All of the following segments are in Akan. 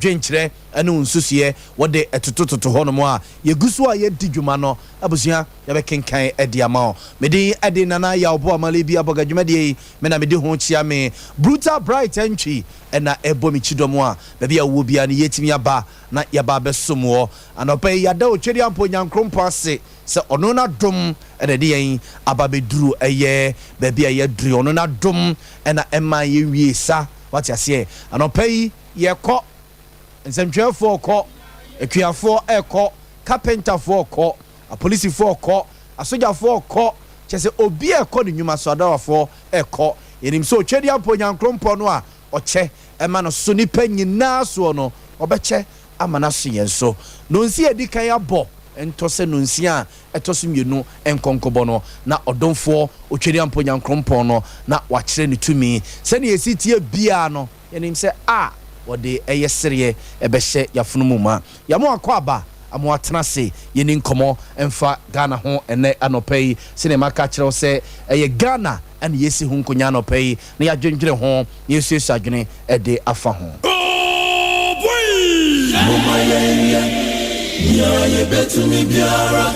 adwenkyerɛ ene unsusie wode etotototo ho no mo a yeguso a yedi dwuma no abusua yɛbɛkenkan edi ama o mede ade nana Yaw Boama Libya Borga dwumade me na mede ho chia me brutal bright entry ena ebo mi chidomo a baabi a wo bia ne yetimi aba na yaba besomo anopa yada otwedi ampo nyankrompo ase se ono na dom ene de yen aba beduru eye baabi a yedru ono na dom ena ema ye wie sa what you say anopa ye kɔ nsɛmtwɛfoɔ kɔ akuafoɔ ɛkɔ carpenterfoɔ kɔ apolisifoɔ kɔ asogyafoɔ kɔ kyɛsɛ obi ɛkɔ ne nnwuma so adawafoɔ ɛkɔ yenim so twɛdi ampo nyankrompo no a ɔkyɛ ɛma no so nipa nyinaa so no ɔbɛkyɛ ama na so yɛn so no nsi edi kan abɔ entose no nsi a ɛtɔso mienu enkonkobɔ no na ɔdomfoɔ otwɛdi ampo nyankrompo no na wakyerɛ ne tumi sɛ ne yesi tie bia no yenim sɛ a wode eye serye ebehye yafunumu ma yamo akɔ aba amo atena se yeni nkomo emfa Ghana ho ene anopai sinema ka kyerɛw sɛ eye Ghana ane yesi ho nkonya anopai na yadwendwere ho yesu adwene ede afa ho mama ye betu mi biara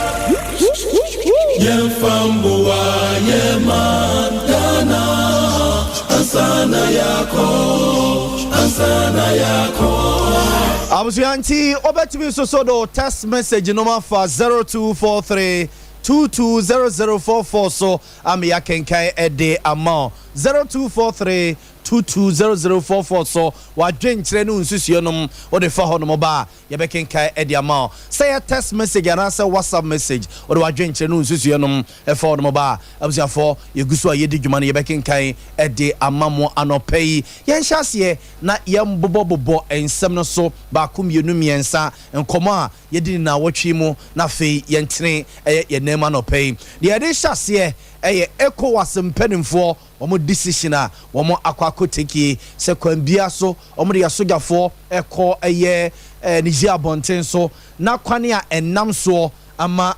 yemfambuwa yeman Ghana asana yako Abusianti obetimi so text message number for 0243 220044 so am ya kenkai ede amount 0243 220044 so wa dwenkyere no nsusuo nom wo de fa ho no ba ye be kenkai ede amount say a text message and say WhatsApp message wo de wa dwenkyere no nsusuo nom e fa ho no ba abusiafo ye guso a ye di dwuma no ye be kenkai ede amamo anopai ye nhase na ye mbobobobo ensem no so ba komienu miensa enkomo a ye di na wotwe mu na fe ye ntene ye nema anopai de ade hyase eko wasempanimfo omo decision a omo akwako teki se kwambia so omo de asogafo eko Nigeria bonten so na kwane a enam so ama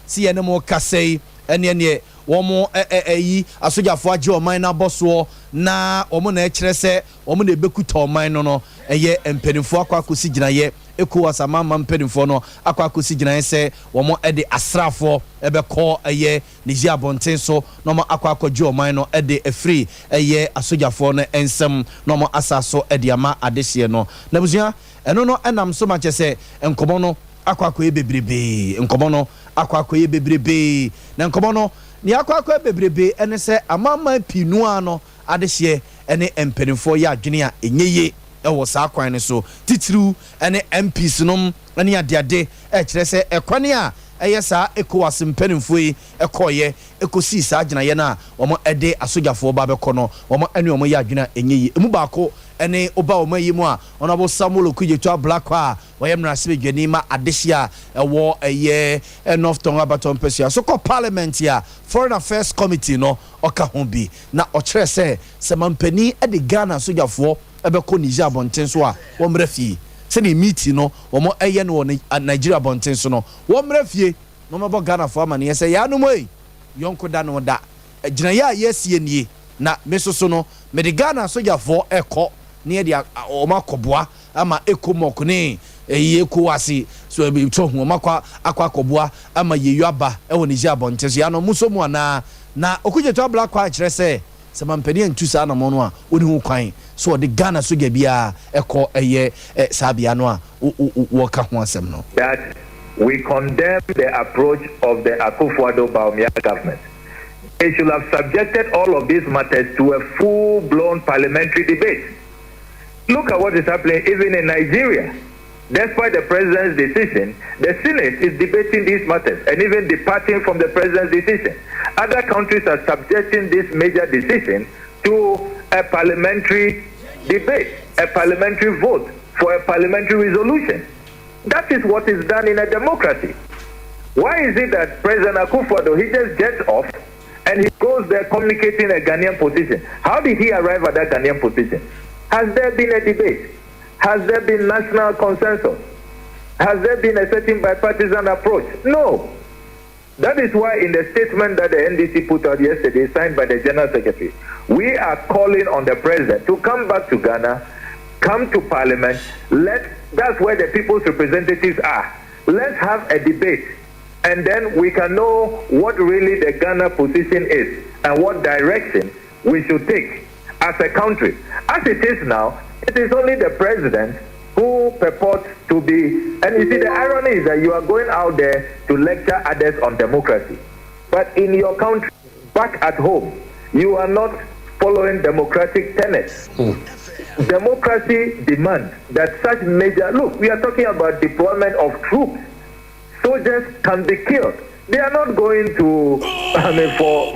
si enemo kasei ene womo yi asogafo age oman na boso na omo na ekire se omo na ebekuta oman no empanimfo akwako si ginaye eko wasama mampanimfo no akwako si ginaye se womo de asrafo ebekɔ Nigeria bonten so no mo akwako ge oman no de free asogafo no ensem no mo asaso de ama adehye no na buzua eno no enam so ma kyese enkomo no akwako bebrebe enkomo no akwako bebrebe na enkomo no ni akwako bebrebe ene se amama pinu ano adehye ene empanimfo ya adwene a enyeye ewo saa kwan ne so titiru ene MPs nom ene adeade kyerɛ sɛ ekwane a saa ECOWAS mpanimfo yi ekoye ekosi saa aginaye na omo ede asogafo ba bekɔ no omo ene omo ya adwene enyeyi emu baako ene oba omo yi mu a onabo Samuel Okujeto Black a woyem na sebe dwani ma adehia ewo North Tonga Baton Pesia so ko parliament ya Foreign Affairs Committee no oka ho bi na okyerɛ sɛ mampani ede Ghana asogafo ebekɔ Nigeria bonten so a wo mrafie se ni meeting no womo no Nigeria bonten so no wo mrafie no mebo Ghana fo ama ne se ya no moy yonko da no da gina ya yesie nie na mesoso no me de Ghana sojafo ekɔ ne de o makoboa ama ekomok ne ECOWAS so e to hu makwa akwakoboa ama yeyu aba e wo Nigeria bonten so ya no muso mu ana na Okujeto Black kwa kyerɛ sɛ mampani antusa na mo no a woni hu kwan so de Ghana so ga bia ekɔ sabia no a wo ka ho asɛm no that we condemn the approach of the Akufo-Addo Bawumia government. They should have subjected all of these matters to a full-blown parliamentary debate. Look at what is happening even in Nigeria. Despite the president's decision, the Senate is debating these matters and even departing from the president's decision. Other countries are subjecting this major decision to a parliamentary debate, a parliamentary vote for a parliamentary resolution. That is what is done in a democracy. Why is it that President Akufo-Addo, he just gets off and he goes there communicating a Ghanaian position? How did he arrive at that Ghanaian position? Has there been a debate? Has there been national consensus? Has there been a certain bipartisan approach? No. That is why in the statement that the NDC put out yesterday, signed by the General Secretary, we are calling on the President to come back to Ghana come to parliament. That's where the people's representatives are. Let's have a debate, and then we can know what really the Ghana position is and what direction we should take as a country. As it is now, it is only the president who purports to be, and you see, the irony is that you are going out there to lecture others on democracy, but in your country, back at home, you are not following democratic tenets. Democracy demands that such major, look, we are talking about deployment of troops. Soldiers can be killed. They are not going to, for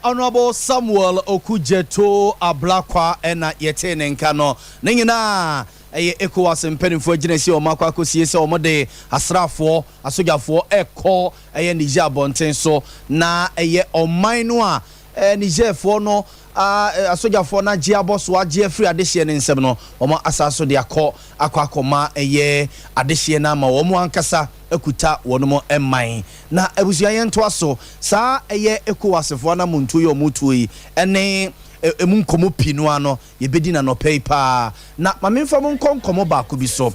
Honorable Samuel Okujeto Ablakwa ena yetene nkano ningina ECOWAS mpenimfo ginesi o makwa kosie se omode asrafo asogafo eko Niger abonten so na oman no a Niger fo no asogafo na gie aboso age free adehye ne nsem no omo asaso de akoma adehye na ma omo ankasa ekuta wonomo emman na abusuan yento aso sa ECOWAS fo na muntu yo mutu yi ene emu nkomo pinu ano yebedi na no paper na mamemfa mo nkomo ba ko bi so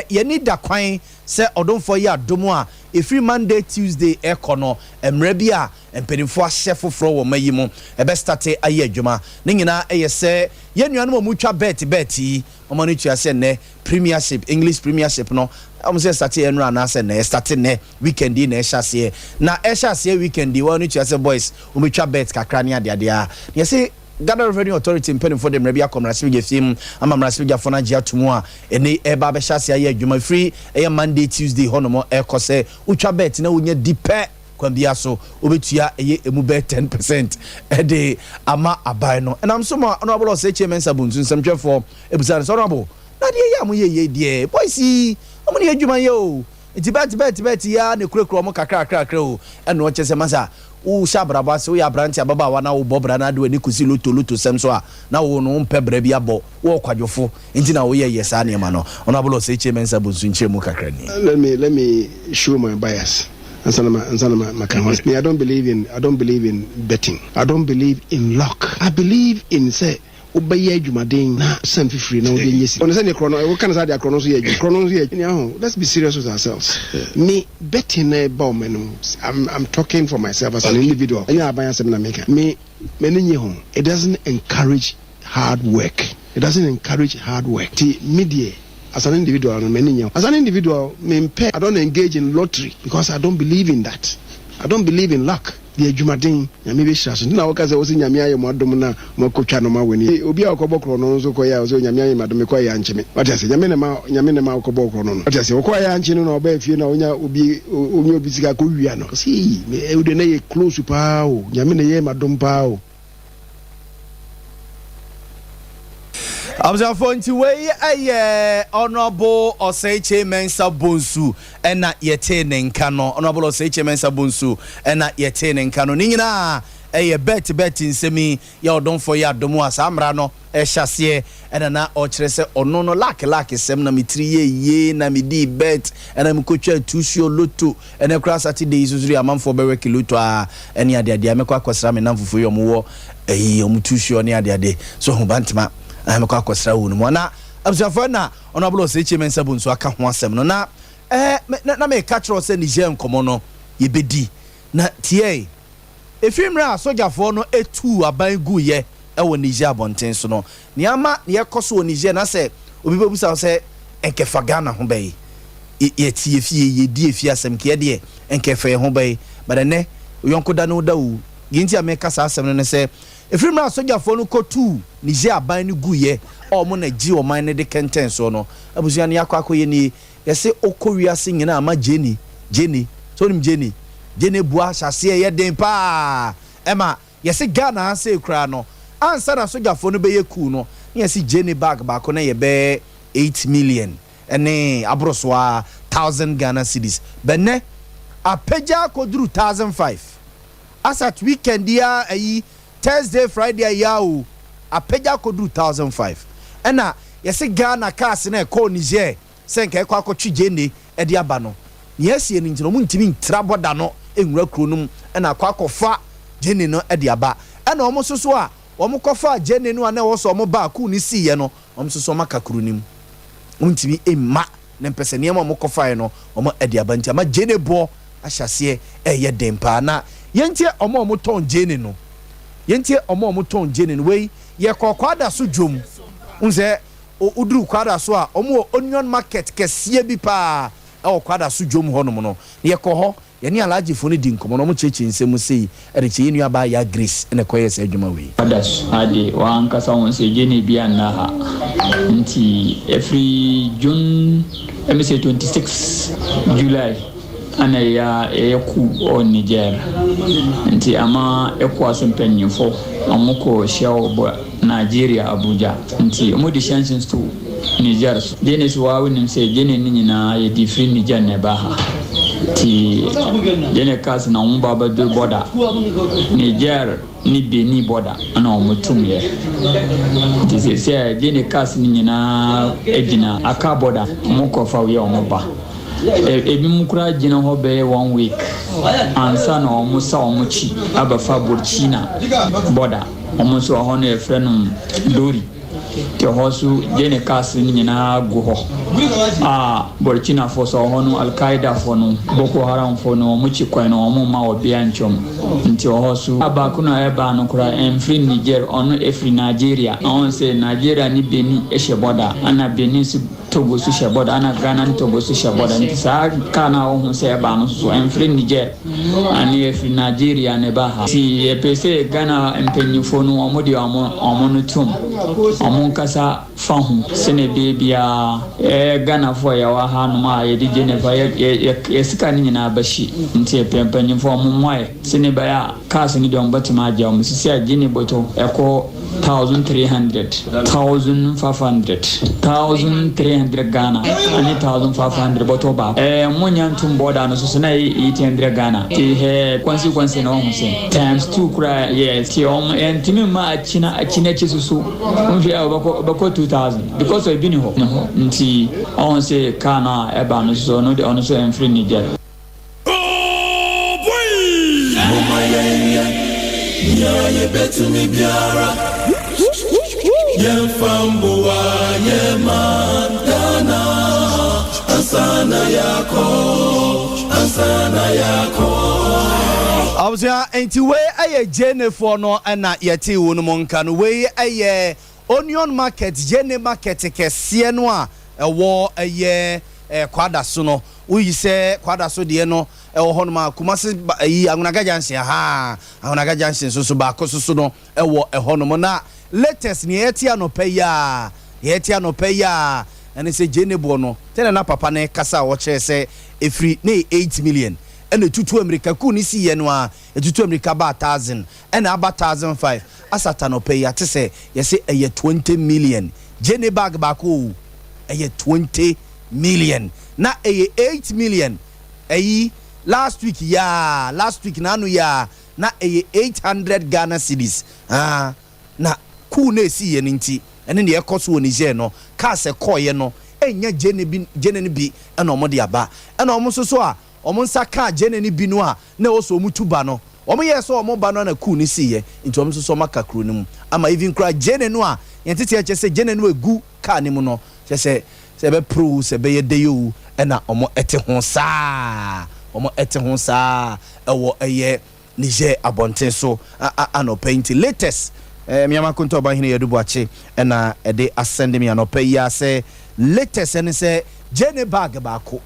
ye ni da kwan se odonfo ya domo a every Monday Tuesday ekono emre bi a empenifo ahye foforo wo mayi mu ebe start aye adwuma ne nyina se ye nuanu mo twa bet yi omo no twa se ne premiership English premiership no omo se start enu ana se ne start ne weekend na ehase na ehase weekend wo no twa se boys omo twa bet kakra ne ade a ye se Ghana Revenue Authority mpeni for them rebia commercial gefim ama mrasibia fona gia tumu a ene eba be hyase aye adwuma free Monday Tuesday honomo ekose utwa bet na wonye dipe kwambia so obetua emu be 10% ede ama abai no and am so ma honorable say chairman sabuntu nsamtwefo ebusa so honorable na de ya mo ye de boys omo ne adwuma yo enti bet ya ne kurekuro mo kakra o eno o chese masa u shabraba se u ya branch ababa wa na u bobra na de wani kusi luto sem so a na wo no mpebra bi abo wo kwadwofo enti na wo ye yesa ne ma no honorable say chairman sabuntu nchemu kakra ni. Let me show my bias. Me, I don't believe in betting. I don't believe in luck. I believe in say obey jumadin na sem free na obi nyesi. Understand the chrono? We can say the chrono so ye. Let's be serious with ourselves. Me betting I'm talking for myself as an individual. Me it doesn't encourage hard work. It doesn't encourage hard work. Media as an individual, I don't engage in lottery because I don't believe in that. I don't believe in luck. The Jumadin, maybe Shash. Now, because I was in Yamia, Madonna, Mokochanoma, when he will be a cobocro, no, so Koya, Yamia, Madame Koya, and Jimmy. But I say, Yamina Cobocro. But I say, Okoya, and Chino, or Beth, you know, will be Unio Kuviano. See, Udene close to Pau, Yamina, Madame Pau. Abzafonti we honorable Oseche Mensa Bonsu ena yetene nkano honorable Oseche Mensa Bonsu ena yetene nkano ninyina bet nsemi ya odon for ya domo asamra no ehase ena na okyerese ono no lake sem na mitri ye na midi bet ena mkotwa tusio loto ena kra Saturday izuzuri amamfo bewe kiloto a ene ade amekwa kwasra me namfufo yomuwo omutusio ne ade so hubantima amekwa kwasra wonu mo na abzafo na honorable Oseche Mensa Bonsu aka ho asem no na na me catch ro se Niger nkomo no yebedi na tie efimra sojafo no etu aban guye ewo Niger abonten so no niama ne yekoso Niger na se obi bebusa se enkefa Ghana ho bai yetie fie yedi efie asem ke de enkefa ho bai badane yonko da no da wu ginti ameka sa asem no se efimra sojafo no kotu Niger aban guye o mo na gi o man ne de kenten so no abusuan yakwa ye ni yese okowiase nyina ama jeni so nim jeni bua hyase ye den pa ema yese Ghana se kura no ansa na sojafo no be yeku no yese jeni bag ba ko na ye be 8 million ene abroswa 1000 Ghana cedis benne apeja ko duru 1005 asat weekend ya ayi Thursday Friday ya o apeja ko duru 1005 ena yese Ghana cars na ko Niger senke kwa akotwi jeni edi aba no yes ye ntino mu ntimi ntra boda no enwura kuro no na akwakofa jene no edi aba na omo soso a omo kofa jene no na wo so omo ba ku ni siye no omo soso maka kuro nim ntimi emma na mpese ne omo kofa no omo edi aba ntia ma jene bo ahyase eye dempa na yentie omo ton jene no yentie omo ton jene no we ye kokwada so dwom unse udru kwada so a omo onion market kese bi pa e kwada so dwom ho no no ye ko ho ye ne alaji fo ne di nkomo no mo chechi nsem sei e de che nua ba ya grace ene ko ye se adwuma we others ade wan kasa won se jene bia na ha nti every June let me say 26 July ana ya eku o Niger nti ama eku asempanyifo amoko shawo Nigeria Abuja nti mo di chances to Niger jene so wa wonim se jene ni nyina ye di free Niger ne ba ha ti jene kas na umba ba do border Niger ni Benin border ana o mutum ye ti se jene kas ni nyina egina aka border mo ko fa we o mo ba ebi mukura jina ho be 1 week ansa na omo sa omo chi abafa Burkina border omo so ho na efrenum Dori te ho so jene kas ni nyina go ho Burkina fo so ho no Al-Qaeda fo no Boko Haram fo no omo chi kwan no omo ma obi anchom nti ho so abaku na eba no kura enfri Niger ono efri Nigeria on say Nigeria ni Benin ehye border ana Benin si Togo su shaboda ana Ghana Togo su shaboda nti sa kana o hu se eba no so enfri Niger ani efri Nigeria ne ba ha si epese Ghana empenyifo no omodi omo no tum omo kasa fahu sene bebia Ghana fo ya wa ha no ma ye di Geneva ye sika ni nyina bashi nti empenyifo omo moye sene ba ya kaso ni don batima aja omo sisi agini boto eko 1,300 1,500 1,300 Ghana and 1,500 botoba munyantum border no so na 800 Ghana ti he consequence no ho se times 2 kura yes ti entimi ma achina chisusu unfi bako 2,000 because of bini ho nti on se kana eba no so no de on so enfri Niger ye betu mi biara ye fambuwa ye mandana asana yako Abusua enti we aye jene for no na yeti wo no monka no we aye onion market jene market kese no a ewo aye kwada so no uyi se kwada so de no ewo hono ma kumase yi agunaga jansen agunaga jansen so ba koso no ewo hono mo na latest ni yeti anope ya ene se jene bo no tena na papa ne kasa wo che se efri ne 8 million ene tutu America ku ni si ye no a tutu America ba 1,000 ene aba 1,500 asata no pay ya te se ye se eye 20 million jene bag ba ko eye 20 million na eye 8 million eyi last week na anu ya na eye 800 Ghana cedis na ku na esi ye nti ene ne ekoso woni je no ka se koye no enya jene ni bi ena omo de aba ena omo soso a omo nsa ka jene ni bi no a na wo so omo tuba no omo ye so omo ba no na ku ni si ye nti omo soso maka kru ni mu ama even kra jene no a yentete eche se jene no egu ka ni mu no che se be pro se be ye de yo ena omo ete ho saa ewo eye Niger abonten so ano paint latest miama kunto ba hine yedu boache ena ede asende mi anope ya se latest ene se jene bag baako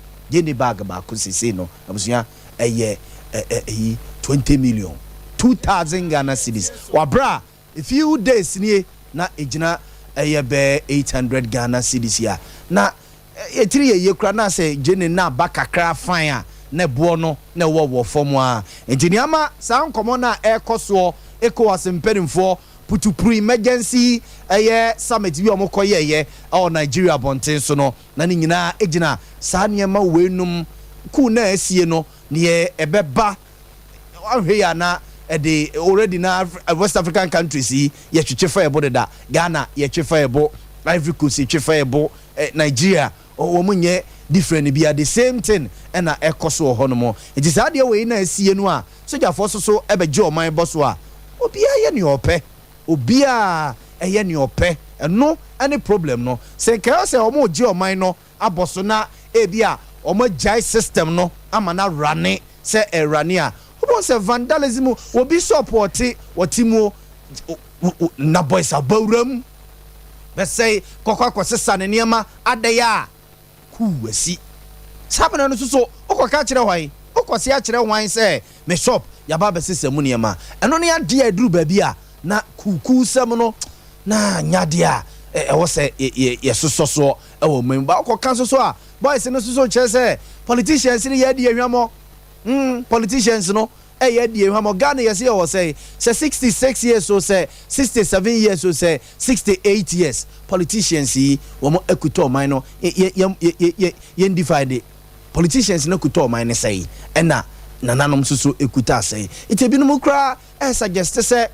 sisi no abusia eye 20 million 2,000 Ghana cedis wabra a few days ni na ejina eye be 800 Ghana cedis ya na etiri ye kura na se jene na bakakra fan na bo no na wo form a engineer sa nkomo na ekoso asemperinfo putu pre emergency summit bi omokoye ye Nigeria bonten so no na ni nyina ejina sa niema wenum ku na asie no ne ebeba ahwe ya na the already na West African countries ye twetwe fa ebo da Ghana ye twetwe fa ebo Ivory Coast ye twetwe fa ebo Nigeria omunye different be the same thing and na ekoso ho no mo it is ade we na asie no a soja for so ebeje oman boss a obia ye ne ope obia eye ne ope no any problem no se ka se omo je oman no aboso na ebia omo jai system no amana rane se erane a obo se vandalism obi support watimu na boys abawram be say kokwa sesa ne niema adaya kuwasi sabana no so okoka kire hwan okosi a kire hwan say me shop yaba be sesa mu niema eno ne ade aduru ba bi a na kuku sem no na nyade a wo say ye soso e wo memba okoka so a boys no so kire say politicians ni ye de ahwamo politicians no ye de ahwamo Ghana ye say wo say 66 years so say 67 years so say 68 years politicians yi wo mo ekuto man no ye divide politicians no kuto man ne say na nananom so ekuta say it ebi no mu kra suggest say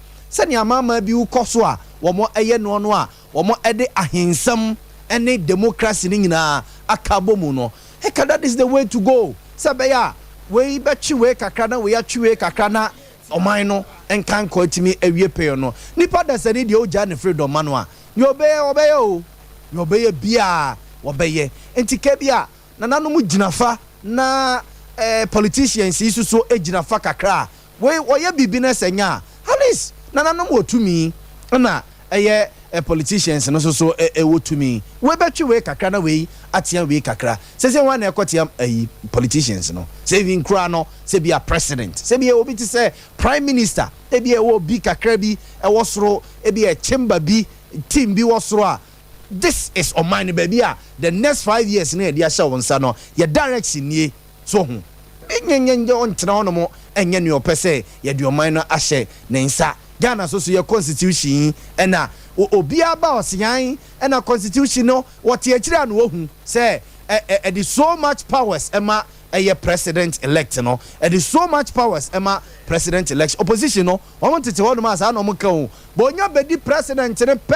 ni amama bi ukoso a wo mo eye no no a wo mo ede ahensam ene democracy ni nyina akabomu no that is the way to go sabeya we bechi we kakra na we atwi we kakra na oman no enkan ko timi awie pe no nipa da sani de oja ne freedom mano a yo obeye bia obeye entika bia nanano mu ginafa na politicians isu so ejinafa kakra we oye business enya at least nanano mu otumi na eye politicians no so wotumi we betwi we kakra na we atia we kakra se wan na ekotia politicians no se even kra no se bia president se bia obi ti say prime minister e bia wo bi kakra bi e wosoro e bia chamber bi team bi wosoro a this is on mine baby the next 5 years na dia sha wonsa no ye direction nie so hu enyenye on tena no mo enye ne opese ye de oman no ahye ne nsa Ghana so ye constitution ena obi aba osiyan ena constitution no what ye kire an wo hu say there is so much powers ema president elect no there is so much powers ema president election opposition no won tete ho no ma sa no mo ka hu bo nya bedi president ne pe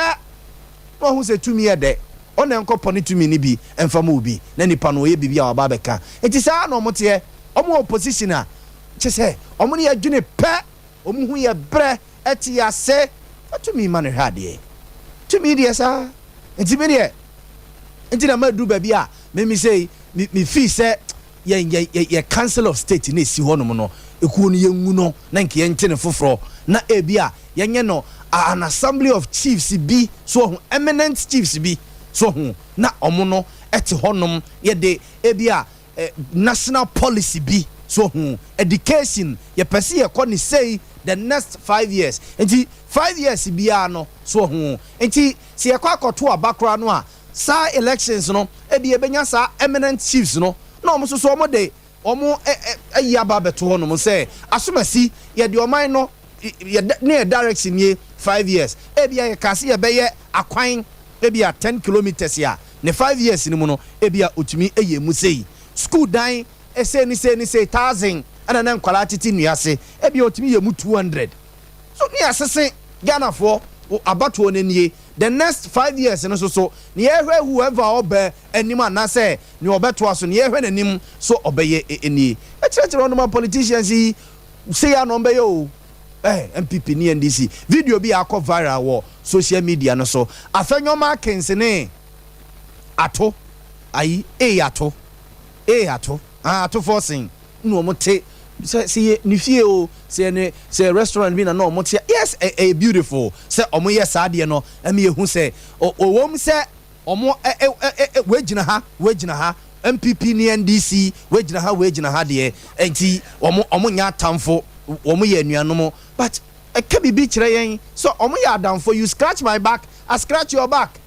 no hu se tumi ye de ona enko poni tumi ni bi emfa ma obi na nipa no ye bibia wa ba beka enti sa no mo te omo opposition a che say omo ne ye dwene pe omo hu ye bre eti ya se atumi ma ne hade tumi de sa enti me de enti na ma du ba bi a me say me feel say ye council of state na esi ho no mo no ekuo no ye ngu no na nke ye ntene foforo na e bi a ye nye no an assembly of chiefs bi so eminent chiefs bi so na omo no eti honom ye de e bi a national policy bi so education ye pese ye ko ni say the next 5 years enti 5 years bia no so enti se ye kwa akoto abakra no a sa elections no e bi e benya sa eminent chiefs no na omo so omo de omo ayaba beto ho no mo say asomasi ye de oman no ye ne direction ye 5 years e bia ye kase ye beye akwan e bia 10 kilometers ya ne 5 years ni mu no e bia otumi eye mu sei school dan e say ni 1000 ana na nkwala titi nuase e bia otumi ye mu 200 so ni asese Ghana for abato onenie the next 5 years no so ni ehwe whoever obe anima na say ni obeto aso ni ehwe nanim so obeye eni e chire no politicians yi say ya no be yo MPP ni NDC video bi akọ viral wo social media no so afanyoma kensene ato ayi ato ato forcing no mote say ni fie o say restaurant bi na no mote yes a beautiful say omo yes ade no ame ehu say owom say omo wegina ha MPP ni NDC wegina ha de enti omo nya tamfo omo ye anuanom but e ka bibi kire yen so omo ya adamfo you scratch my back I scratch your back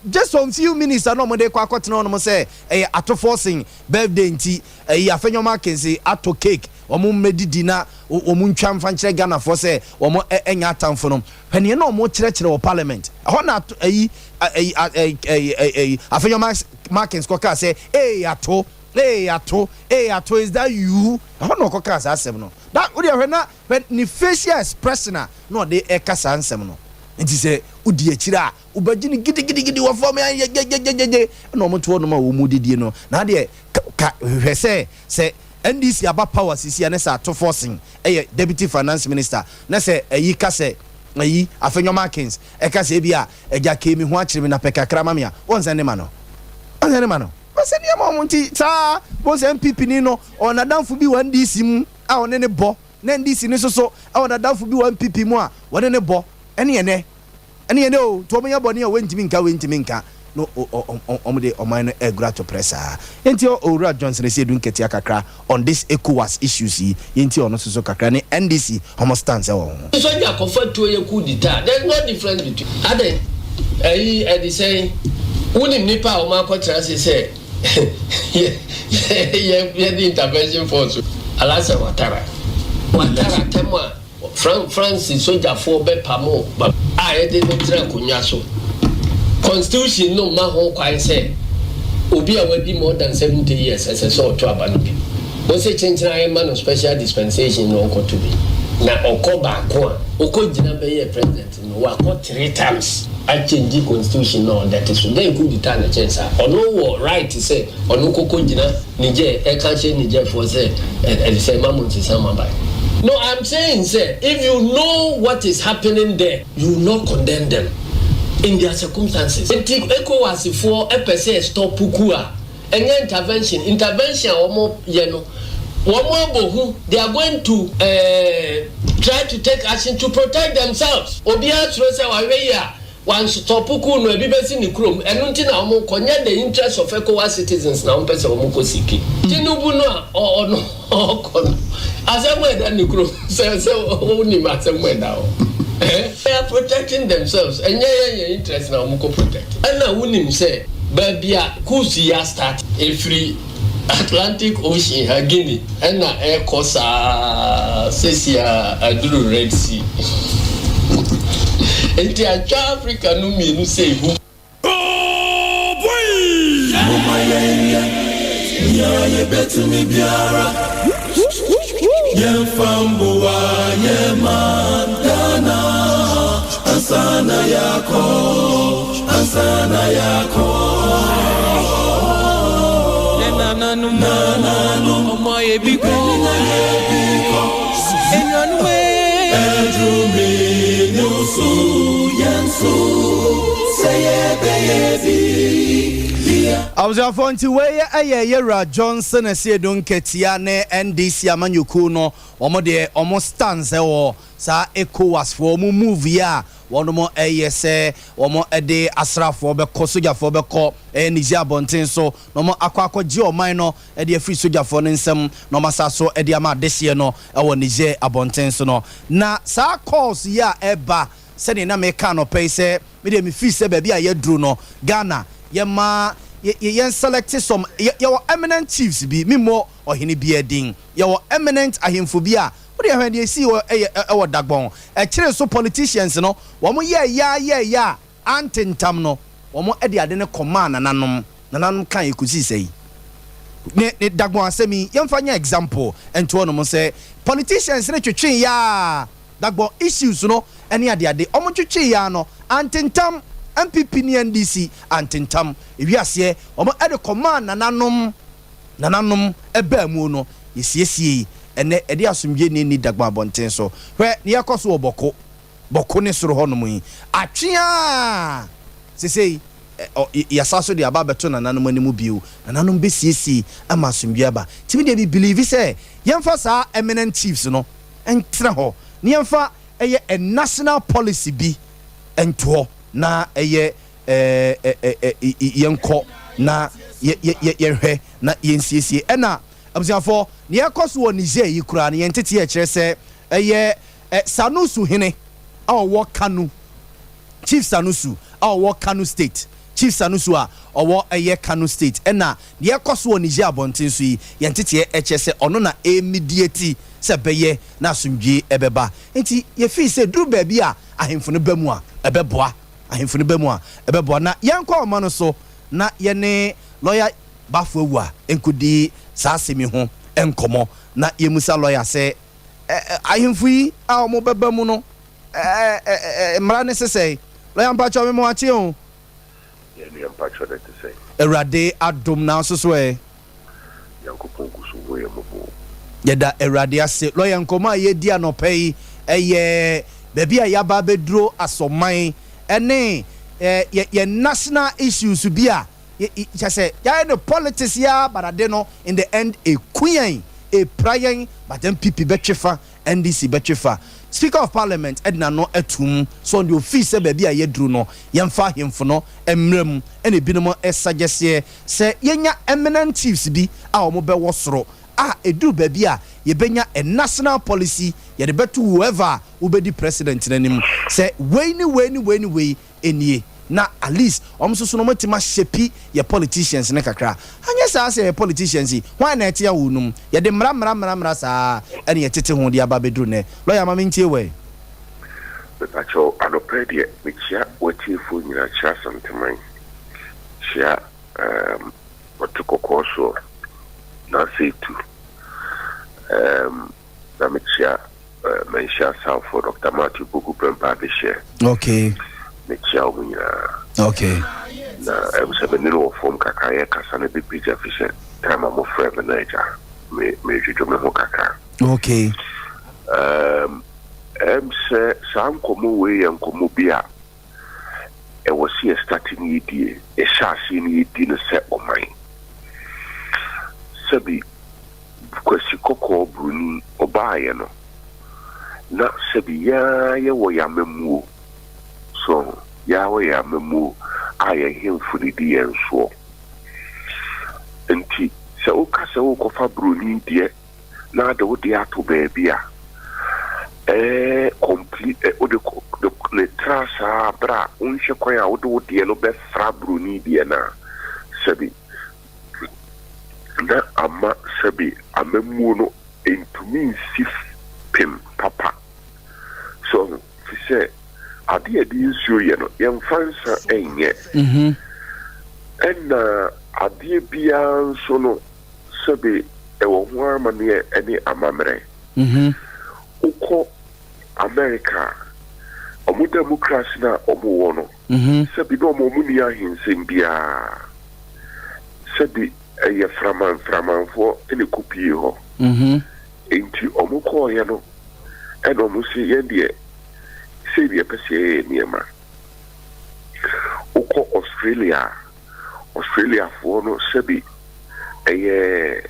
just some few minutes no mo de kwa kwatena no mo say ato forcing birthday nti afanyoma kense ato cake omo medidi na omo ntwa mfa nkire Ghana for say omo enya atamfo no hene no omo kire wo parliament ho na afanyoma markings ko ka say ato is that you I don't know kokas asem no that we are na when ni facial expression no dey ekasa ansem no nti say udi akira ubagini gidi wo form ye no mo to no ma wo mu didie no na de ka hwese se NDC aba power sisi na sa to forcing deputy finance minister na se ayi ka se ayi afenyo markins ka se bia eja kemi ho akire na pekakra mamia wonse ne ma no wonse ne ma mo nti sa wonse MPP ni no ona danfo bi wa NDC mu a one ne bo na NDC ni so a ona danfo bi wa MPP mu a one ne bo ene o to omonya boni a wentimi nka no omde omano egura to pressa enti Owura Johnson say dun ketia kakra on this ECOWAS issues enti ono so kakra ne NDC homo stance e wo so ja kofa to ye ku dita there's no difference between ade e say unim nipa o ma ko tra say ye the intervention force alasa watara tema Francis soja for be pamo e de no tra kunya so constitution no ma ho kwan say obi a wadi more than 70 years as a sort to abanobi o say change na man special dispensation no ko to be na okoba ko okojina be ye president no wa ko 3 times I change the constitution no that is so they could determine the chance ono right to say ono kokojina Niger e kan say Niger for say e say mamun say samamba. No, I'm saying say if you know what is happening there you will not condemn them in their circumstances. ECOWAS for EPC stop pukua. Any intervention omo yeno. Womo they are going to try to take action to protect themselves. Obia tro say wa we ya wan stop puku no ebibesi ni krom. Enu nti na omo konya the interest of ECOWAS citizens na ompese omo ko siki. Tinubu no ono okono. Asemwe da ni krom. Say oni ma asemwe da o. They are protecting themselves and your interest now muko protect and now wunim say babia kusi ya start a free Atlantic Ocean Guinea and na air kosa sesia aduru Red Sea enti Africa no me no say who oh boy mama ye betu mi biara ye fambuwa ye mandana asana yako nanu omoye biko enyanwe edrumi nusu yansu sayebeyebi I was a phone to where Yera Johnson and say don't Ketiane NDC Amanyuku no almost stands or sa ECOWAS for move ya one more say one more a day asra for be kosuja for be ko Niger bonten so no more aqua geo minor e de free soja for nsem no masa so e de ama this year no e wo Niger abonten so no na sa calls ya eba se na me ka no pay say me de me fee say baby a yedru no Ghana yema yen select some your eminent chiefs be me more or hini be a ding your eminent ahimphobia what do you when you see or dagbon a chire so politicians no womo ya antentam no womo e de ade ne command nanom kan ikusi sei ne dagbon asemi yemfanya example ento no mo say politicians ne twetwe ya dagbon issues no ene ade omo twetwe ya no antentam MPP ni NDC antentam ewiase omo e de command nananom eba mu no yesiesie ene e de asomdwe ni dagba abonten so hwe ne yakoso boko ne soro honom yi atwea sesei yasaso de aba beto nananom animu biu nananom besiesie ama asomdwe aba timi de bi believe say yemfa sa eminent chiefs no entra ho ne yemfa eye a national policy bi ento na eye yenko na yehwe na yensiesie ena abusiafo ne yakoso wo Niger yi kura ne yentete ye kire se eye Sanusu hene awo Kanu Chief Sanusu awo Kanu state Chief Sanusu a owo eye Kanu state ena ne yakoso wo Niger abonten so yi yentete ye kire se ono na immediate se beye na asumdwe ebeba enti ye fi se duru ba bia ahemfo no bamu a ebeboa ahemfo no bamu a ebeboa na yankwa oma no so na ye ne lawyer bafo awu a enkudi saa semi ho enkomo na ye musa lawyer se ahemfo yi a omo bebamu no mra ne sesei Lawyer Mpacho me mo achi o. Yeah, me Mpacho that to say. Erade adom na so so e. Yankopon kusu wo yembo. Yeda erade ase. Lawyer nkoma ye di anopa yi eye baby a yaba bedro asoman ene ye national issues bi a say ya no politics ya but ade no in the end a queen a prayer but then PP betwefa NDC betwefa Speaker of Parliament Edna no etum so the office baby a yedru no yemfa hemfo no emrem ene binom suggest say yenya eminent chiefs bi a omo be wosoro edu baby a yebenya a national policy ye de betu whoever ubedi president nanim say we enie na at least so no matima shepi ye politicians ne kakra anya sa say politicians why na etia wunum ye de mra sa ene ye tete ho de aba bedru ne lawyer ma mentie we Pacho anopedie michia wetifu nyina cha santeman chia otukokoso na setu na michia mensha south for Dr. Matthew Bugu Prempa de share okay michia umunyina okay na emsebeniro form kakaya kasane bi pija fisher time mo frame naija me jujo me ho kaka okay say some komo we and komo bia e was here starting idea e shasi ni idea no se o man sabi kwesi kokko bruni obaye no na sabi ya ye wo ya memu so ya wo ya memu aye hemfu ni die nso enti se o ka se o ko fa bruni die na de wo dia to baby a complete the trasa bra unche koya wodo die no be fra bruni die na sabi na ama sabi amemu no entumi sif pem papa so fi say ade nsuo ye no yem fansa enye enna ade bia nso no sabi e wo ho amane ene amamre uko America omu democracy na omu wono sabi no omu ni ahinsen bia sabi eye framan fo ene kopie ho enti omu ko ye no e no mu se ye de se bi pese niema uko Australia fo no sabi eye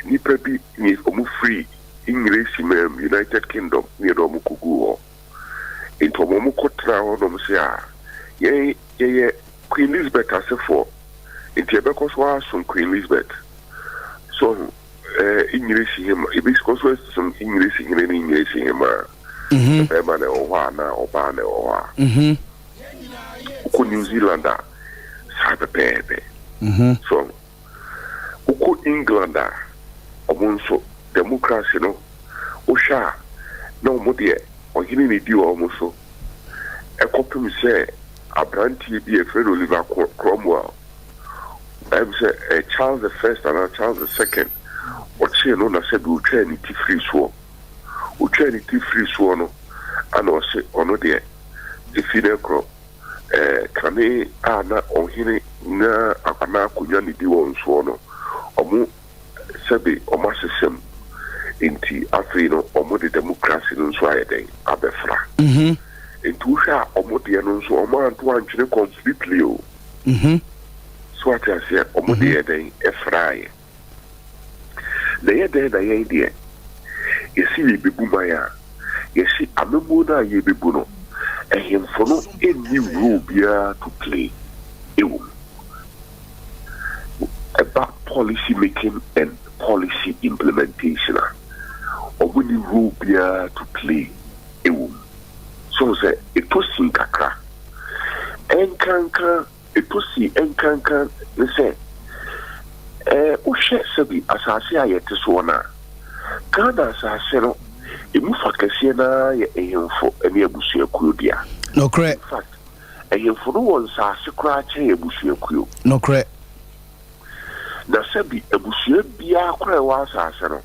nipa bi ni omu free English mem United Kingdom ni do mu kugu into mo ko tra ho no se a ye Queen Elizabeth asefo into be ko so aso Queen Elizabeth so English him e be ko so some English him be man o wa na o ba na o wa ko New Zealander sa be so ko Englander obunso democracy no osha no modie ohini ni di o muso e kopim se abranti bi e Fred Oliver Cromwell I'm say Charles the First and Charles the Second o che no na se do twa ni ti free so no ana o se ono de e fide kro kane ana ohini na akana kunya ni di won so no omu sebe omu asesem inti afrino omo de democracy no so ayeden abefra intu hwa omo de no so omo anto anchine completely o so atase omo de yeden efraye na yeden da yede yesi bibu maya yesi amemu na ye bibu no ehemfo no eni rule bia to play about policy making and policy implementation of when you rule to play so say it was in kakra enkanka it was see enkanka they say o she sabi asase ayete so na Ghana asase no emu fakase na ye ehemfo ene abusuakuo dia no correct in fact ehemfo no won asase kra che abusuakuo no correct na sabi abusua bia kra wa asase no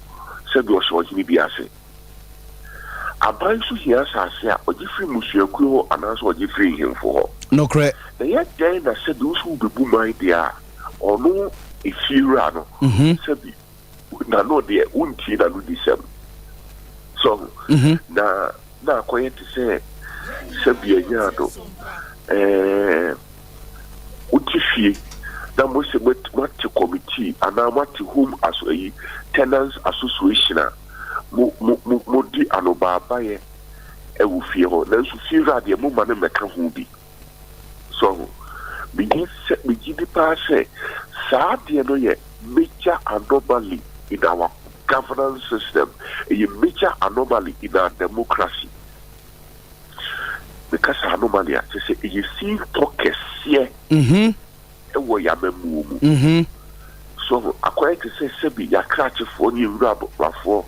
sabi o so hini bia se aban so hia asase a ogifri musuakuo anaso ogifri himfo ho No correct. The yet then I said those who be boom idea or no if you run said na no de unti na no disem. So na quiet to say sabi anyado utifie na mo se what committee and na what home as a tenants association mo di anoba baye e wo fie ho na so fie ra de mo ma na meka ho bi. So we give pass Sadia no ye major anomaly in our governance system, a major anomaly in our democracy. Because anomaly, I say, you see, talkers here, and we are memu. So, according to say, Sebi, ya catch for you, rub for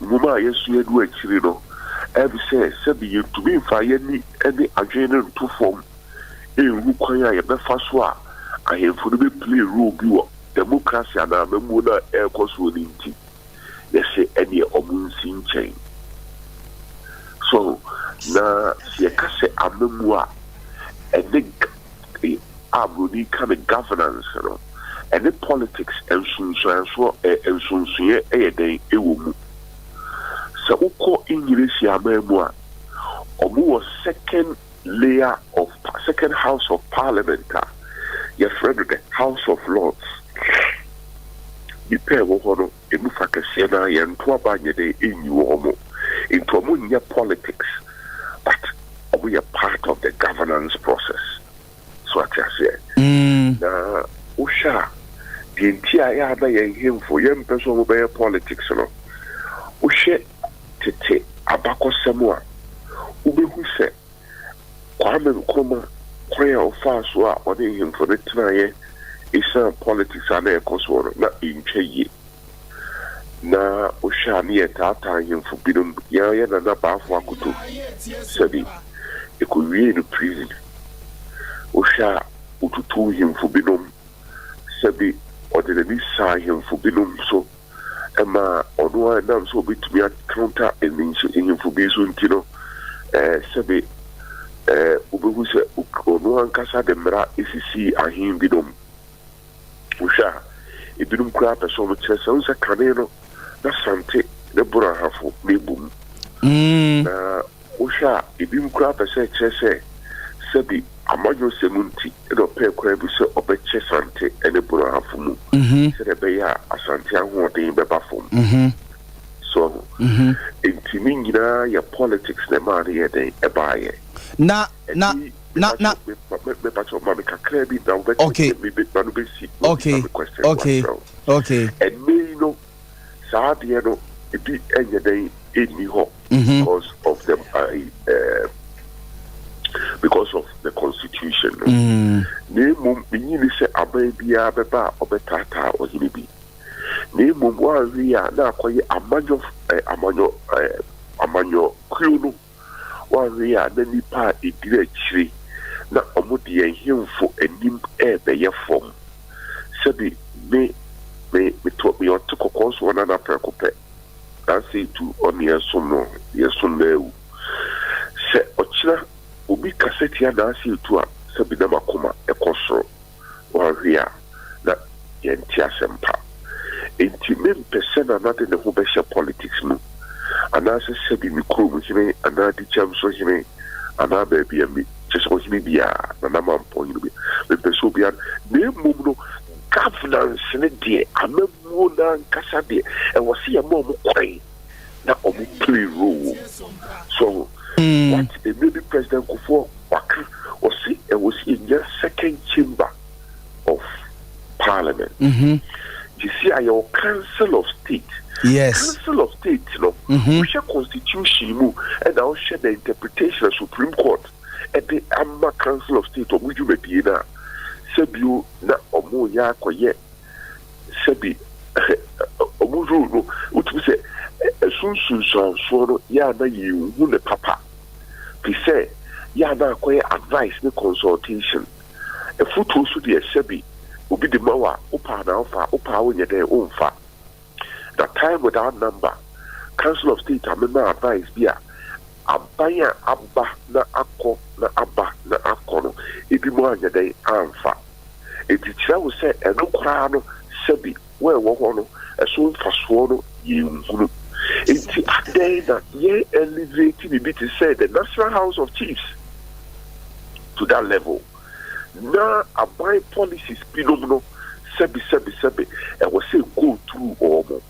Muma, yes, you do a chino. Every say, Sebi, you to me, fire any agenda to form. Who kwaya ya befa so a ahemfo no be play role bi wo democracy na memu na ekoso ni nti ye se ene omunsi nchen. So na se ka se amemu a ene abroni kind of governance no ene politics ensunso ensunsuye eyeden ewo mu se ukọ English amemu a omu was second House of Parliament, your friend the House of Lords. The pair of honor, a mufakasiana, and Tuabanya de in you homo, into amunia politics, but we are part of the governance process. So I say, now, Usha, the entire other him for young person who bear politics, no. Ushe tete abako samua, ube who said. Kwame Nkrumah prayer of fast wa on him for the try is politics and ekosoro na inche na oshani etata him for bidum ya na ba afọ akoto sabi e ko wie no prison osha ututu him for bidum sabi ordinary sa him for bidum so ema odwa na so bitumi counter him for biso ntino sabi ubehu se ono ankasa de mra isisi ahin bidom usha ibidum kura person mo chese unse kane no na sante de bura hafo mebum na usha ibidum kura person chese sebi amajo semunti do pe kura bi se obeche sante ene bura hafo mu se de be ya asante ahoden be ba fom so intimi nyina ya politics na ma de yeden e baaye na okay and me no sadia no it be anyday in ho because of the constitution name me say ababia beba obetata o hinibi name wa wi na akoye amanyo kruno we are the nipa idire na omudi enhimfo anim be form sabi me to me otoko so na prekope that's it to on yeso no se ochira obi kaseti ya na asi to a sabi na makoma ekosoro wa hia na yenti asempa enti me persona na de ho be politics no and I said, "Be me cool with me, and I did jump so me, and I baby and me just was me be and I'm on point to be the so be name no governance in a day. I'm a more Cassadi, and was see a more quay now on play role. So, what the maybe President Kufuor was see, and was in your second chamber of Parliament. You see, our Council of State. Yes. Council of State, you know, we share constitution, and I'll share the interpretation of Supreme Court, and the Amma Council of State, or would you be na Sebu na Omo ya koye Sebi Omujo no, what we say, soon so ya na you who the papa. We say, ya na koye advice, the consultation. A foot also the Sebi. Ubi the mawa upa na upa when you're there umfa. That time without number, Council of State amendment advice be abaya abba na akọ na abba na akọ no ebi mo anya dai amfa etikyira wo se eno kra no sebi we wo ho no eso mfaso no yehunu enti adai na ye elevate the bit say the National House of Chiefs to that level na abai policies binom no sebi e wo say go through omo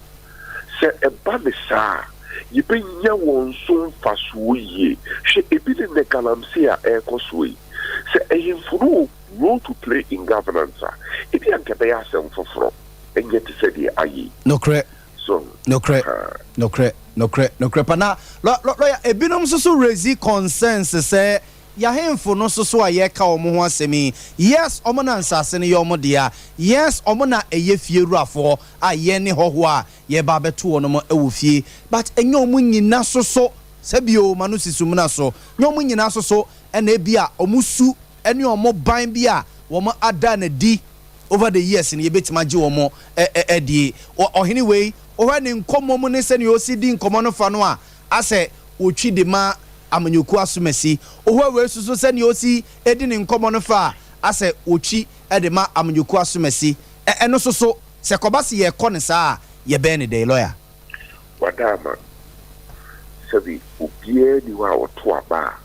se e ba me saa yibenya won so mfaso ye hwe ebi ne galamse a ekosoi se ehimfuru role to play in governance ebi anke be asem foforo enye te se de ayi no correct so no correct pana lo ya ebinom so raise concerns say ya hemfo no so a ye ka omo ho asemi yes omo na nsase ne ye omo dia yes omo na eye fie ruafo a ye ne hoho a ye ba beto ono mo ewofie but enye omo nyina so sabio manu sisum na so nye omo nyina so ena bia omo su ene omo ban bia wo mo ada na di over the years ne ye betima gi wo mo die ohini wei ohwa ne nkomo mo ne se ne osidi nkomo no fa no a ase otwi de ma amanyoku asumesi ohwa we suso se ne osi edi ne nkomo no fa ase otwi de ma amanyoku asumesi eno so se kobase ye kɔ ne saa ye be ne dey lawyer wadama sabi ubie ni wa oto aba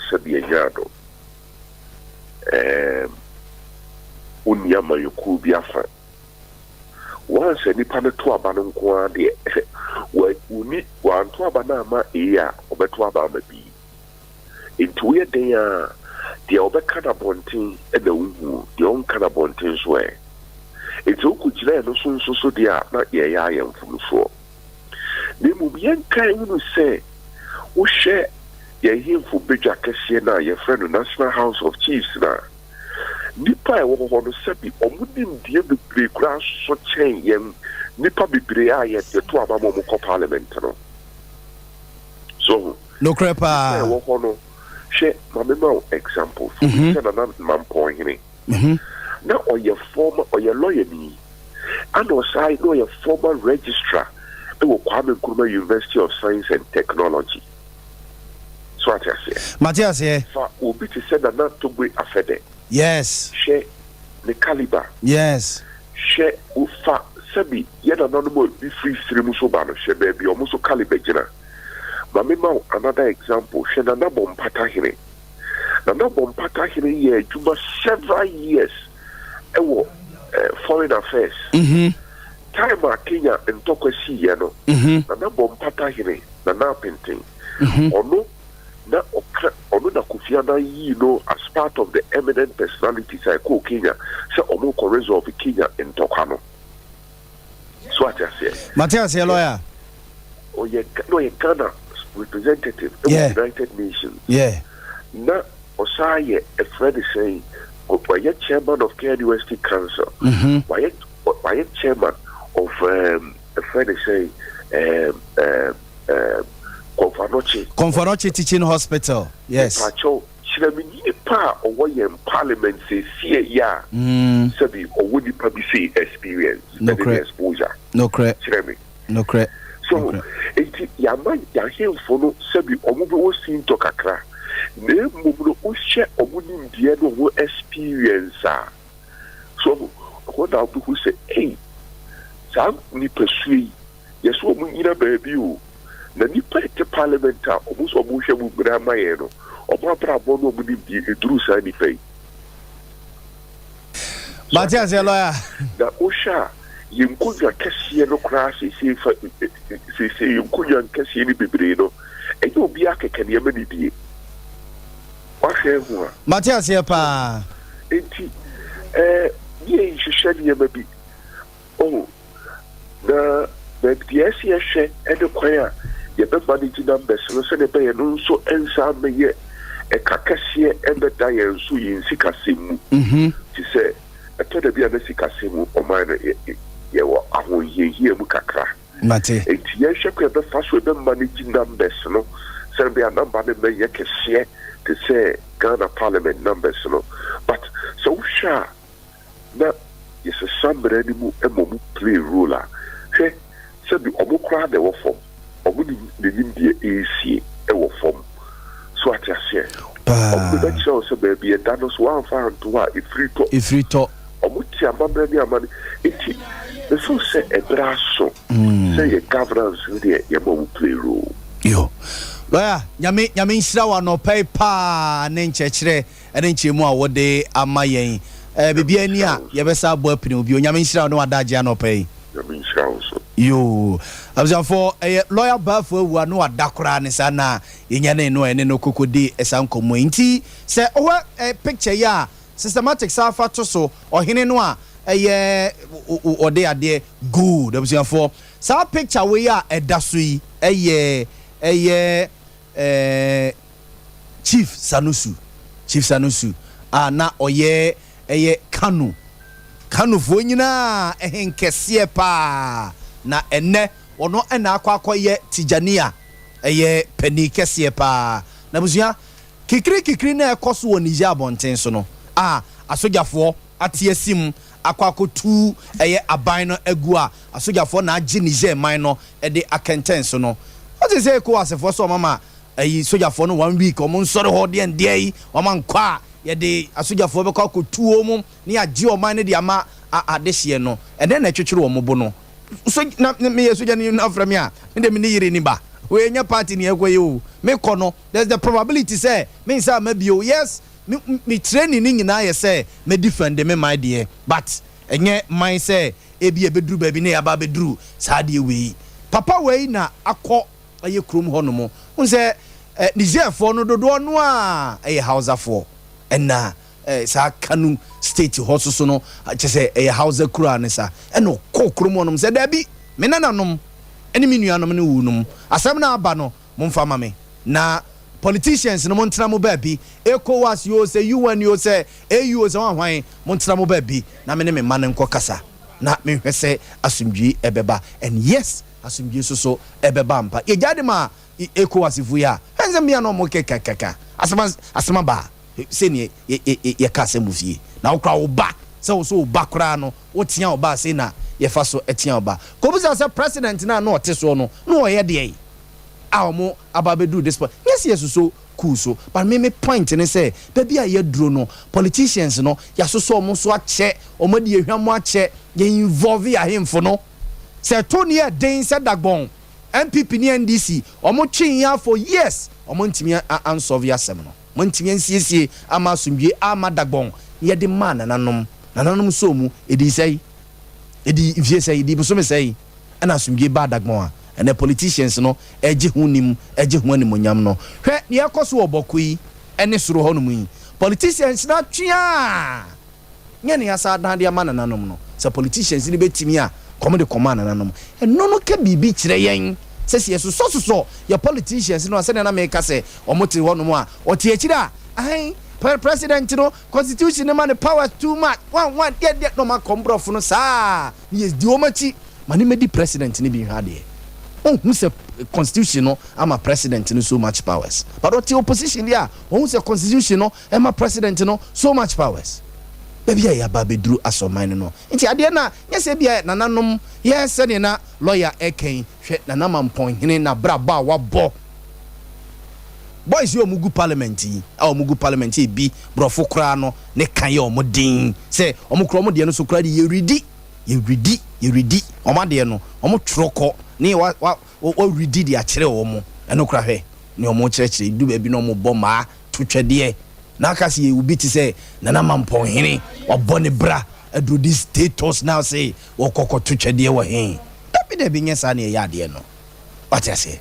sabi enyado unya mayoku bi afa once nipa ne to aba no nko a de wa uni wa to aba na ma eya obeto aba ma bi into ye den a de obeka na bonten e na wuhu de on kana bonten so e eto ku gire no so de a na ye ya ye mfulufo ne mu yen kan unu se wo hwe ye himfo bedwa kese na ye friend no National House of Chiefs na nipa e wo ho no sabi omudim die bebre kura so chen yem nipa bebre a ye to aba mo ko parliament no so no crepa e wo ho no she mamema example say na man point ni na oye former oye lawyer ni and osai no oye former registrar e wo Kwame Nkrumah University of Science and Technology so what I say Matthias here fa obi ti say na to gbe afede yes she the caliber yes she ufa sabi yena no mo bi free stream so ba no she baby o mo so caliber gina mamema another example she na na bompata hire ye juba several years e wo foreign affairs time a Kenya ntokwasi ye no na bompata hire na painting ono na Kofiana yi no as part of the eminent personalities I call Kenya say omo ko resolve Kenya in Tokano so what I say Matthias here lawyer ye Ghana representative of the United Nations na osaye a friend saying why chairman of Kenya University Council why chairman of a friend saying Konfanoche Teaching Hospital. Yes. Pacho, Chilamini pa or Parliament say ya Sabi or would you probably say experience exposure. No correct. No correct. So it Yaman Yahil follow Sabi or move seen to Kakra. Name move share or wouldn't Diano experience. So what I'll who say, hey, Sam ni pursue. Yes, what we in a baby. Na nipa te parliament a omuso omuhwe mu grama ye no obra bono mu di eduru sa ni pay Matthias lawyer da osha yimkunya kese no krasi se yimkunya kese ni bebre no e do bia keke ne ma ni die wa hwe ho Matthias pa enti ye hwehwe ne ma bi oh na but yes hwe e de kwaya ye be manage numbers no se ne be no so ensa me ye e kakase e be da ye nso yin sikasemu ti se e to da bia na sikasemu o ma ye wo ahoyehie mu kakra mate e ti ye hwe ko be fa so be manage numbers no se be a number ne be ye kese to say Ghana Parliament numbers no but so sha na yes somebody ni mu e mo play role hwe se bi omukra de wo form omuni de nimdie AC e wo form Omu show so baby and that was one found to what if free talk. Omuti amamani amani. Iti the so say a brasso. Say a governance with your mom play role. Yo. Lawyer, nyame nhyira wa no pay pa ne nkyekere ene nkyemu a wode amayen bibia ni a yebesa abo apini obi nyame nhyira no adaje no pay nyame nhyira so yo abzafo lawyer bafo awu no adakora ne sa na yenya ne no ene no kokodi esankomo nti se oho picture ya systematic safa to so ohene no a ode ade good abzafo sa picture we ya edaso yi Chief Sanusi na oye Kanu fo nyina ehenkese pa na enne ono na akwakoye Tijania pani kese pa na busua kikiri na ekoso woni Niger bonten so no asogafo atiesim akwakotu aban no agu asogafo na agi Niger man no de akenten so no what is say ko asefo so mama sojafo no 1 week omo nsore ho de ndie o man kwa ye de asojafo be kwa kotuo mu ne agi o man ne de ama adehye no ene na twetwere o mobo no so na me yesoja ni na fra me a me de me ni yire ni ba we nya party ni ekwe o me kono there's the probability say me nsa ma bio yes me training ni nyina ye say me defend me my dear but enye man say ebi beduru ba bi ne ya ba beduru sa de we papa we na akọ aye krom ho no mo unse Niger for no dodo no a Hausa for na sa Kanu state ho so no che Hausa kura ne sa no ko krom no se da bi me nananom ene me nuanom ne wunum asem na aba no momfa ma me na politicians no montra mo ba bi ECOWAS yo se UN yo se AU se hwan montra mo ba bi na me ne me man nko kasa na me hwese asumdwi ebeba and yes asumdwi so ebeba mpa ye jade ma ECOWAS fu ya enze me no mo kekekeka asema ba se ne ye kase mu fie na okra wo ba se wo so ba kra no wo tia wo ba se na ye fa so etia wo ba ko bu se president na no oteso no no ye de awomo ababedu this point yes so cool so but me point ne say baby a ye duro no politicians no ya so omo so ache omo de ehwamo ache ye involve ya hemfo no say Tony den said dagbon MPP ni NDC omo twin ya for yes omo ntimi answer ya sem no mo ntimi nsiesie ama asumdwe ama dagbon ye de man nanom so mu edi say edi vie say edi so me say ana asumdwe ba dagbon a and the politicians no eje hunim eje hu animonyam no hwe ne yakoso obokui ene soro ho no mu politicians na twia nye ne asa dan de amana nanom no so politicians ni betimi a come de command nanom eno no ka bibi kire yen sese yeso so your politicians no ase na make say omote ho no mu a ote akira ai president no constitution man power too much one get no ma kombrofo no sa yes di omachi mani medi president ni bi hade who say constitution no am a president no so much powers but what the opposition there who say constitution no am a president no so much powers baby ya ba bedru asomane no nti ade na nyese bia nananom yes ne na lawyer eken hwe nanama mpon hene na braba wabo boys yo mugu parliament yi a mugu parliament yi bi brofo kra no ne kan ye omodin say omukro omode no so kra de yeridi omade no omotroko ni wa redi dia kire wo mo eno kra hwe ni omo kire du ba bi no mo boma twetwede na akase ye ubi ti say nana mampon hene obone bra adu this status now say wo kokko twetwede wo hen da bi nyesa na ye ade no what I say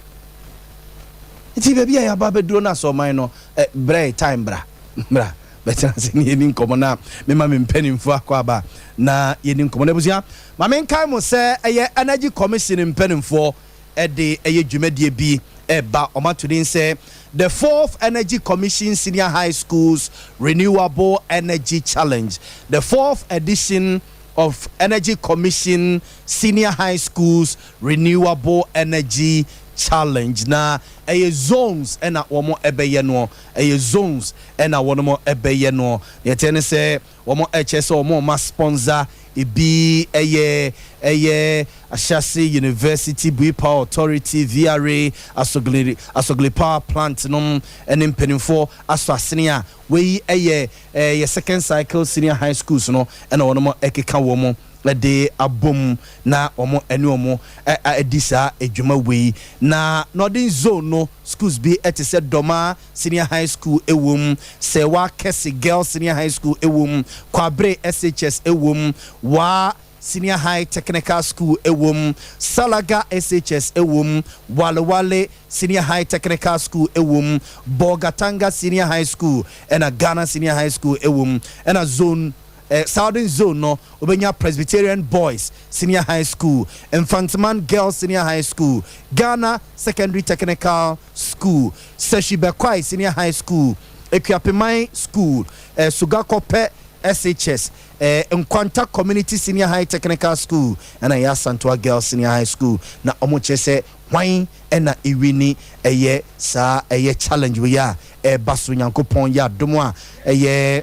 iti baby ya ba bedro na so man no bra time bra better say ni eni nkomo na me ma me mpanimfu akwa ba na yeni nkomo na busia ma me nkai mo say energy commission mpanimfu de dwumadie bi ba omatudin say the 4th Energy Commission Senior High Schools Renewable Energy Challenge, the 4th edition of Energy Commission Senior High Schools Renewable Energy Challenge na zones ena womo ebeye no zones ena wono ebeye no yetene se wɔn ɛkyɛ sɛ wɔn ma sponsor ebi ɛyɛ Ashasi University, Bui Power Authority, VRA, Asogli Power Plant nom ɛne mpanimfoɔ aso asene a wei ɛyɛ second cycle senior high schools no ɛna wɔn ɛkeka wɔn de abom na omo ene omo edisa edwuma wei na northern zone no schools bi etese Doma senior high school ewom Sewa Kesi girls senior high school ewom Kwabre SHS ewom wa senior high technical school ewom Salaga SHS ewom Walewale senior high technical school ewom Bogatanga senior high school and a Ghana senior high school ewom and a zone Southern Zone no Obenya Presbyterian Boys Senior High School, Infantman Girls Senior High School, Ghana Secondary Technical School, Seshibekwai Senior High School, Equiapemai School, Sugakope SHS, Nkwanta Community Senior High Technical School, and a Santua Girls Senior High School. Na omochese wine and na iwini eye sa eye challenge we ya basu nyankopon ya domwa eye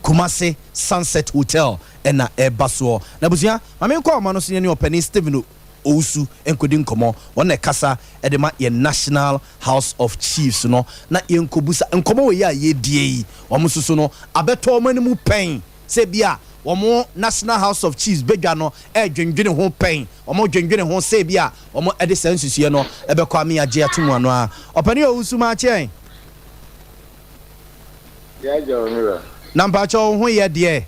Kumasi Sunset Hotel ena baso na busia mame nko ma no so ne opani Steven Owusu enkodi nkomo wona kasa edema ye National House of Chiefs no na yenkobusa nkomo we ya ye die yi omususu no abeto manimu pen se bia omo National House of Chiefs bedwa no dwendwene ho pen omo dwendwene ho se bia omo ede sansusie no ebekwa me age atomu ano a opani Owusu ma chen ya jo Number cho ho ye de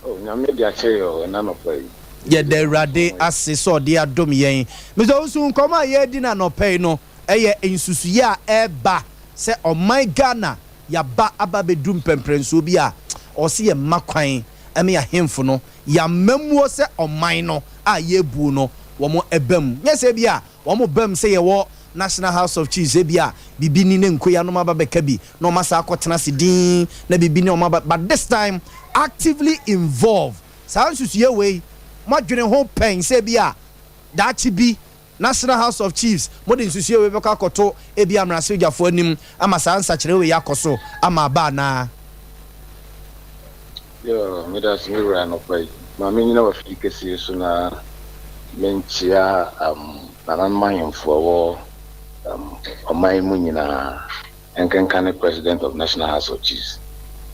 oh nyame dia cheyo na no pay ye de rade ase so de adom yen Mr. Owusu nkoma ye di na no pay no eye ensusuye a eba se oh my Ghana ya ba aba bedum pemprenso bi a o se ye makwan ame ya hemfo no ya mamuo se oman no a ye bu no wo mo ebam nye se bi a wo mo bam se ye wo National House of Chiefs ebia bibini ne nkoya no maba beka bi no masa akotena sidin na bibini o maba but this time actively involved sansusuye we madwene ho pen se bia dachi bi National House of Chiefs modern susuye we beka koto ebia mrase ojafo anim ama sansa kire we yakoso ama ba na yo me da similar no pay ma me nyina wa fikesi so na menchia nanan mahemfo my munina and can president of National House of Chiefs.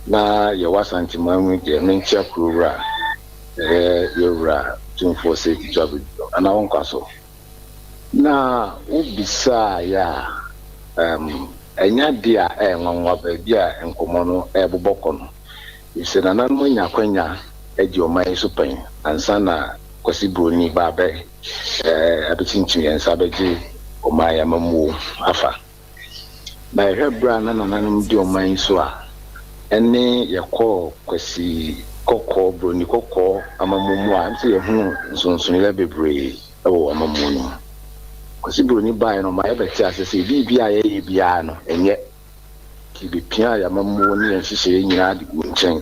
Na your was anti mammy, the mentia kura, your 246 job, and I won't castle. Na ubisa ya enya dia one wabe dia and comono ebobokono. You said an anmonia quenya ed your my supine and sana quasibruni babe abitinchi and sabeji. Omaya mamu afa na hebra na nananum di oman so a ene yakọ kwasi kokọ broni kokọ amamumu a nti ye hu nsonson le bebre ewo amamu no kwasi broni bai no ma ebeti asese bibi a ye bia no enye ki bi pia ya mamu ni nhihye nyina de nchen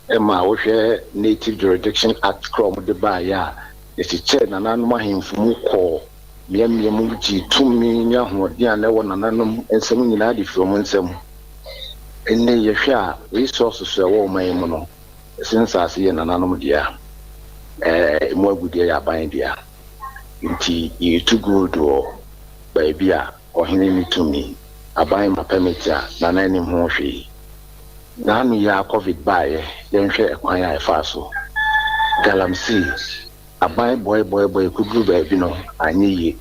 e ma wo hwe Native Jurisdiction Act krom de bai ya ye che nananum ahemfu mu kọ miamia mu ji tumi nya hodia na wo nananom ensem nyina de from ensem enne ye hwe a resources e wo man mu no sensase ye nananom dia mo agudie ya ban dia nti ye to go do baby a ohene ni tumi aban ma permit a nananim ho hwe na anu ya covid bae ye hwe ekwan ya efa so galamsey aban boy kudru baby no anyi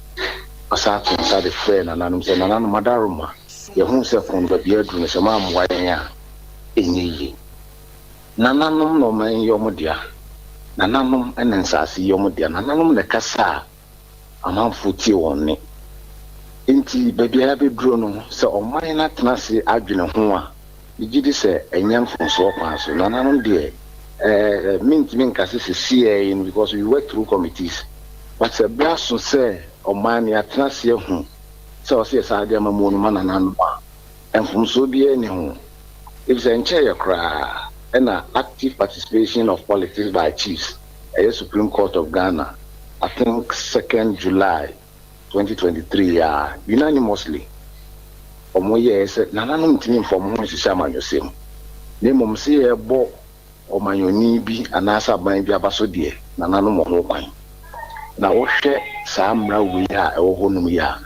asatu nsa de fe na nanum se nanum madaruma ye hu se kon baby adru ne se ma amwa ya enyi nananum no man yomudia nananum enensase yomudia nananum ne kasa amanfo tie wonne enti baby ya bedru no se oman na tenase adwene ho a igidi se enyamfo so kwa so nananum de min kasisi CA because we work through committees but a brass say or man ya transia hu so say sadia mamu no manana and from so be any hu if the entire cry and active participation of politics by chiefs a Supreme Court of Ghana I think 2nd July 2023 unanimously omo yes nananum timi from ho sisa manyo sem ne mom se ye bo omayoni bi anasa ban bi abaso de na nanu mo ho kwan na wo hwe saa mra wi a e wo honum ya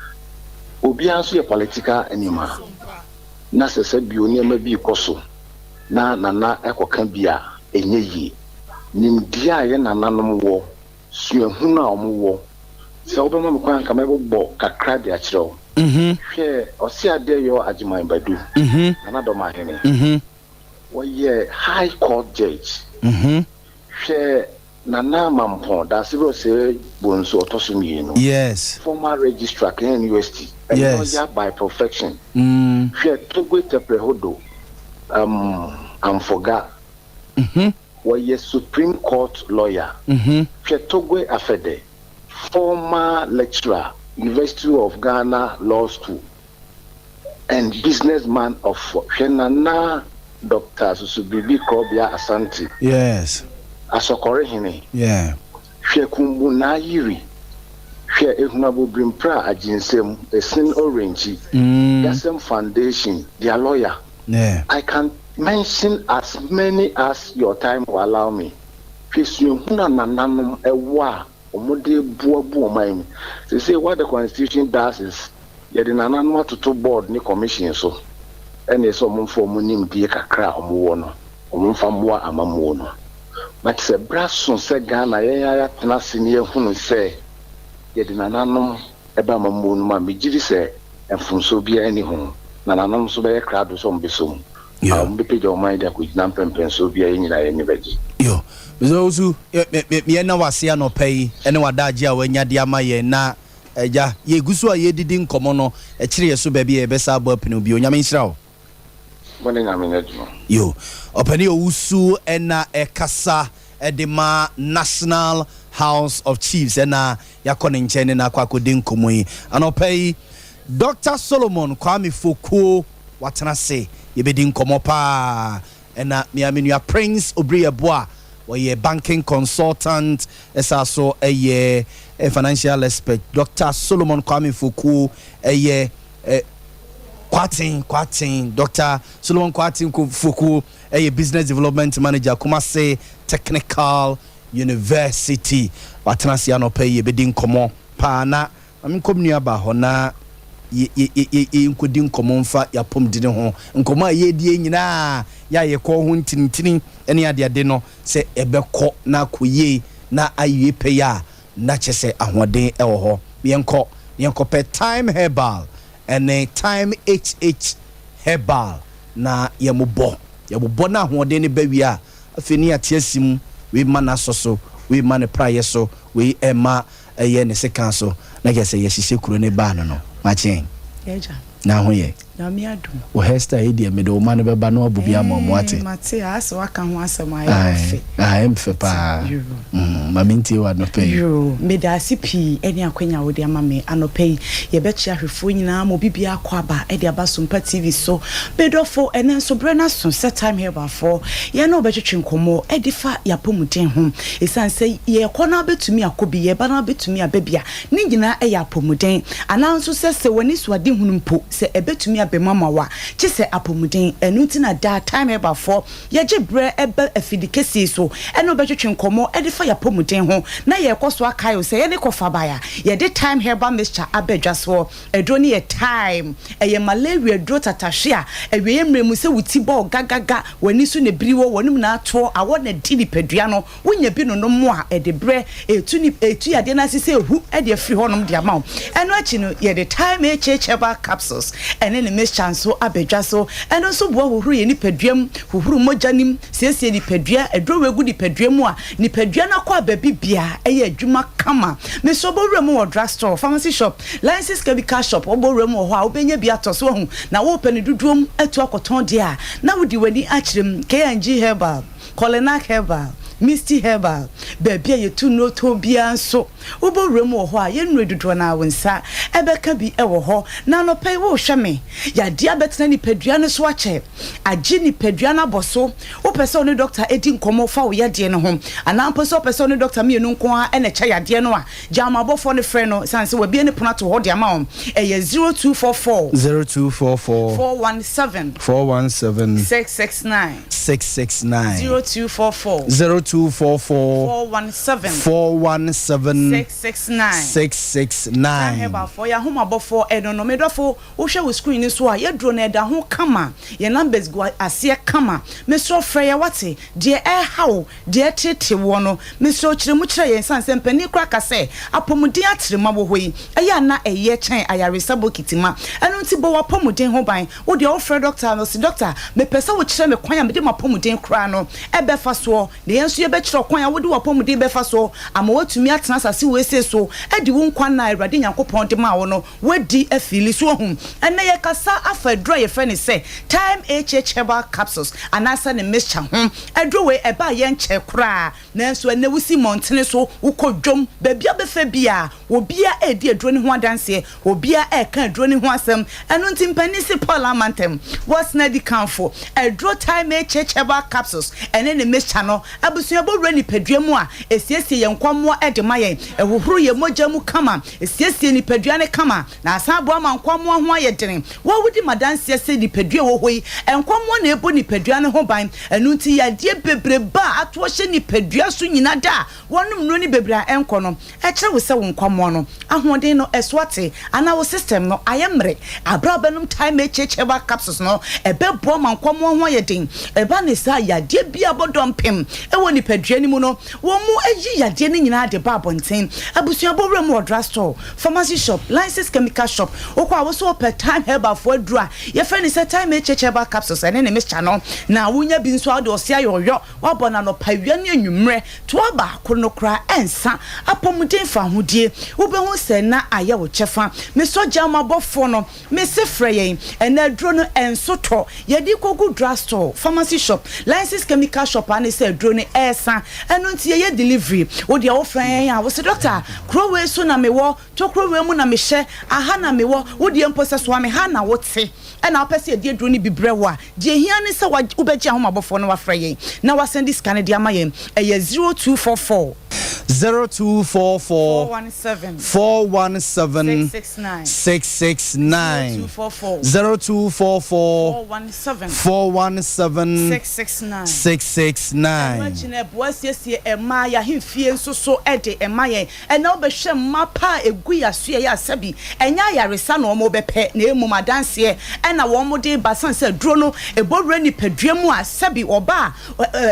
obi anso ye political anima na sese bi oni ma bi koso na nana ekoka bi a enye yi nim dia ye nananum wo suahunu a omwo se obema me kwan ka mebo kakra de a kire hwe osi ade yo ajiman badu anado ma hene woye high court judge hwe nana mampon da civil say bonso otosumi no yes former registrar Kenya University yes by perfection hwe Togo Teprehodo Amfoga woye Supreme Court lawyer hwe Togo Afede former lecturer University of Ghana Law School and businessman of Nana Dr. Susubibi Kobia Asante. Yes. Asokore hine. Yeah. Hwe kumbu na yiri. Hwe ehunabo brimpra ajinsem esin orange. Yasem Foundation, their lawyer. Yeah. I can mention as many as your time will allow me. Hwe suhuna nananum ewa omode buabu omaim. They say what the constitution does is yedi nananum to board ni commission so. And so mumfo munim die kakra omuwo no omumfa mmoa amamuwo no but se braso se Ghana ya tena sini ehunu se ye de nananom eba amamuwo no ma megiri se enfunso bia ani ho na nananom so be krado so mbesom mbepeja o mind akụ na mpempenso bia nyina ye nyebeji yo bezo me na wase no pay ene wadaje a wanya de ama ye na eja ye gusu a ye didi nkomo no e kire ye so ba bia e besa abo apino bi onyame nhyira o yo opani owusu ena ekasa edema National House of Chiefs ena yakone nchene na akwakodin komoyi anopai Dr. Solomon Kwame Fokuo watena se yebedi nkomo pa ena miamenua Prince Obrieboa woye banking consultant esaso eye financial expert Dr. Solomon Kwame Fokuo eye Kwatin Dr. Solomon Kwatin Fokuo a business development manager Kumase Technical University watransi ano pay bedin komo pa na am komnua ba ho na ye nkodi komo mfa ya pom dine ho nkomo ye die nyina ya ye ko ho ntintini ene ade no se ebekọ na koye na aye pe ya na chese ahoden e wo ho yenko pe time herbal and time HH herbal na yemubo na ahoden ne bawia afeni atiasim we mana soso we mana prayer so we ema eye ne sekan so na gese ye hihye kuro ne ba no machen eja na ho ye na mi adum o hesta e de me do man be ba no abubi amamu ate mate aso aka ho asema ya fe mfe pa maminti wa no pay yo me da sipi eni akwanya wo de amame anopai ye be chia hwefo nyina mo bibia kwaba e de aba SOMPA TV so bedofo enen so brena so set time here ba for ye no be twetwe nkomo e de fa ya pomuden ho esan say ye kona betumi akobi ye ba na betumi ababia ni nyina e ya pomuden ananso se wani so ade hunumpo se e betumi abemama wa chise apomuden enu tina da time here ba for ye gebre ebe afidikesi so e no be twetwe nkomo e de fa ya pomuden ho na ye koso akayo se ye ne kofa baya ye de time herbal mixture abedwaso edro ne ye time ye malaria dro tatahwe a ewe mremu se wuti ball gagaga wani so ne briwo wonum na ato awo na dini pedua no wonya bi no mo a e de bre etu ya de na sese hu e de afri honom de amaw eno achi no ye de time hhba capsules ene ne mixture so abedwaso eno so bo hohuru ye ni peduam hohuru mojanim siesie ni pedua edro wegu ni pedua mu a ni pedua na kwa bibia eye adwuma kama me so boremu wo drugstore pharmacy shop license chemical shop oboremu ho a obenya bi atoso hu na wo pene duduom atu akoton de a na wodi wani akirem KNG herbal Colenac herbal Misty herbal bebia yetu no to bia nso oboremu ho a yenure dudu na wonsa ebeka bi ewo ho na no pay wo hwe me yade abetena ni padua no so ache agi ni padua na boso wo pese no doctor edi nkomo fa wo yade no ho ana pese wo pese no doctor me enu nko a ene cha yade no a jama bofo ne frɛ no sanse we bi ne pono to ho de ama om eye 0244 417 669 0244 417 669 heba for ya homa bofo no medofo wo hwe wo screen ni so a ye dro na eda ho kama ye numbers go ase kama me so frɛ ya wate de hawo de tete wo no me so kire mu kire ye sanse mpani kra kase apomuden atrema wo hoyi eya na eye chen ayaresa bokitima eno nti bo apomuden ho ban wo de wo frɛ doctor no si doctor me pesa wo kire me kwan ya me de mapomuden kra no ebe fa so de yenso ye be kire kwan ya wo de wapomuden be fa so ama watumi atena sase we se so edi wo nkwan na awurade Nyankopɔn de ma wo no wadi afili so hu ene ye kasa afa dro ye frɛ ne se time herbal capsules anasa ne mixture ho edro we eba ye nche kra nanso ene wusi montene so ukodwom babia befa bia obia edi edro ne ho adanse obia eka edro ne ho asem eno ntimpani si parliamentem was na di kanfo edro time herbal capsules ene ne mixture no abusua bo rani paduamu a esiesie ye nkwamo edema ye ehohoro ye mogya mu kama esiesie ni paduane kama na asabo ama nkwamo ho ayedene wo wudi madanse se ni padua wo hoyi enkwamo na ebo ni paduane ho ban enu nti yade bebreba ato hye ni padua so nyina da wonum no ni bebra enko no ekere wo se wo nkwamo no ahoden no eswate ana wo system no ayemre abrabenum time echecheba capsules no ebebo ma nkwamo ho ayeden eba ne sa yade bia bodompem ewo ni padua ni mu no wo mu eyi yade ni nyina de ba bonten abusua bo rem odra store pharmacy shop license chemical shop okwa wo so per time herbal for adura ye friend say time echecheba capsules ene ne mixture no na wonya bi nso ade osia yoyo wabona no pawia ne anwumre to aba kono kra ensa apomuden fa hodie wo be hu se na aye wo chefa me so jama bofo no me se freye ene aduro no enso to ye di kogu drug store pharmacy shop license chemical shop ane se aduro no esa eno ntie ye delivery wo de wo friend ya wo se doctor krowe so na me wo to krowe mu na me hye aha na me wo wo de mpo se so ame ha na wo te ena opese de aduro ni bibrewo a je hia ne se wo beji ahoma bofo no wa freye na wa send scan de amaye eye 0244 0244 417 669 0244 417 669 imagine boasiesie ema ya himfie nso so ede ema ye ena obehwe mapa egu ya so ya sabi enya yaresa na omo bepe na emu madanse ena wo mo de basan se duro no ebowre ni padua mu a sabi oba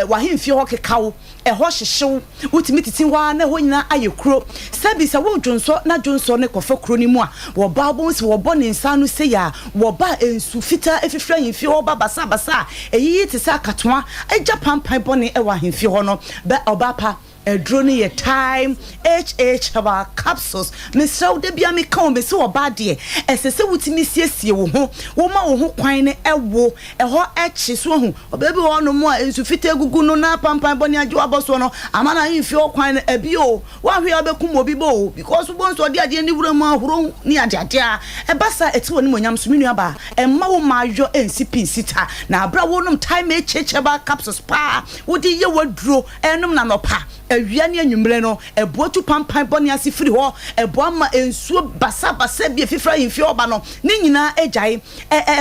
wa himfie ho kekawo eho hyehyew utimi titi wa na ho nyina ayekro sabi se wo dwonso na dwonso ne kofa kro ni mu a wo ba bo nsi wo bo ne nsa no se ya wo ba ensu fita efifra himfie ho ba basa eyi ti sa katoa eja pampan bo ne e wa himfie ho no be oba pa edrone ye time herbal capsules me so de bia me kan me se oba de esese wutimi siesie wo ho wo ma wo ho kwan ne ewo eho echi so ho oba bi wo no mo ensu fita egugu no na pampan boni age aboso no amana himfi o kwan ne abi o wa hwe abekum obi bo because wo nso de ade ni wura mu ahoro ni ade a ebasa eti woni monyam so menu aba emma wo ma ajo ensi pinsita na abra wo nom time herbal capsules pa wo di ye waduro enum na no pa awia ne anwumre no eboatu pampan boni asifiri ho ebo ma ensuo basa bi efifra himfie oba no ne nyina agyae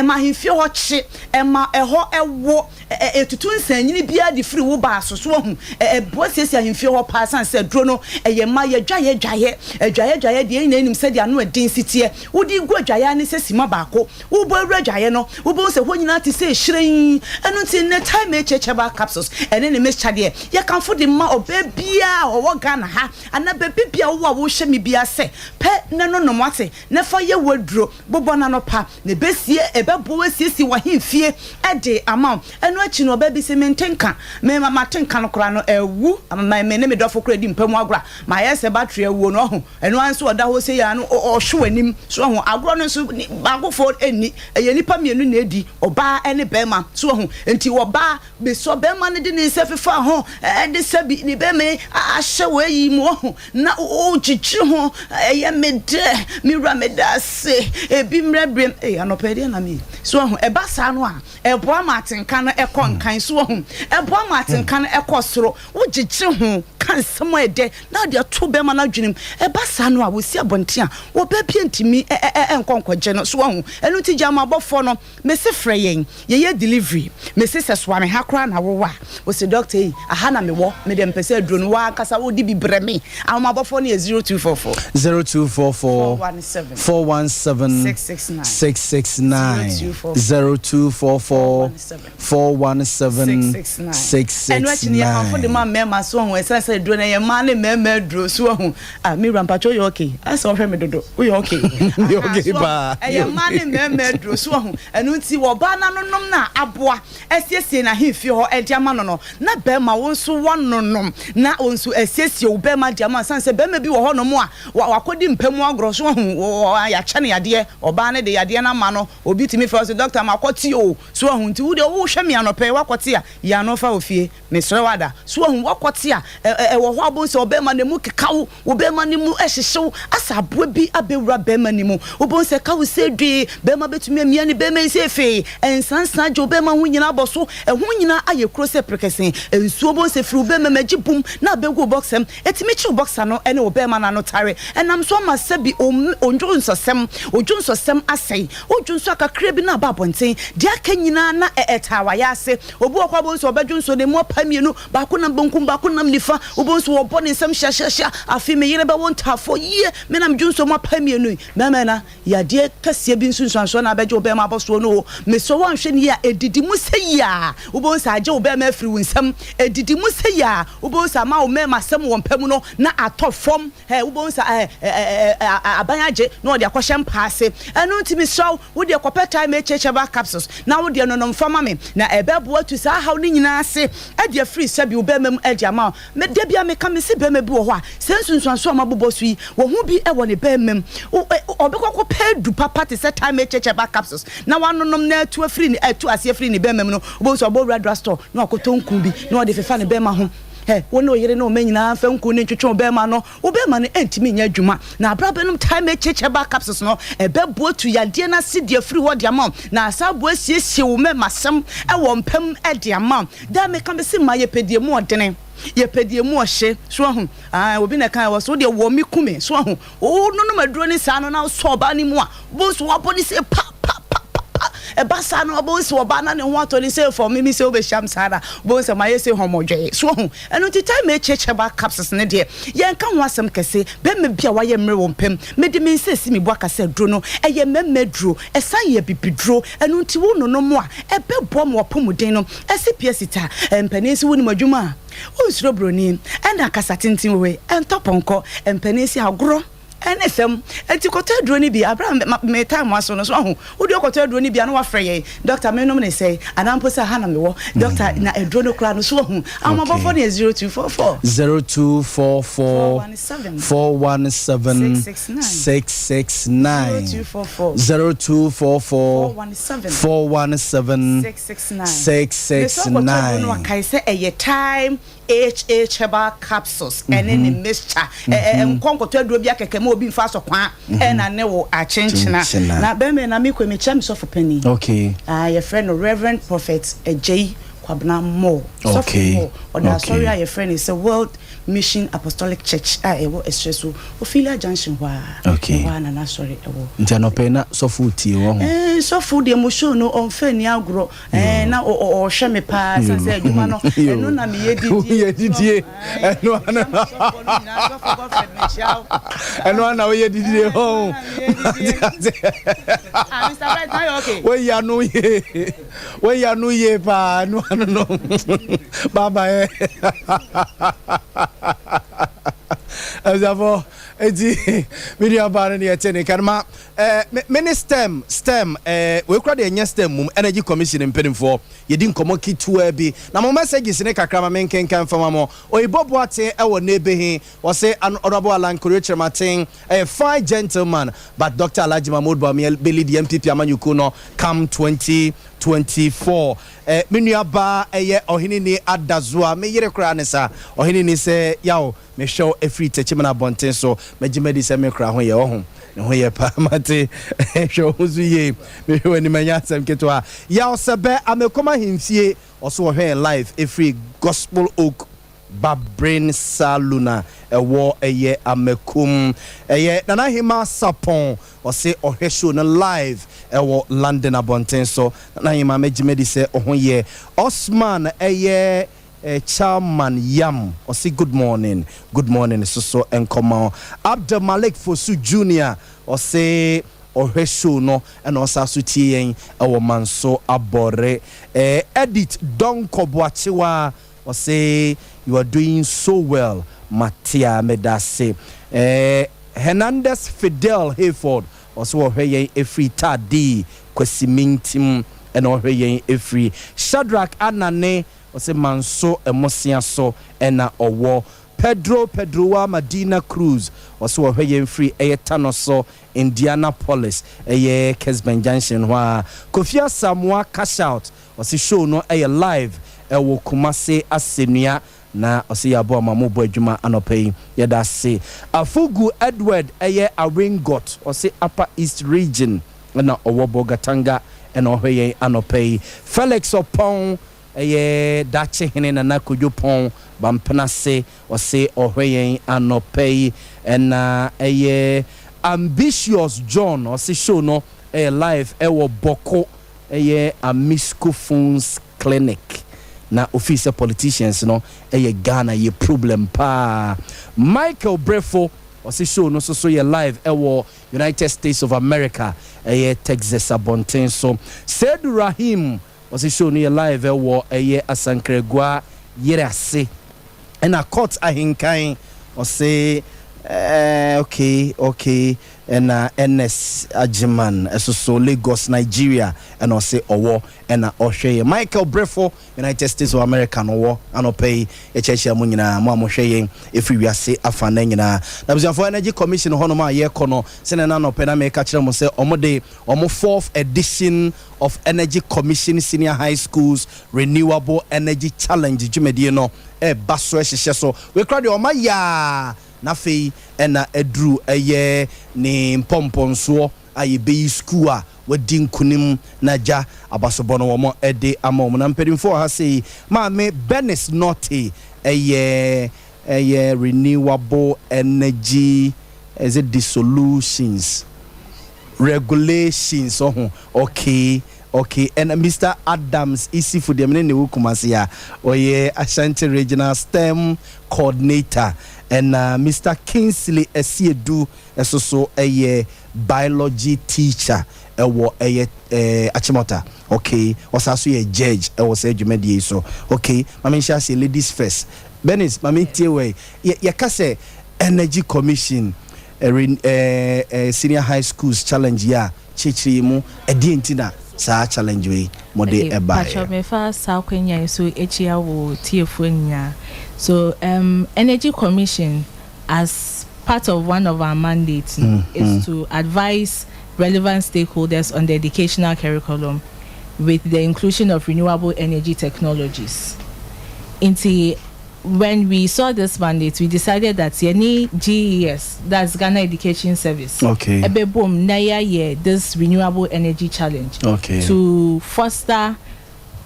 ma himfie ho kye ma eho ewo etutu nsanyini bia di firi wo ba asoso hu ebo siesia himfie ho pa san se duro no eye ma ye dwaye de ina nim se dia no edin sitie wo di gu adwaye ne se sima baako wo bo awura dwaye no wo bo se ho nyina ti se hyiren enu ti ne time herbal capsules ene ne mixture de ye kanfo de ma obebia owo Ghana ha ana bebia wo hye me bia se pe ne no no mwate ne fa ye waduro bobo na no pa ne besie ebebo wasiesi wa himfie ede ama enu achi no obabi se mentenka me mama tenka no kora no ewu ama me ne me dofo kora di mpamu agora ma yese battery ewu no ho enu anso oda ho se ya no ohwe anim so ho agoro no so bagofo eni eye nipa mienu na edi oba ene bema so ho enti oba be so bema ne de ne se fefa ho ede sabi ni bema me ahye we yi mo na o chichi ho eye me de mi ra me da se ebi mrebrem anopede na me so ho eba sa no a eboa matenka no ekonkan so ho eboa matenka no ekosoro wo chichi ho kan samo ede na de to be ma na dwenem eba sa no a wo si abonte a wo ba bia ntimi enkonkwaje no so ho enu ti jama bofo no me se freyen ye delivery me se seswa me hakra na wo wa wo se doctor aha na me wo me de mpese aduro no wa kasa wo di bi breme awoma bofo no 0244 0244 417 669 0244 417 669 enu achi ne afo de ma mema so ho esese aduro na ye ma ne mema aduro so ho mi rampacho yo okay asa o hwe me dodo wo yo okay yo okay ba ye ma ne mema aduro so ho enu nti wo ba na nonom na aboa esiesie na himfi ho ediama no na be ma wo nso wononom na onso esiesie wo be ma diama sanse be ma bi wo ho no mo a wakodi mpamu agro so ho ya chane yade oba ne de yade na ma no obi timi first doctor makoti o so ho nti wo de wo hwe me anope wakoti a ya no fa ofie me sere wada so ho wakoti a wo ho abo so be ma ne mu kekawo wo be ma ne mu ehyehyew asa aboa bi abewura be ma ne mu wo bo se kawo se dwe be ma betumi amia ne be ma se fe ensansan jo be ma ho nyina boso ho nyina aye kro se prekesen ensuo bo se fru be ma magibum na begu boxem etimi chi boxa no ene wo be ma na no tare enam so ma sebi onjo nsosem asai ojo nso akakre bi na ba bonten de aka nyina na etawa ya ase obu okwa bo nso obedwo nso ne mo pamienu ba ko nam bonkum ba ko nam nifa obo nso wo bone nsem hya afi me yire be won tafo ye me nam dwonso mo pamienu mama na ya de kase bi nso na beje obe ma boso no me so won hwe ne ya edidi mu seya obo nso age obe ma afiri wonsam edidi mu seya obo nso ma o me masem won pamu no na atofom obo nso abanyaje no de akwahye mpaase enu ntimi so wo de kopeta me checheba capsules na wo de no mfama me na ebebo atu sa haw ni nyina ase e de free sabi wo be mem e de ama me de bia me ka me se be me bi wo ho a sensunsuanso amabobo so yi wo hu bi e wo ne be mem obekoko pedu papa te set time checheba capsules na wanonom na atu free ni atu ase free ni be mem no wo so bo radra store na akotonku bi na wo de fefa ne be ma ho wono yere no manyina fa nku ne twetwe obema no obema no entimi nya adwuma na abrabenum time checheba capsules no ebebo tu yade na sidie free wo dia ma na asabo asiesie wo memasem e wo mpam e dia ma da me kan be se ma ye pedie mu odene ye pedie mu ohye so ho obi na kan wo so de wo mi kume so ho no maduro ni sa no na so ba ni mu a bo so wo body say pa e basa no bo so ba na ne ho atoni say for me say obesham sada bo so my say homodwe so ho enu ti time checheba capsules ne de ye nka ho asem kese be me bia wa ye mre wo mpem me de me say si me bo akase duro no e ye memeduro e san ye bibiduro enu ti wo no mo a e be bo mo pomuden no e si piesita empanisi wo ni madwuma o suro broni e na kasa tintin we entoponko empanisi agro NFM etikoto aduro ni bi Abraham me time waso no so ho odi okoto aduro ni bi na wa freye doctor me no me say anampo say ha na me wo doctor na aduro no kra no so ho amabofo na 0244 417 669 0244 417 669 no kai say eye time herbal capsules and in the mixture nkonkoto aduro bi akeke ma obi mfa so kwa na ne wo achenchina na be me na me kwemi chem so for penny okay your friend Reverend Prophet J Kwabna Mo okay or sorry your friend is a World Mission Apostolic Church ewo estreso Ophelia Junction wa okay wa na sorry ewo ntanope na so futi wo so food the emotion no on fe ni agro na o hwe me pa say adwuma no eno na me yedidie eno na we yedidie ho Mr. Bright are you okay we ya no ye pa no baba Azavo edi media bar ne yetene kanma mini stem we kra de nya stem mum energy commission mpedimfo yedi nkomo kitua bi na mo messages ne kakra ma menkenkan fama mo oyibobo ate e wo nebehi wo say honorable Alan Koreche Martin a fine gentleman but Dr. Alhaji Mahmoud Bawumia Beli the MPP amanyuku no come 2024 menua ba eye ohini ni adazua me yire kra ne sa ohini ni se yawo me show every techimana bonten so megimedi se me kra ho ye ohun ne ho ye pa mate show huzu ye me wani manya sem ketwa yawo sebe amekoma himfie oso wo hwe live every gospel oak Babrin Saluna ewo eye amekum eye nana hima sapon o se ohwehso no live ewo London abonten so nana hima megimedi se ohye Osman eye chairman yam o se good morning so enkomo Abdul Malik Fosu Junior o se ohwehso no ena osaso tie ewo manso abore Edit Don Kobwachiwa o say you are doing so well Matia Medase Hernandez Fidel Hayford also hweyen every tadi kwesimintim and hweyen every Shadrach Anane o say manso emosia so ena owo Pedroa Medina Cruz also hweyen free etano so Indianapolis Kesben Junction wa Kofia Samoa cash out o say show no live ewo Kumase Asenua na osi Yaw Boama mo bo adwuma anopei yeda se Afugu Edward Aringot osi Upper East Region na owo Bogatanga na ohweye anopei Felix Opon dache hene na nakudupon bampena se osi ohweye anopei na Ambitious John osi show no live ewo Boko Amisco Phones Clinic na official politicians no Ghana ye problem pa Michael Brefo o se show no so ye live ewo United States of America Texas abonten so Sedu Rahim o se show no ye live ewo Asankregua Yerase na court ahinkan o se okay and NS Ajiman so Lagos Nigeria and also owo and ohwe Michael Brefo United States of America no anopay echeche mu nyina mo amohwe if we say afana nyina na buziafo energy commission hono ma ye kono sene na anopay na me ka kire mo say omode omo 4th edition of energy commission senior high schools renewable energy challenge jumedie no baso ehye so we kra de oma ya na fei ena edru ni mpomponso aye school a wadi nkunim naja abasobono wo mo ede amom na mpedimfo ha sei maame Benis Norte renewable energy as a dissolutions regulations okay and Mr. Adams isi for the mene wukumasiya oye Ashanti Regional STEM coordinator and Mr. Kingsley Esiedu so biology teacher ewo Achimota okay osaso ye judge ewo say dwumadi so okay mama sha say ladies first Benis mama tie we ye ka say energy commission senior high schools challenge ya chichiri mu edientina sa challenge we mode eba pacho me fa sa kwenya so echia wo tiefo nya so energy commission as part of one of our mandates is to advise relevant stakeholders on the educational curriculum with the inclusion of renewable energy technologies. When we saw this mandate, we decided that any GES, that's Ghana Education Service, okay, boom, this renewable energy challenge, okay, to foster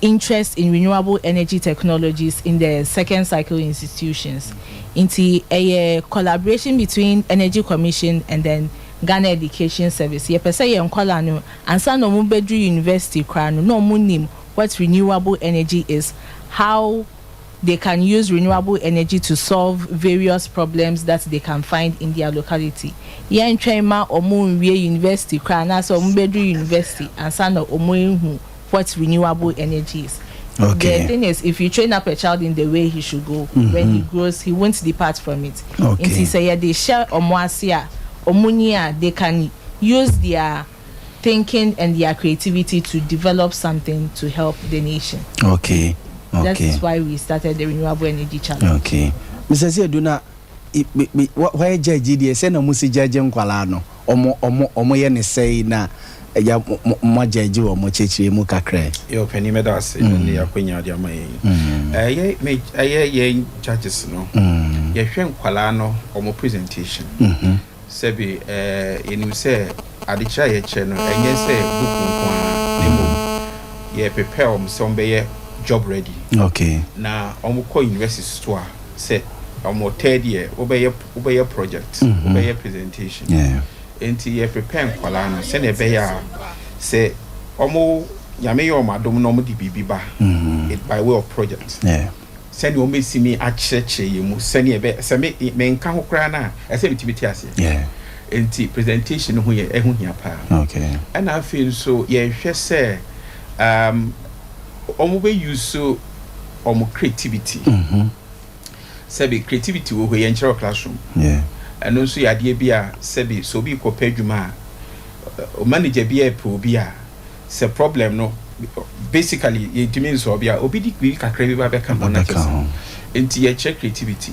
interest in renewable energy technologies in the second cycle institutions. Into a collaboration between Energy Commission and then Ghana Education Service. Ye pese ye nkwala no ansa no mu bedru university kra no mu nim what renewable energy is, how they can use renewable energy to solve various problems that they can find in their locality. Ye ntwema omu nwie university kra na so omu bedru university ansa no omu ehu what renewable energy is. Okay. The thing is, if you train up a child in the way he should go, when he grows, he won't depart from it. Okay. And he say, yeah, they share omoasia, omunia, they can use their thinking and their creativity to develop something to help the nation. Okay. That's why we started the Renewable Energy Challenge. Okay. Mr. Zeduna, why JGD send a musi judge nkwala no omo ye ne say na ya mo judge o mo chechi mu kakra yo pani medase ne akwanya de amai ye judges no ye hwe nkwala no omo presentation sebi enim say adicha ye che no enye say book nkwa nemo ye prepare some be job ready. Okay. Na omo ko university store say omo third year obey project obey presentation. Yeah. Enti ye prepare nkwala no se na be ya say omo nyame yo madom no omo di bibiba it by way of project. Yeah. Send you see me a church ye mu send ye be se me nka ho kra na e se bitibiti ase. Yeah. Enti presentation ho ye ehun hia pa. Okay. And I feel so ye hwe say omo be use so omo creativity. Sebi creativity wo ye nchero classroom. Yeah. And also ya de bia sebi so bi ko pedwuma o manager bia pro bia se problem no basically it means so bia obi di kakra bi ba be kan na kese. Enti ye check creativity.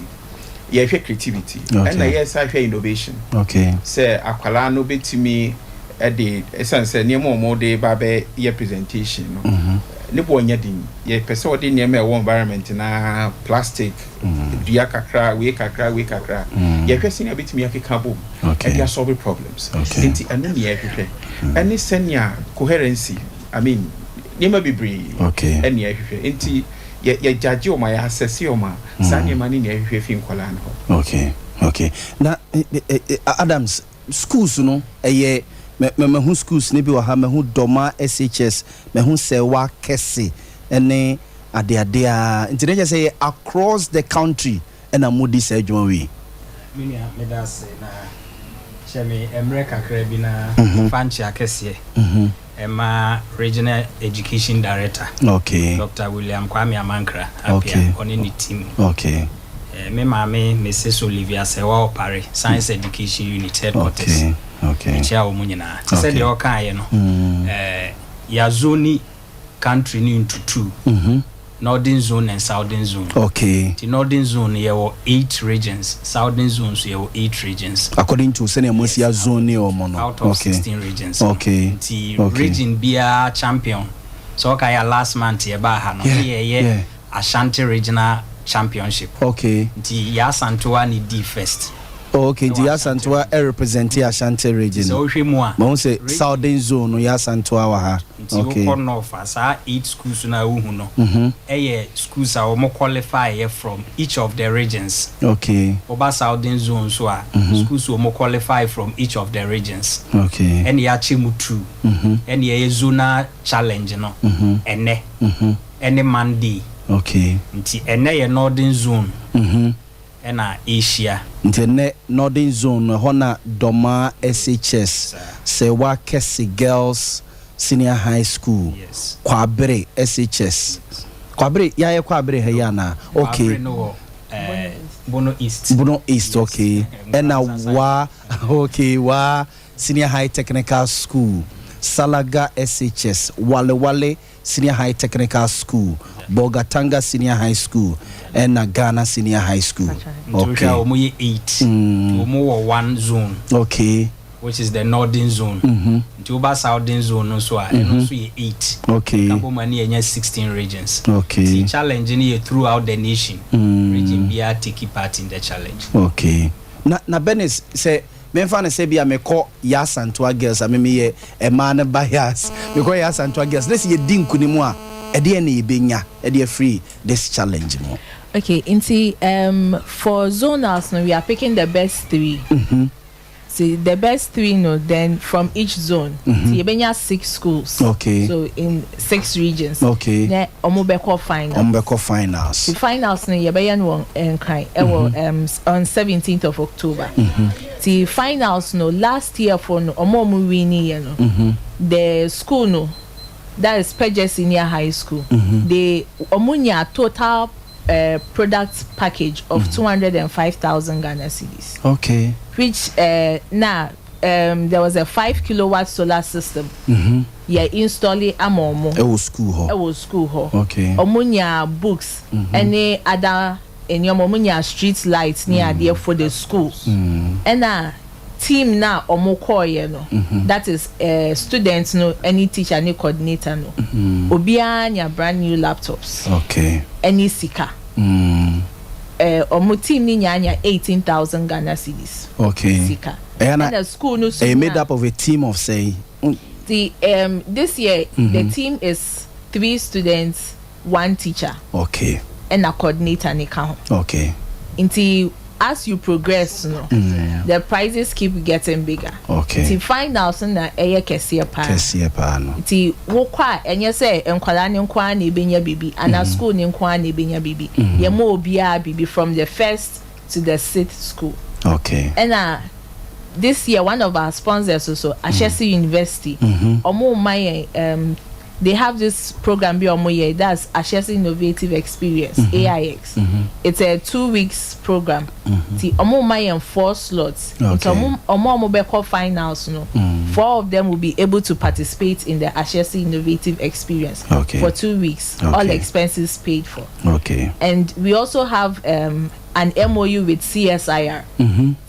Ye hwe creativity. And na yes I hwe innovation. Okay. Say akwala no betimi e de essence ne mo de ba be ye presentation no. Ne bo nya din ye pese odi ne me wo environment na plastic dua kakra we kakra ye hwese na betimi akeka bom e dia solve problems enti anu ne ye hwehwe any senior coherency I mean ne ma bibri ene ye hwehwe enti ye judge o ma ya assess o ma sa ne ma ne ye hwehwe fi nkola no. Okay na Adams schools no eye me hu schools ne bi wa ha me hu doma SHS me hu sewa kese ene ade a intelligence say across the country and amudi say adwuma wi minia me da say na cheme emre kakra bi na fanchi akese ema regional education director Dr. William Kwame Amankra apia on any team me mama Mrs. Olivia Sewa Opare Science Education Unit headquarters chair o munyina said the okan no ya zone country ni into two northern zone and southern zone. The northern zone there were 8 regions, southern zones there were 8 regions according to senior mosia zone or mono out of 16 regions. The region be a champion so kaya last month here ba ha no yeah Ashanti regional championship. The Yasantua ni D first. The Yasantua represent Ashanti region. So we say southern zone Yasantua wa ha. North as 8 schools na uhu no. Schools are more qualify from each of the regions. Oba southern zone so schools will more qualify from each of the regions. And ya chimu 2. And ya zona challenge no. Ene. Ene Monday. Nti ene ye northern zone. Ena Asia. Nti northern zone hona doma SHS. Sewa Kesi Girls Senior High School. Kwabere SHS. Kwabere ya kwabere heyana. Bono East. Bono East Ena wa Senior High Technical School. Salaga SHS. Wale Senior High Technical School. Bogatanga Senior High School and Ghana Senior High School. Omo 8. Omo 1 zone. Which is the northern zone. Tuba southern zone no so and also 8. Kabo mani enya 16 regions. The challenge ni throughout the nation. Region be taking part in the challenge. Na Benis say Benfa na say bia me call Yasantua girls me ye e man bias. Me call Yasantua girls. Let's ye din kunimu a e de na ebenya e de free this challenge mo. Inti for zonals no we are picking the best 3. See the best 3 no then from each zone. See ebenya 6 schools. So in 6 regions. Then omobeko finals. The finals no yebeya no enkran on 17th of October. The finals no last year for no omo winning no. The school no that is Peje Senior High School. They omunya total product package of 205,000 Ghana cedis. Okay. Which now there was a 5 kilowatt solar system. Yeah, installing amomo. It was school hall. It was school hall. Okay. Omunya books, any other in your omunya street lights near there for the schools. And team now omokoye no. That is students no, any teacher, any coordinator no. Obia nya brand new laptops. Okay. Any sika. Omo team ni nya 18,000 Ghana cedis. Okay. Sika. And the school no. Made up of a team of say. The this year the team is 3 students, 1 teacher. Okay. And a coordinator ni count. Okay. Until as you progress, no, the prizes keep getting bigger. Okay. Until finals na eye kesiye pa. Kesiye pa no. Until wokwa enye se enkwala ni nkwa na ebenya bibi, ana school ni nkwa na ebenya bibi. Ye mo obia bibi from the 1st to the 6th school. Okay. And this year one of our sponsors also Ashesi University. Omo my they have this program be omo year, that's Ashesi Innovative Experience, AIX. It's a 2 weeks program. The omo my 4 slots. It's omo beko finals no. 4 of them will be able to participate in the Ashesi Innovative Experience for 2 weeks. All expenses paid for. Okay. And we also have an MOU with CSIR.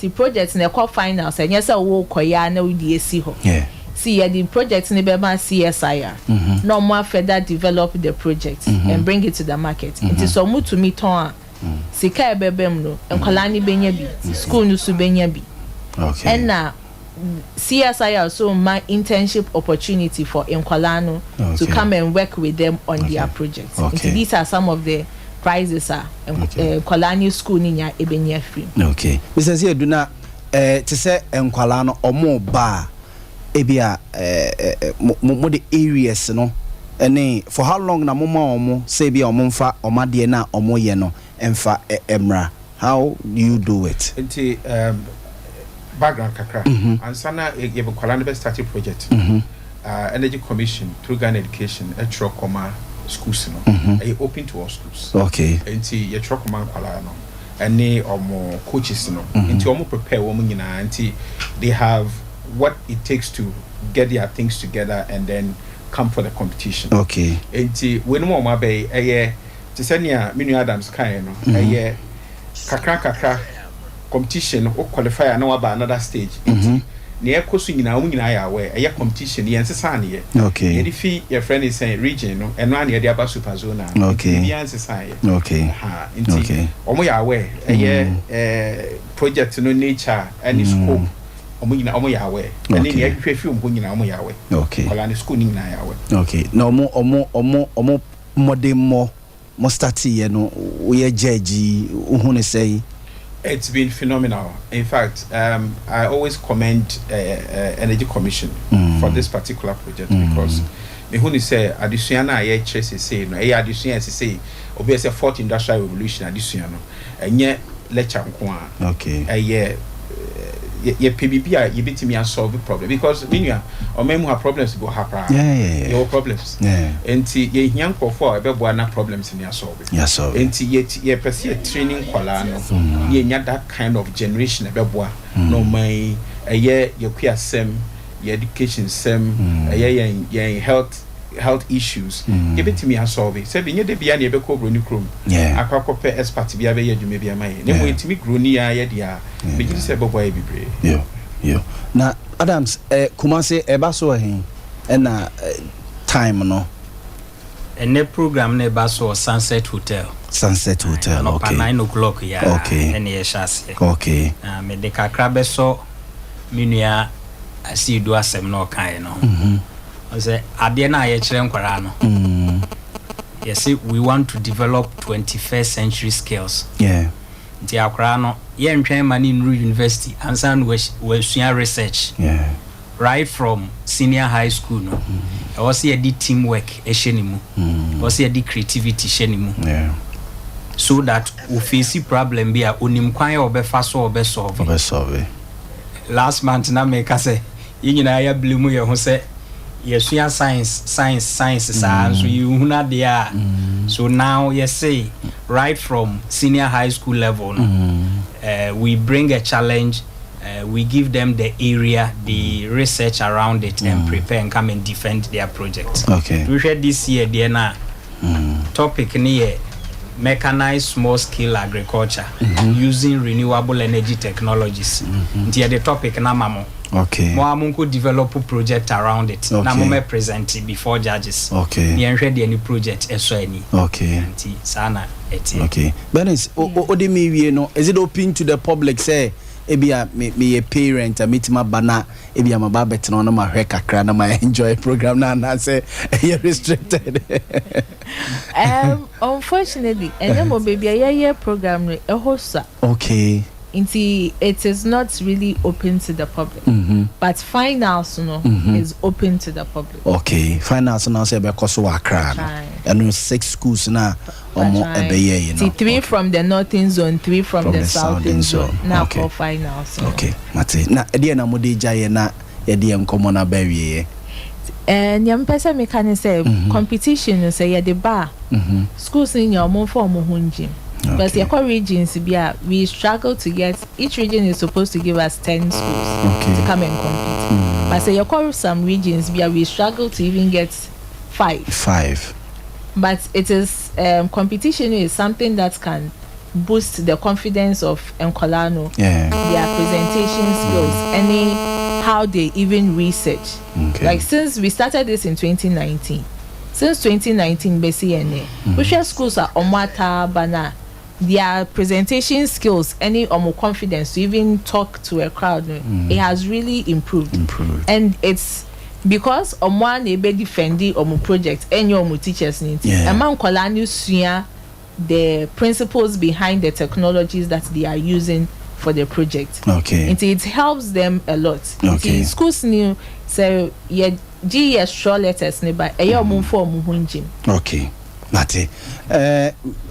The project in the core finals and yes, I will koya na udie ho. Yeah. See, the project in the CSIR. No more further develop the project and bring it to the market. It is so much to meet on. Sika bebem no, and kolani benya bi, school no su benya bi. Okay. And now CSIR also my internship opportunity for Nkwalano to come and work with them on their projects. Okay. These are some of the prizes Nkwalani school ninya ebenya free. Okay. Mr. Zia do na to say Nkwalano omo ba ebia mo the areas no ene for how long na mo ma omo say bia omo mfa omade na omo ye no emfa emra, how do you do it? Nti background kakra ansana ye be kwala be started project energy commission through Ghana education e trokoma schools no e open to all schools. Okay. Nti ye trokoma kwala no ene omo coaches no nti omo prepare omo nyina nti they have what it takes to get their things together and then come for the competition. Okay. Nti when mo ma be to send ya Minu Adams kind no kakra competition or qualifier na waba another stage. Ne ekosu nyina wo nyina ya we competition ye nsesa ne ye. Okay. Ye fi your friend is saying region no eno an ye dey aba super zone. Okay. Ye nsesa ye. Okay. Ha nti omo ya we project no nature and scope omo ya we and ne hwehwe fi omo nyina omo ya we. Okay. Kola ne school nyina ya we. Okay. No omo modern mo start ye no we judge uhune say. It's been phenomenal. In fact, I always commend Energy Commission for this particular project because me say additional aye chese say no aye additional say obviously fourth industrial revolution additional no enye lecture nko a. Okay. Aye ye PBB a ye betimi a solve problem because meanua o memu have problems go happen. Yeah. Your problems. Yeah. Enti ye hia nkofo e be boa na problems ni solve. Yeah, solve. Enti ye person training kwala no ye nya that kind of generation e be boa no mai ye kwasem ye education sem ye health issues ye betimi a solve. Se be nye de bia na ye be ko broni krom. Akwakope expert bia be ye dwuma bia mai. Ne mo etimi groni ya ye dia be gidi se be boa e bibre. Yeah. Na Adams Kumase eba so hen na time no and the program ne ba so Sunset Hotel okay 9 o'clock ya okay and ye shase okay me de kakra be so minua asi do asem no kan no I say ade na ye kire nkwara no yes we want to develop 21st century skills. Nti akra no ye ntwen mani in university ansan we sua research right from senior high school no I was here the teamwork eshenimu was here the creativity shenimu so that we face problem be a onim kwan obefa so obesolve last month na make say yin na ya blemu ye ho say yes, we are science so you know they are. So now you say right from senior high school level, we bring a challenge. We give them the area, the research around it, and prepare and come and defend their project. Okay. We had this year, the topic near mechanized small scale agriculture using renewable energy technologies. The topic na mamo. Okay. Mo could develop a project around it. Okay. Na mo present it before judges. Okay. Ni enhwe any project eso any. Okay. Nti sana eti. Okay. Bernice, odemi wie no, is it open to the public say ebia me a parent a meet my bana ebia my baba betin on my hair kakra na my enjoy program na say you restricted. Unfortunately, and then baby a program a host. Okay. It is not really open to the public, but finals is open to the public. Okay, finals now say because we are crying, and 6 schools now you know. 3 from the northern zone, 3 from the southern zone. Now for finals. Okay, Mate. Na edi na mode jaye na edi enkomo na bawie. Nyam pesa me kan say competition say ya the bar. Schools in your mo for mo hunjim. But the core regions we struggle to get. Each region is supposed to give us 10 schools to come and compete. But say your some regions we struggle to even get 5. But it is competition is something that can boost the confidence of Nkolano, their presentation skills, how they even research. Like since we started this in 2019, basically, which schools are omata bana. Their presentation skills, any more confidence to even talk to a crowd, it has really improved. And it's because one ebe defending project and your teachers need. Among Kolani suya the principles behind the technologies that they are using for the project. Okay. And it helps them a lot. Okay. Schools new so GS short letters nearby Okay. Mate,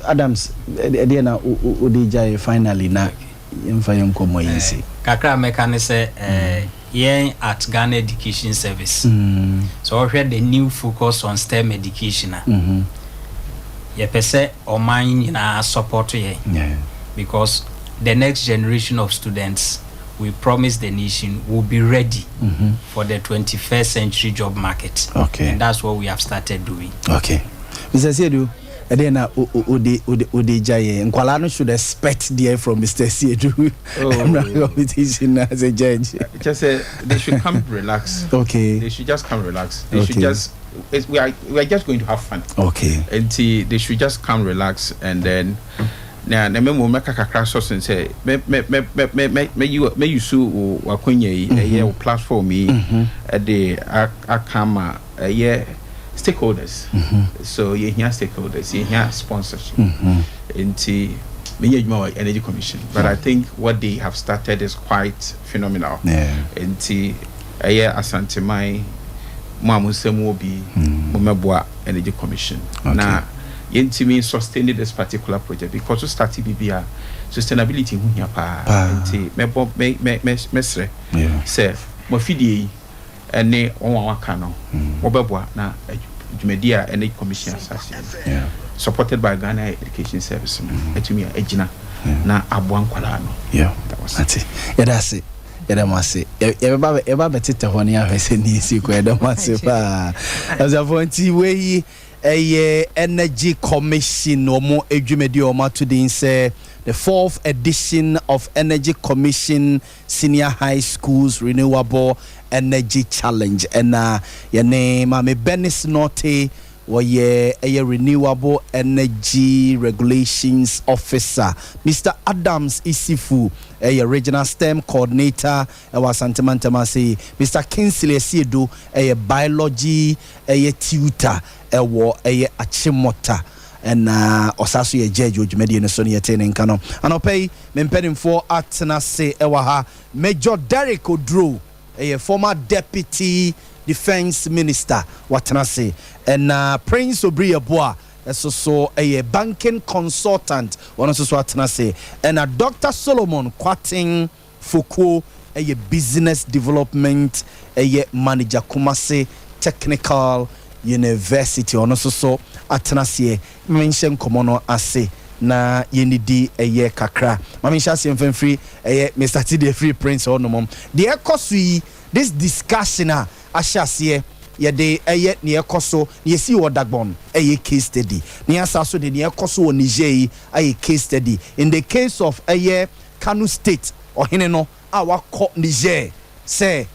Adams, Ediana Udija finally na yemfa yonkomo yinsi. Kakra mekane say yen at Ghana Education Service. So we had the new focus on STEM education. Ye pese oman na support ye. Because the next generation of students, we promise the nation will be ready for the 21st century job market. Okay. And that's what we have started doing. Okay. Mr. Siedu, then Ode Jaye, Nkwala should expect dear from Mr. Siedu. Competition as a judge. Just say they should come relax. Okay. They should just come relax. They should just. We are just going to have fun. Okay. And they should just come relax and then. Now, na me mo meka kakra so say me you su wakonye e platform yi the akama stakeholders. So you hear stakeholders, you hear sponsorship. Into Energy Commission. But I think what they have started is quite phenomenal. Into Asante Mai Mwamusemu bi Mumebwa Energy Commission. Now yentimi sustain this particular project because to start BBA sustainability hunya pa enti mesre say mo fidie ene won waka no obeboa na dwumedia Energy Commission assassin supported by Ghana Education Service etumi agina na aboa nkwala no that was it. That's it. Yadamase eba betete honi ahwese ni siku yadamase pa azafonti we Energy Commission omo edwumedi omo today say the 4th edition of Energy Commission Senior High Schools Renewable Energy Challenge and your name Mame Bernice Norte a Renewable Energy Regulations Officer. Mr. Adams Isifu, a Regional STEM Coordinator, was Santamantamasi. Mr. Kinsley Siedu, a Biology, a Tutor, a Achimota. And Osasu a judge which made in a Sony attaining canon. And I'll pay Mempedim for Atana say Ewaha Major Derek Odro, a former Deputy Defense Minister, what can I say? And Prince Obria Boa, so a banking consultant, one of what can I say? And Dr. Solomon Kwating Foucault, a business development, a manager Kumase Technical University ono so atenasie mention komono ase na yenidi eye kakra mama nhyase mfemfiri eye Mr. Tide Free Prince ono mom de ekoso this discussion ahyase ye de eye ne ekoso ne yesi wodagbon eye case study ne asaso de ne ekoso wo Niger eye case study in the case of eye Kano State ohene no awakọ Niger say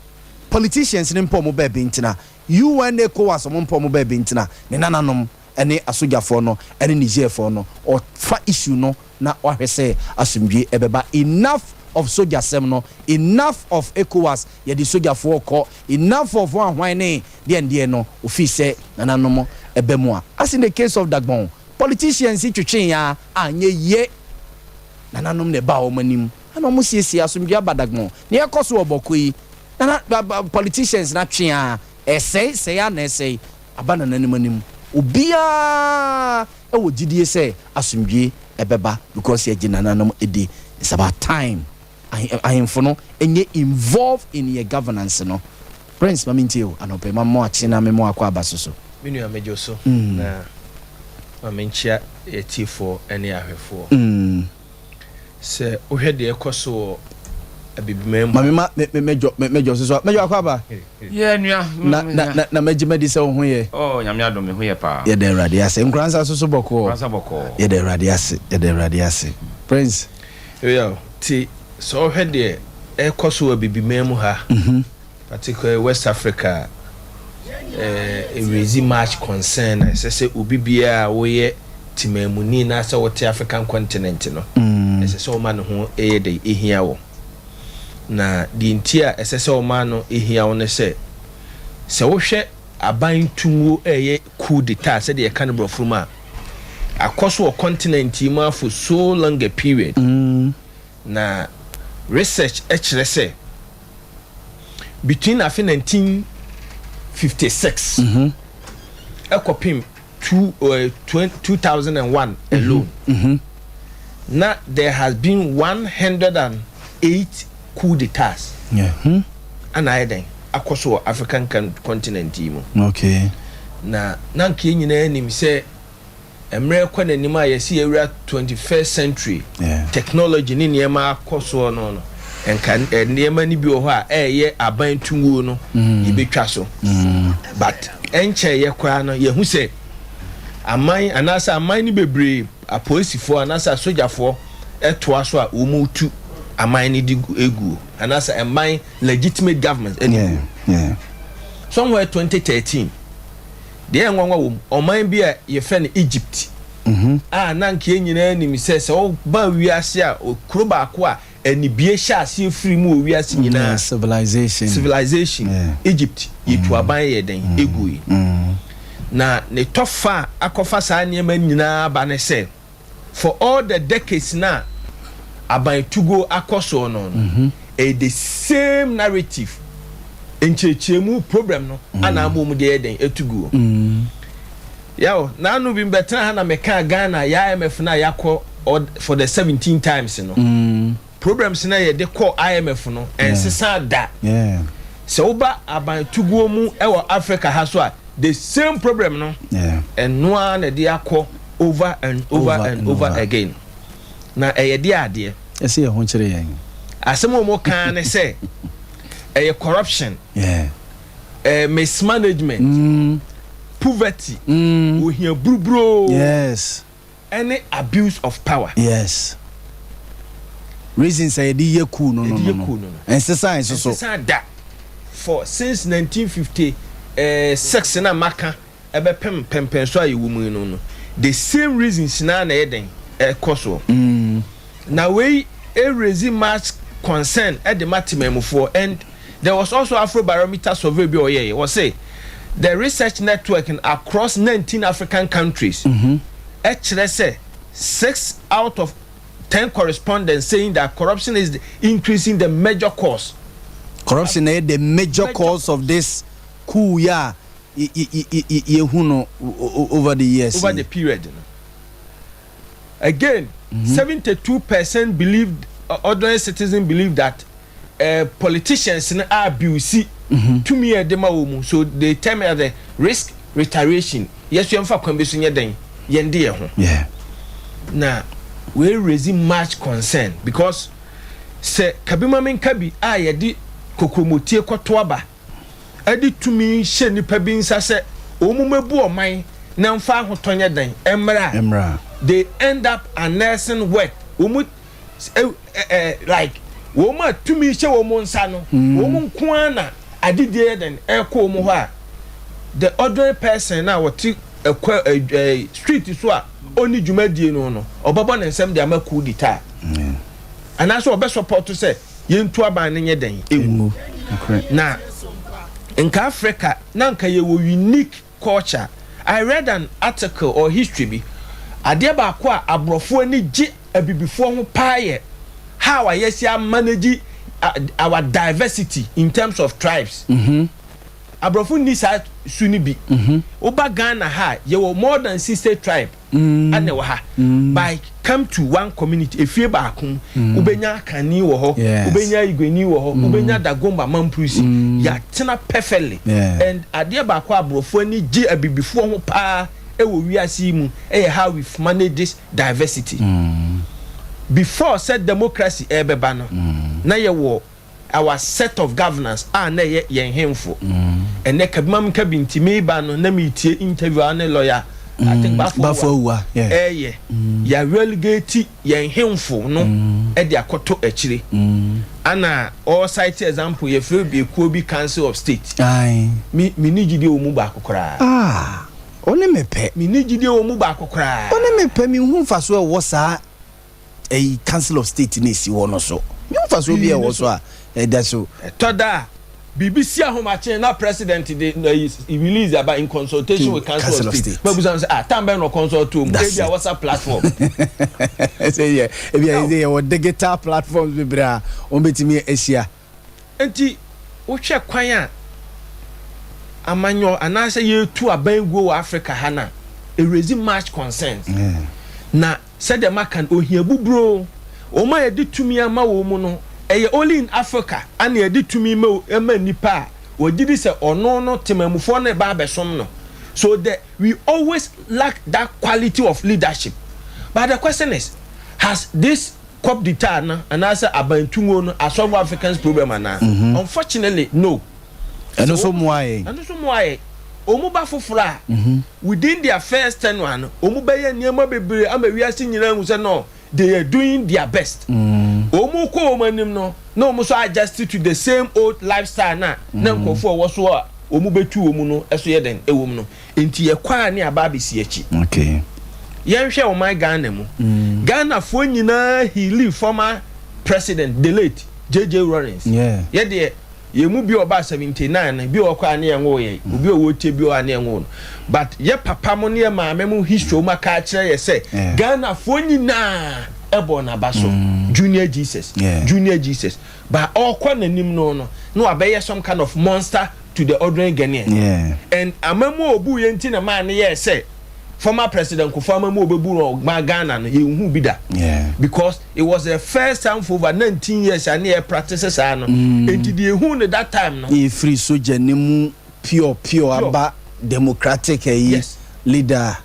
politicians ne mpo mo ba bintina UN ECOWAS mo mpo mo ba bintina ne nananom ene asogafo no ene Nigerfo no or fa issue no na ohwese asumdwe ebeba enough of soldier sem no enough of ECOWAS ye di sogafo ko enough of one ne de no ofi se nananom ebemu a as in the case of Dagbon politicians twetwen ya anye ye nananom ne ba o manim ana mo siesie asumdwe abadagbon ne ekoso obokoyi na politicians na twen a say ya na say abana nanim obia e wo gidie say asumdwe ebeba because ye ginananom edi it's about time ahemfo no enye involved in your governance no Prince mamintio anope mammo achi na memo akwa abasoso menu amejo so na mamenchia etifo ene ahwefo se ohwe de ekoso abibimem mama mejo so mejo akwa ba ye nua na megimedi se ho ye nyame adome ho ye pa ye de radiase nkransa so boko ye de radiase Prince yo ti so ohwe de ekoso abibimem ha particularly West Africa raise much concern say obibia wo ye timamuni na say what African continent no say o man ho de ehia wo na di ntia say o man no ehia wo ne say wo hwe aban tunwo coup d'etat say de kan bro from a akoso continent ma for so long a period na research actually say between 1956 ekopim 2001 alone now there has been 108 coup d'etats and I then across African continent okay na nanke nyina nim say emre kwa nanim a yesi area 21st century technology ni niema akoso no enka niema ni bi ho a ye aban tunguo no yebetwa so but enche ye kwa no ye hu say aman anasa aman ni bebre apolisifo anasa sojafo etoa so a omutu aman ni di egu anasa aman legitimate government anyway somewhere 2013 de enwanwa wo oman bi a ye fe ne Egypt nanke nyina ni mi se o ba wiase a okroba ko a anibie hyase free mu wiase nyina civilization Egypt yitu aban ye den egui na ne tofa akofa sa niema nyina ba ne se for all the decades na aban tugo akoso no the same narrative enchechemu problem no ana mo mu de den etugo yawo na anu bi betra ha na meka Ghana ya IMF na yakọ for the 17 times no problems na ye de call IMF no ensesa da so oba aban tugo mu ewo Africa ha so a the same problem no and no na de yakọ over and over again na eye de ade ese ye ho kire yen asemo mo kan ne say corruption mismanagement poverty ohia brubro any abuse of power reasons say the year cool no and science so that for since 1950 na maka ebe pem so ayi wumu no the same reasons na eden koso na we raise much concern at the maximum for and there was also Afrobarometer survey bi oye was say the research network across 19 African countries actually say 6 out of 10 correspondents saying that corruption is increasing the major cause. Corruption is the major cause of this coup over the years. Over the period. Again, 72% believed, ordinary citizens believe that politicians are abuse to me at the maum, so they tell me the risk reiteration. Yes, you have for convincing your day, yendia. Yeah. Now, we raising much concern because say Kabima men Kabi, I did Kokomotia Kotwaba. I did to me, Shenny Pabins, I said, Omumebu mine, now far Hotonia Dane, Emra. They end up a nursing work. Like, woman to me, show Monsano, woman Kwana, I did there then, Echo Moha. The other person now will take a street is what only Jumedi no, or Babon and Sam de Amaku dita. And that's what best support to say, Yin Tuaba and Yeden. Now, in Africa, Nanka, you unique culture. I read an article or history. Adiaba kwa abrofo ni ji before ho paye how I yes ya manage our diversity in terms of tribes. Abrofo ni sa suni bi. Oba Ghana ha ye were more than 60 tribe. Ane wa ha. By come to one community efie ba akon ubenya kani wo ho, ubenya igweni wo ho, ubenya dagomba mamprusi ya tena perfectly. And adiaba kwa abrofo ni ji before ho pa ewo wiase mu how we manage this diversity. Before said democracy ebeba no na ye wo our set of governance na ye hemfo and ne kabimam kabinti me ba no na me tie interview ane lawyer I think bafo ya relegate ye hemfo no e de akoto akire ana all cite example ye free be Kobe Council of State me ni gide o mu ba akokora One me pe me ni gide o mu ba akokora one me pe me hu fa so wo sa a Council of State ni si wo no so me hu fa so bi e wo so a da so toda BBC ahomache na president de release about in consultation with Council of State. But we say tambe no consult to maybe a WhatsApp platform. Say yeah, e be digital platforms be bra on betimi asia. Enti wo hwe kwan a amanyo anase ye tu abango Africa hana e raise much concerns. Na said the man can ohia bubro o ma ye ditumi ama wo mu no only in Africa and ye ditumi ma nipa o didi se ono no temamufo na ba besom no, so that we always lack that quality of leadership. But the question is, has this cop ditana and answer abantungo no as South Africans problem ana? Unfortunately no. And also why omu ba fofora within their first 10 one omu ba ye niam bebre ama wiase nyina hu se no they are doing their best. Omu ko omanim no omu so adjust to the same old lifestyle na nkofo wo so a omu betu omu no eso ye den ewom no enti ye kwa ne aba besi achi. Okay, yen hwe o my Ghana mu Ghana fo nyina he leave former president the late JJ Lawrence ye de ye mu bi oba 79 bi okwa ne yenwo ye obi owo te bi o ne yenwo but ye papa mo ne ma memu history ma ka kire ye say Ghana fo nyina ebo na baso junior Jesus but okwa nanim no abeye some kind of monster to the ordinary Ghanaian. And amemu obu ye nti na ma ne ye say former president Kufama mo obebu no ma Ghana no ye hu bi da because it was the first time for over 19 years and he practices ano enti the hu ne that time no e free soldier nimu pure aba democratic leader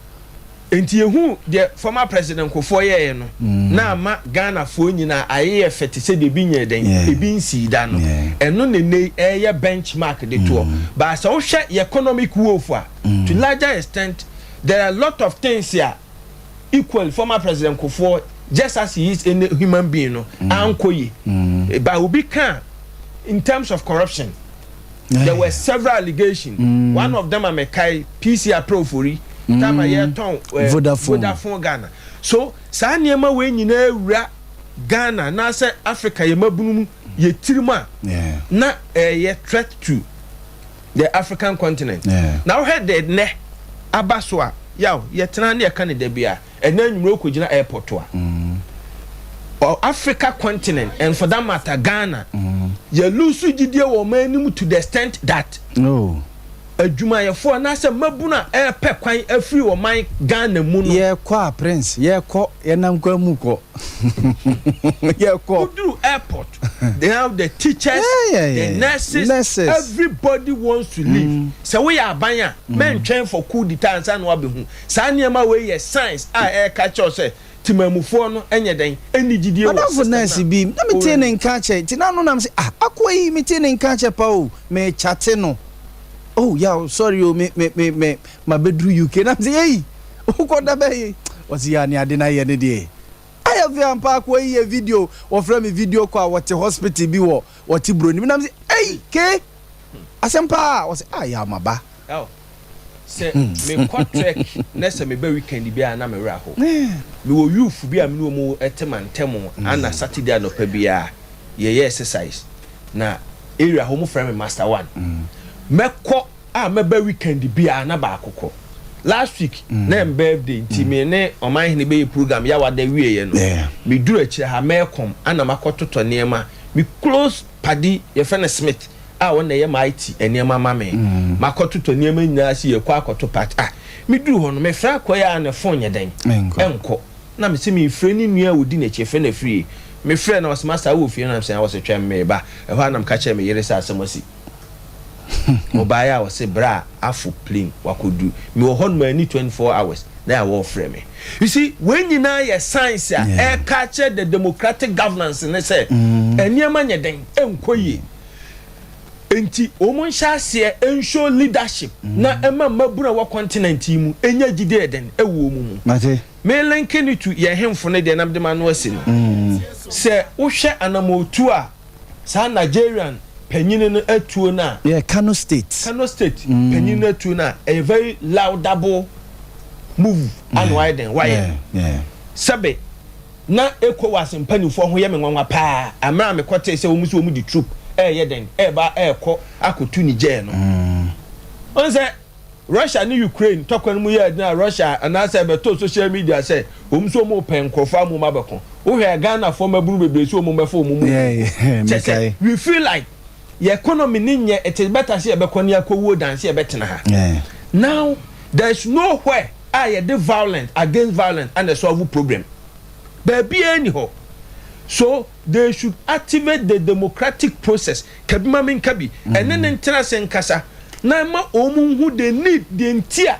enti hu the former president Kufo ye no na ma Ghana fo nyina aye fete se de bi nye den e bi nsi da no eno ne eye benchmark de to but so hwe economic wolf a to larger extent there are a lot of things here equal former president Kufo just as he is a human being no ankoye but we can in terms of corruption there were several allegations one of them amekai PCR profori tama ye ton Vodafone Ghana so sa niema we nyina awura Ghana na say Africa ye mabunu ye tirima na ye threat to the African continent now head the ne abaswa yaw yetena ne Canada bia enanwuro kogina airport wa Africa continent and for that matter Ghana ye lose gidie wo manim to the extent that adwuma ye for na se mabuna pe kwan afri wo man Ghana mu no ye kwa prince ye ko ye nam kwa mu ko ye ko do airport they have the teachers, the nurses. Everybody wants to live. So we are buying men train for coup d'etat and wabihu. Sanyama way science. I catch us. Timamufo no enye den eni gidie wo for nurse bi na me tie ne nka che ti na no na me say akoyi me tie ne nka che pa o me chate no oh yeah sorry o me ma bedru UK na me say hey o ko da be was ya ni ade na ye ne de I have am pa akoyi a video o fra me video kwa what hospital bi wo what broni na me say hey ke asempa was ya maba oh say me contract na say me be weekend bi a na me ra ho me wo youth bi a me no mo etemantemo ana Saturday no pa bi a ye exercise na area ho mo frame me master 1 me ko a me be weekend bi a na ba akokɔ last week na birthday nti me ne oman hene be program ya wada wie ye no me duru akire ha me kom ana makototo niema me close padi ye fene Smith a wona ye mighty eniema mame makototo niema nyina si ye kwa akoto part me duru ho no me fra koya na phone ye den enko na me se me frɛ ni nua wodi na chefe na free me frɛ na was master wo fie na me se was twɛn me ba e ho anam ka che me yere sa asemasi Mobile was a bra afu plane wakodu me wo hon mani 24 hours na ya wo frɛ me you see when you na your science e capture the democratic governance ne say eniema nye den enkoye enti omon hyase enshow leadership na ema mabura wa continent mu enya gide den ewo mu mate me linking it to ye hemfo ne de nam de ma no asi no se wo hwɛ anamotu a sa Nigerian penyine no atuo na Kano State penyine no atuo na a very laudable move and widen why sabe na ECOWAS mpanifo ho ye me nwanwa pa amra me kote se wo muso wo mu di troop ye den ba ekɔ akotu Niger no on say Russia ni Ukraine tokwan mu ye na Russia anasa be to social media say wo muso mo pen kofa mo mabeko wo hwe Ghana for maburu bebre so mo mefo mo mu we feel like your economy ninye it is better see ebekoni akowo than see ebetena ha now there is nowhere the violent against violence and the solve problem baby anyhow so they should activate the democratic process kabima men kabi and then interest nkasa na ma omu hu they need the entia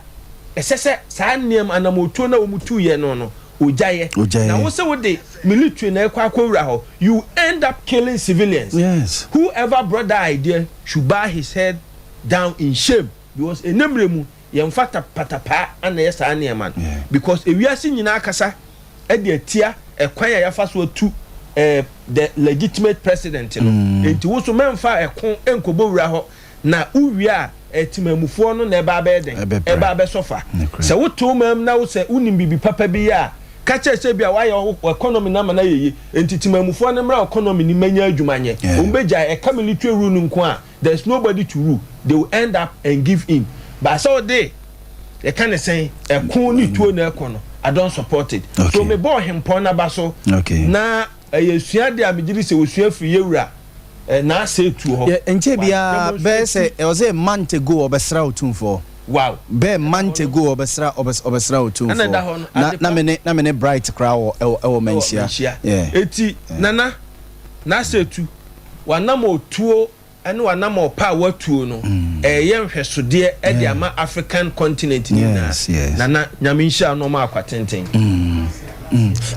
esese sa niem anamoto na omutu ye no ojaye na wo se wo de military na ekwa akowura ho you end up killing civilians. Yes, whoever brought that idea should bow his head down in shame because enemremu ye mfata patapa ana yes ane man because ewiase nyina akasa e de atia ekwan ya fa so tu the legitimate president no enti wo so memfa ekon enkobowura ho na uwia etimamufuo no na eba be den eba be sofa se wo to mam na wo se unim bibi papa bi ya kache se bia wa ya economy na mana yeye entitimamufo na mra economy ni manya adwumanye ombeja e ka military rule nko a there's nobody to rule they will end up and give in but so they can say ekon ni tuo na ekono I don't support it so me bo him pon na ba so na yesua de amegiri se osua free yewura na say tu ho enche bia be se e was a month ago obesra otumfo wow be month ago obesra otumfo na me ne bright crowd e mensia eti nana na say tu wanam otuo ene wanam opa watuo no ye nhwesode e de ama African continent ni na nana nyaminsha no ma akwatenten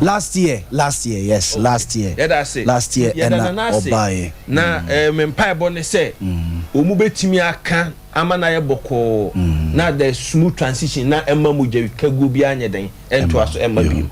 last year yes last year and obaye na mempai bo ne se omu betimi aka ama na ye boko na the smooth transition na emma mujewi kagu bi anye den ento aso emma bi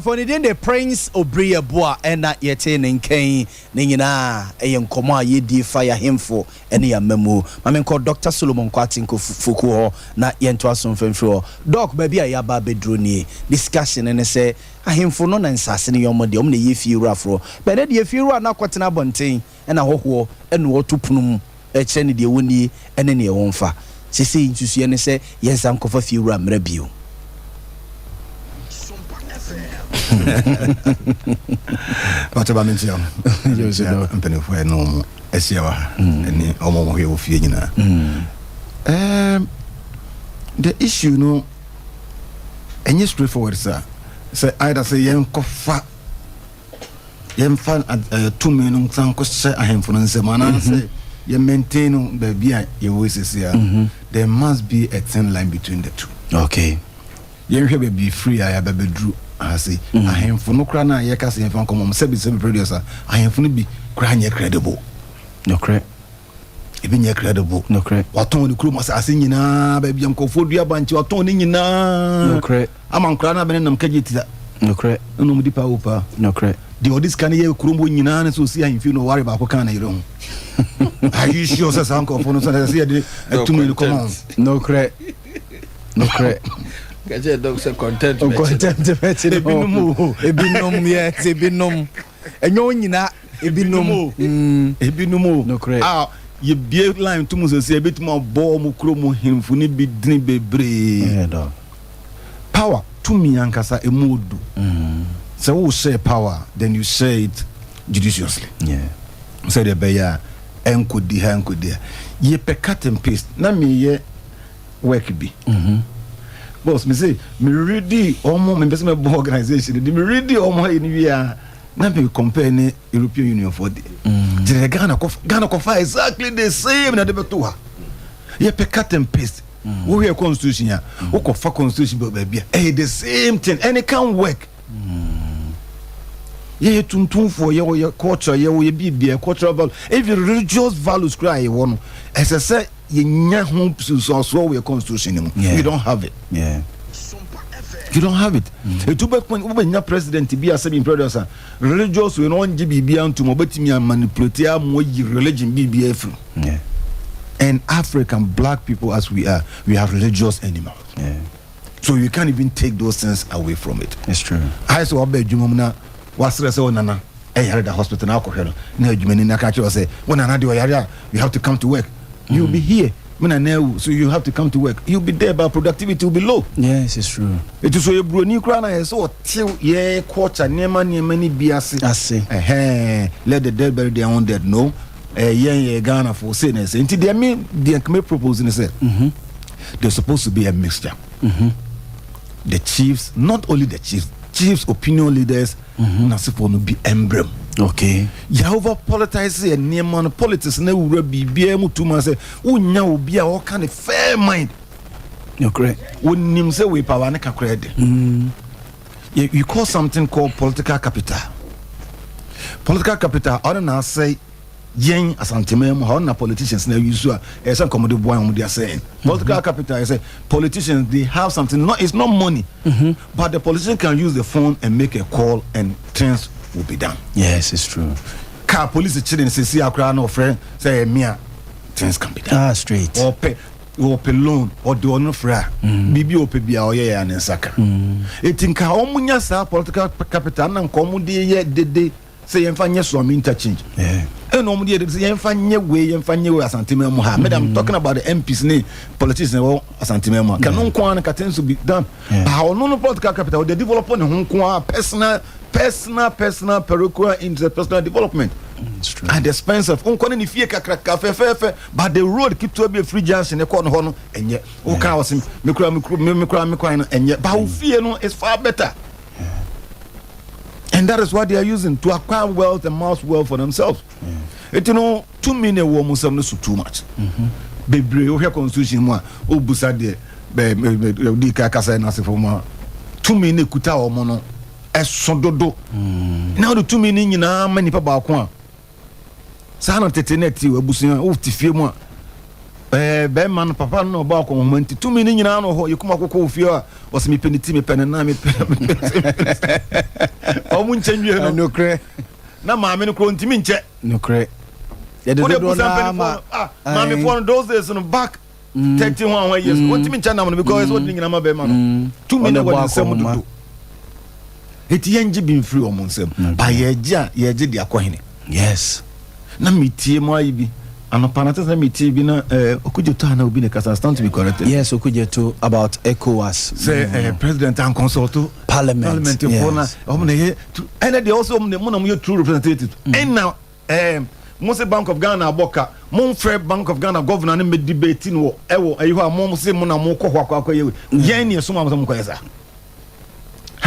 for the Prince Obriya Boa and yete ne nkan ne nyina eye nkomo a yedi fire himfo ene ya mamu mame ko Dr. Solomon Kwatinko fuku ho na yento aso mfemfo ho doc ba bia ya ba bedro nie discussion ne se ahimfo no na nsase ne yomode om ne yefi wurafro be ne de yefi wura na kwotena bonten ena hoho ene wotupunum eche ne de woni ene ne wonfa sese nsusu ne se yensam kofa fi wura mra bio Whatever I mention, you say, I'm penny for no SCR and almost here with you. The issue, no, and you straightforward, sir. Say either say young cofa yɛm fa tumi no san ko hyɛ ahemfo no nsɛm ana sɛ yɛ maintain no baabi a yɛwɔ sisi there must be a thin line between the two. Okay. Yɛnhwɛ baabi free a yɛabɛbɛduru ase ahemfo no kora no a yɛka sɛ yɛmfa nkɔmmɔ sɛbi producer ahemfo no bi kora nyɛ credible. No correct. Ebi nyɛ credible. No correct. Watɔn ne kurom asase nyinaa baabi nkɔfoɔ dua bankye watɔn ne nyinaa. No correct. Ama nkora no abɛne nam kagye tida. No correct. Ɛnom di pa wo pa. No correct. The odis kan yɛ kurom wo nyinaa ne so si ahemfo no ware baako kan na yɛrɛ ho. Are you sure sɛ saa nkɔfoɔ no sɛ yɛ de atumi no come on. No correct. No correct. Kaje dog say content. Content ebinom yes ebinom. Enyo nyina ebinom. No correct. Ye bie line to muso se betumo bo mu kro mu hemfu ni bi din bebre power to me ankasa emodu so we share power then you share it judiciously so the beya enkodi ye pe cut and paste na me ye work bi boss me say me ready omo me person me organization me ready omo ni wi a na be compare ni European Union for the Ghana confer exactly the same na de beto ye pe cut and paste we hear constitution ya we confer constitution be the same thing and it can work ye tuntun for ye culture ye bibia cultural value if religious values cry ye won as I say ye nya ho so we constitution you don't have it you don't have it. To back when we president be a semi producer, religious we don't GBB to mobetimi and manipulate more religion BBF. And African black people as we are, we have religious animals. So you can't even take those things away from it. It's true. I saw a bed Jumana was nana. I had a hospital alcohol. No, you mean in say when another you have to come to work. You'll be here. So you have to come to work. You'll be there, but productivity will be low. Yes, it's true. It is so you bro new crown so till quarter near many bias. I see. Let the dead bury their own dead. No, Ghana for sinners. Until they mean the proposing is there's supposed to be a mixture. The chiefs, not only the chiefs, opinion leaders, not supposed to be emblem. Okay. Yahova politics and near man politics ne will be able to say, unya will be all kind of fair mind. You're correct. When him say we power neka credit. You call something called political capital. Political capital, I don't know say yen asantemem how na politicians now use as some commodity boy they are saying. Political capital is say politicians they have something, it's not money. But the politician can use the phone and make a call and things will be done. Yes, it's true. Car police children say akra no friend say me things can be done. Straight. Or pay loan or do no fra. Bibi o pe bia o ye ya nsaka. Etinka omunya sa political capital na nkomu de ye dede say yemfa nye so interchange. And omu de say yemfa nye we asanteme mu ha. Madam talking about the MPs ne politicians ne asanteme mu. Can no nko an katen to be done. How no political capital they develop on nko personal pericula interpersonal development. It's true. At the expense of unkwane ni fie kakra fefe but the road keep to be a free junction e corner hono enye o ka was me kura no enye but wo fie no is far better. And that is what they are using to acquire wealth and mass wealth for themselves. It you know 2 million wo mo sam no so too much. Bebre o hwe constitution mu a o busa de di ka kasa na se fo mu 2 million kuta o mo no esododo. Now the 2 million nyina mani pa ba ko a sana teteneti abusuan o tifie mu a be man papa no ba ko mo nti 2 million nyina no ho yekuma kokko ofie a o se me peniti me pen na me o mu nchenwie no kre na ma me no kro ntimi nche no kre ya de do na ma me for those days no back 31 years o ntimi nche na mo because what nyina ma be ma no 2 million what nsem do it yenji bin free on nsem ba yeji de akohene. Yes. Na mitie mo ayi anopanate na mitie bi na okujeto na obi ne kasa stand to be corrected. Yes, okujeto about ECOWAS. Say president and consult parliament for na omne and they also mo na mo true representative. And now Mose Bank of Ghana aboka mon frère Bank of Ghana governor na me debate no ewo ayi ho mo se mo na mo kɔ hɔ akɔ ye yen ne so mo ko yesa.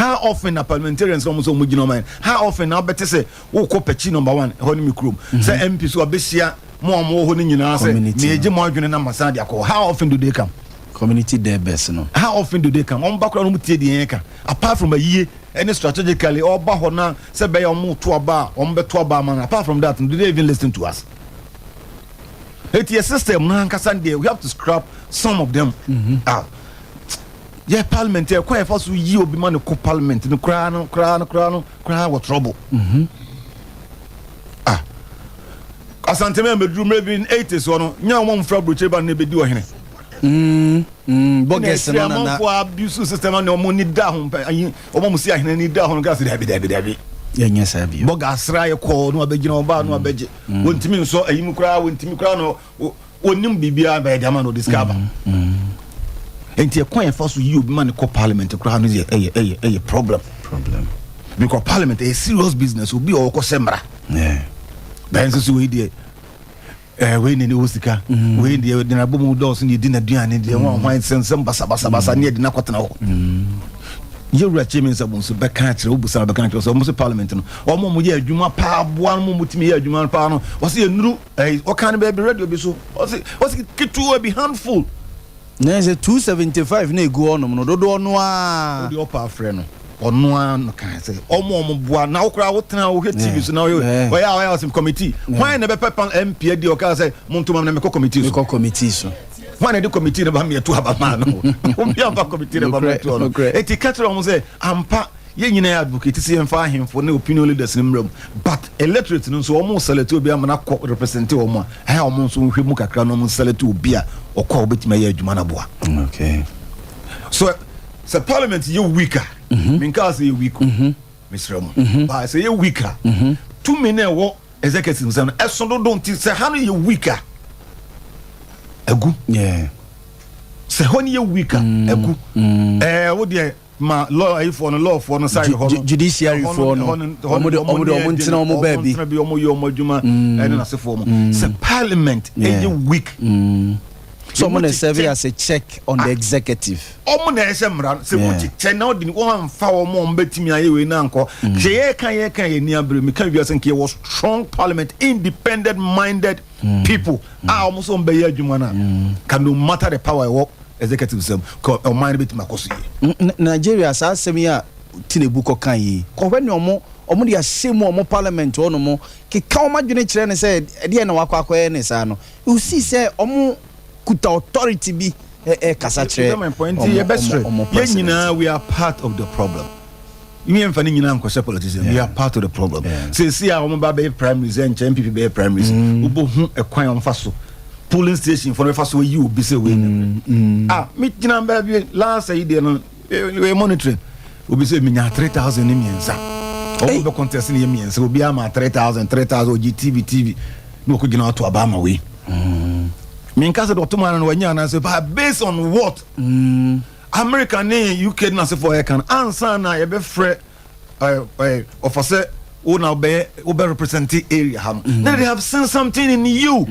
How often are parliamentarians almost on how often now better say, oh, Copechi number 1, honey crew, say MPs who are Bessia, more honey in our community, how often do they come? Community there best, no. How often do they come? On background, apart from a year, any strategically, or Bahona, say by or move to a bar, on Betua man, apart from that, do they even listen to us? It's a system, we have to scrap some of them out. Yeah, parliament, quite fast we you be man co parliament, no crown, what trouble. Asante bedroom maybe in 80s or no one from Brucheba never do a Bogus and abuse system and no money down, almost see I need down gas. Yes, I have you. Bogas Raya call no begin about no budget. Won't mean so a Yimukra, won't Timukra, won't be behind by Damano discover. And the quite fast you man co parliament to crown is a problem. Because parliament a serious business will be all Cosemra. Yeah. Ben's we did. When in the Usika, when the Nabumu doors in the dinner, the one wine sends some basa near the Nakotano. You were Jimmy's abuse, backcatcher, Ubusaba country, almost parliament. Or Momuya, Juma Pab, one Mumutimia, Juman Pano, was he a new, what kind of baby radio be so? Was it get to be handful? There's a 275 ne go on no do no the upper friend or no one can say omo now crowd now hit TV so now why I was in committee why never pepper MP the oka say montuma na me committee so why the committee na ba me to have man no me aba committee na ba me to no etiquette almo say ampa ye nyina advocate see emfa hemfo na opinion leaders nimram but electorate no so omo select obi amana represent omo ha omo so hwemu kakra no omo select obi a okwa obetima ye adwuma na boa. Okay, so parliament you weaker minka say you weak Mr. But say you weaker too many wo executive say esodo don't say how you weaker egu yeah say when you weaker egu wo dey ma law for no law for no side judiciary for no omo ntina omo baby omo yo omo adwuma and na se for mo say parliament you weak someone is serving as a check on the executive omo na ehye mra se wo check na odi won fa omo mbetimi aye we na nko je ye kan ye ni abre mi kan biase nke was strong parliament independent minded people almost on be adwuma na can no matter the power work executive sem ko o mind bit makoso Nigeria sa asem ya Tinubu ko kan yi ko hwe ne omo de asemu omo parliament ono mo ke ka o madwene kire ne se de na wakwa ne sa no you see say omo kuta authority bi kasa kire my point ye best ye nyina we are part of the problem. You ain't funny nyina nko politicians we are part of the problem. See a omo ba be primaries and MPP be primaries ubo hu ekwan on faso polling station for the first way you be say we me gina ba bi last year dey no we monitoring we be say me nya 3000 ni miensa o be contest ni miensa obi ama 3000 GTV no ko gina to abama we me nka say do man no wanya na say based on what America ni UK na say for e kan answer na ye be free officer who now be representing area then they have seen something in you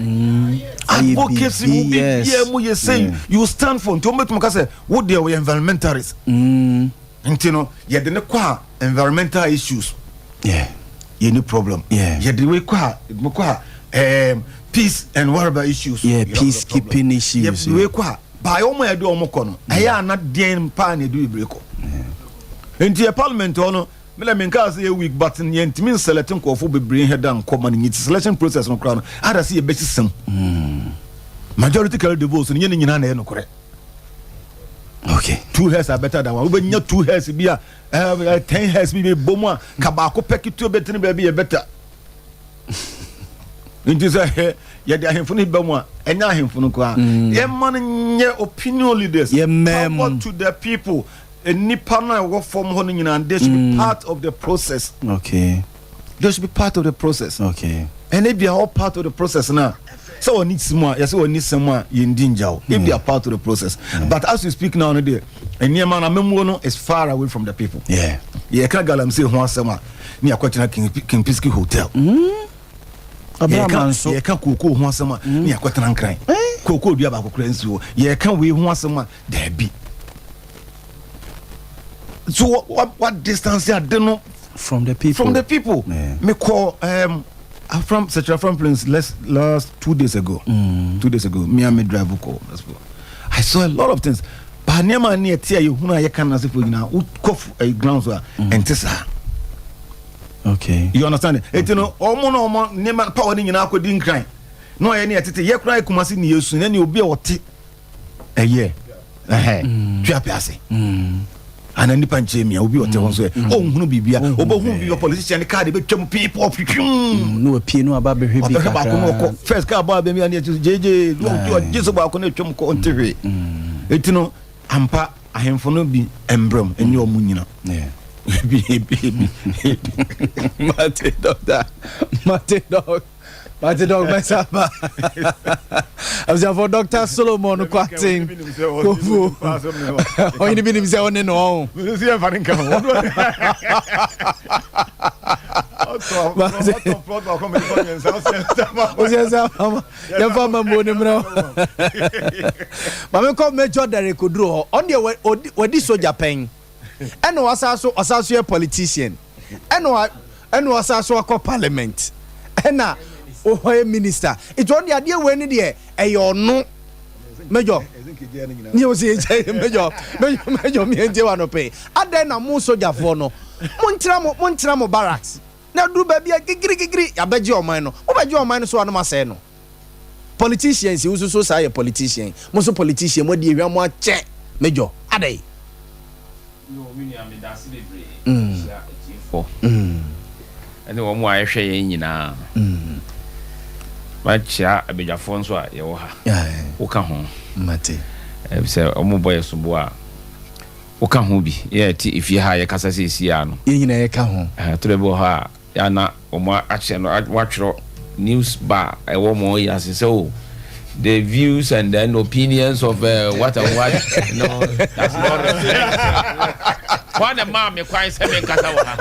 advocacy will be here mo you say you stand for to make me say what they were environmentalists you know you dey kwa environmental issues you no problem you dey we kwa peace and whatever issues peacekeeping issues you we kwa by omo edo omo kono eya na den pa na edo ibreko enti parliament ono me let me say a week but yent mean selecting ko fo be bring head and come and selection process no crown ada see e be system majority carry the votes ni nyina na e no correct. Okay, 2 hairs are better than one. We nya 2 hairs be 10 hairs be bomo ka ba ko pekito betini be be better. Nti say ye de ahemfo ni ba mu a enya ahemfo no ko a ye man nye opinion leaders mem to the people. Nipa na work from home and they should be part of the process. Okay, they should be part of the process. Okay, and if they are all part of the process now, so we need someone. Yes, we need someone in danger if they are part of the process. But as we speak now, and near man, Amemuono is far away from the people. Yeah, can't galam say one summer near Kwachina King Pisky Hotel. You can't cook one summer near Kwatan Cry. Coco, you have a cleanse you. You can't wait one summer there be. So what distance are they no from the people? From the people. Yeah. Me call from Central from Prince last 2 days ago. 2 days ago, me and me drive call. I saw a lot of things. But never near tear you who I can as if we now cough a grounds and tessa. Okay. You understand it? It you know almost never power in our didn't cry. No any at it. You cry kumasi ni yosu then you'll be a what a year. Triapiasi. And then the Panchemia will be what I say. Oh, who be beer, or who be a politician, the card, but some people, no appeal about the first car bar, baby, and JJ, just about connection on TV. It you know, Ampa, I am for no be emblem and your munina. Yeah. Mate dog myself. I was for Dr. Solomon Quating. Oh, you been himself on and on. Mama come Major Derek Odro on the this soldier pen. And was also a politician. And was also a parliament. And now minister. It's on the idea when it a no Major. You see, Major, me and Jawano pay. And then a more soldier for no. Montramo barracks. Now do baby a gigri. I bet your mind. What about your mind? So I'm not saying no. Politicians, you also say a politician. Most politician, what do you want to check? Major, are they? No, and the one why I say in na. But ya abija fonso a ye wo ha. Wo ka ho. Mate. E say omo boy so bo a. Wo ka ho bi. Ye ti if ye ha ye kasa se si ya no. Ye nyina ye ka ho. To be bo ha ya na omo a che no wa twero news bar e wo mo ya se so the views and then opinions of what and what no that's not one the man me kwai se me kasa wa ha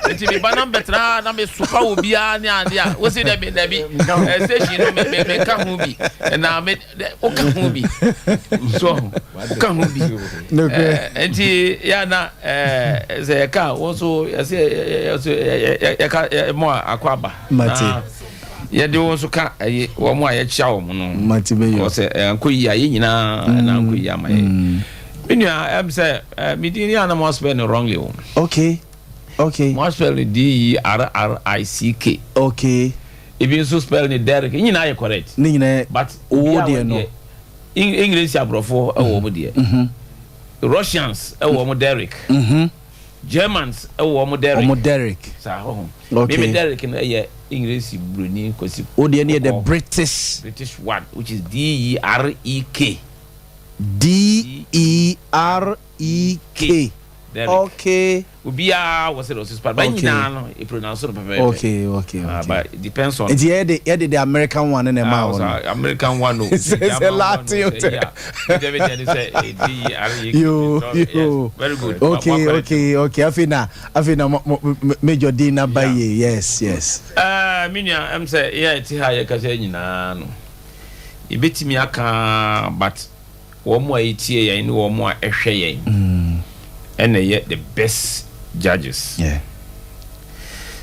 enti me ba na betra na me supa obi a ne ade a wo se da bi station no me ka hu bi na me o ka hu bi so o ka hu bi enti ya na se ka wo so ya ka mo akwaba mate ye de wo so ka wo mo aye chia wo no mate be yo se ankoyi aye nyina na ankoyi amaye Minya, I'm say, Medini and I'm spelling wrongly. Okay. Must spell DERRICK. Okay. If you so spell it Derek, you know correct. But oh dear no. English abrofo over there. Russians Derek. Germans Derek. Derek. Maybe Derek in English Bruni because oh dear near the British one, which is DEREK. DEREK. Okay. Ubia was it also spelled by Nano, it pronounced okay. But it depends on the American one in the mouth. American one. It's a Latin. Very good. Okay. I feel Major Dina by yes. Minya, I'm saying, yeah, it's higher Kazanino. You bet me aka, but one more 8 years, I know more Eshay. And they yet the best judges. Yeah.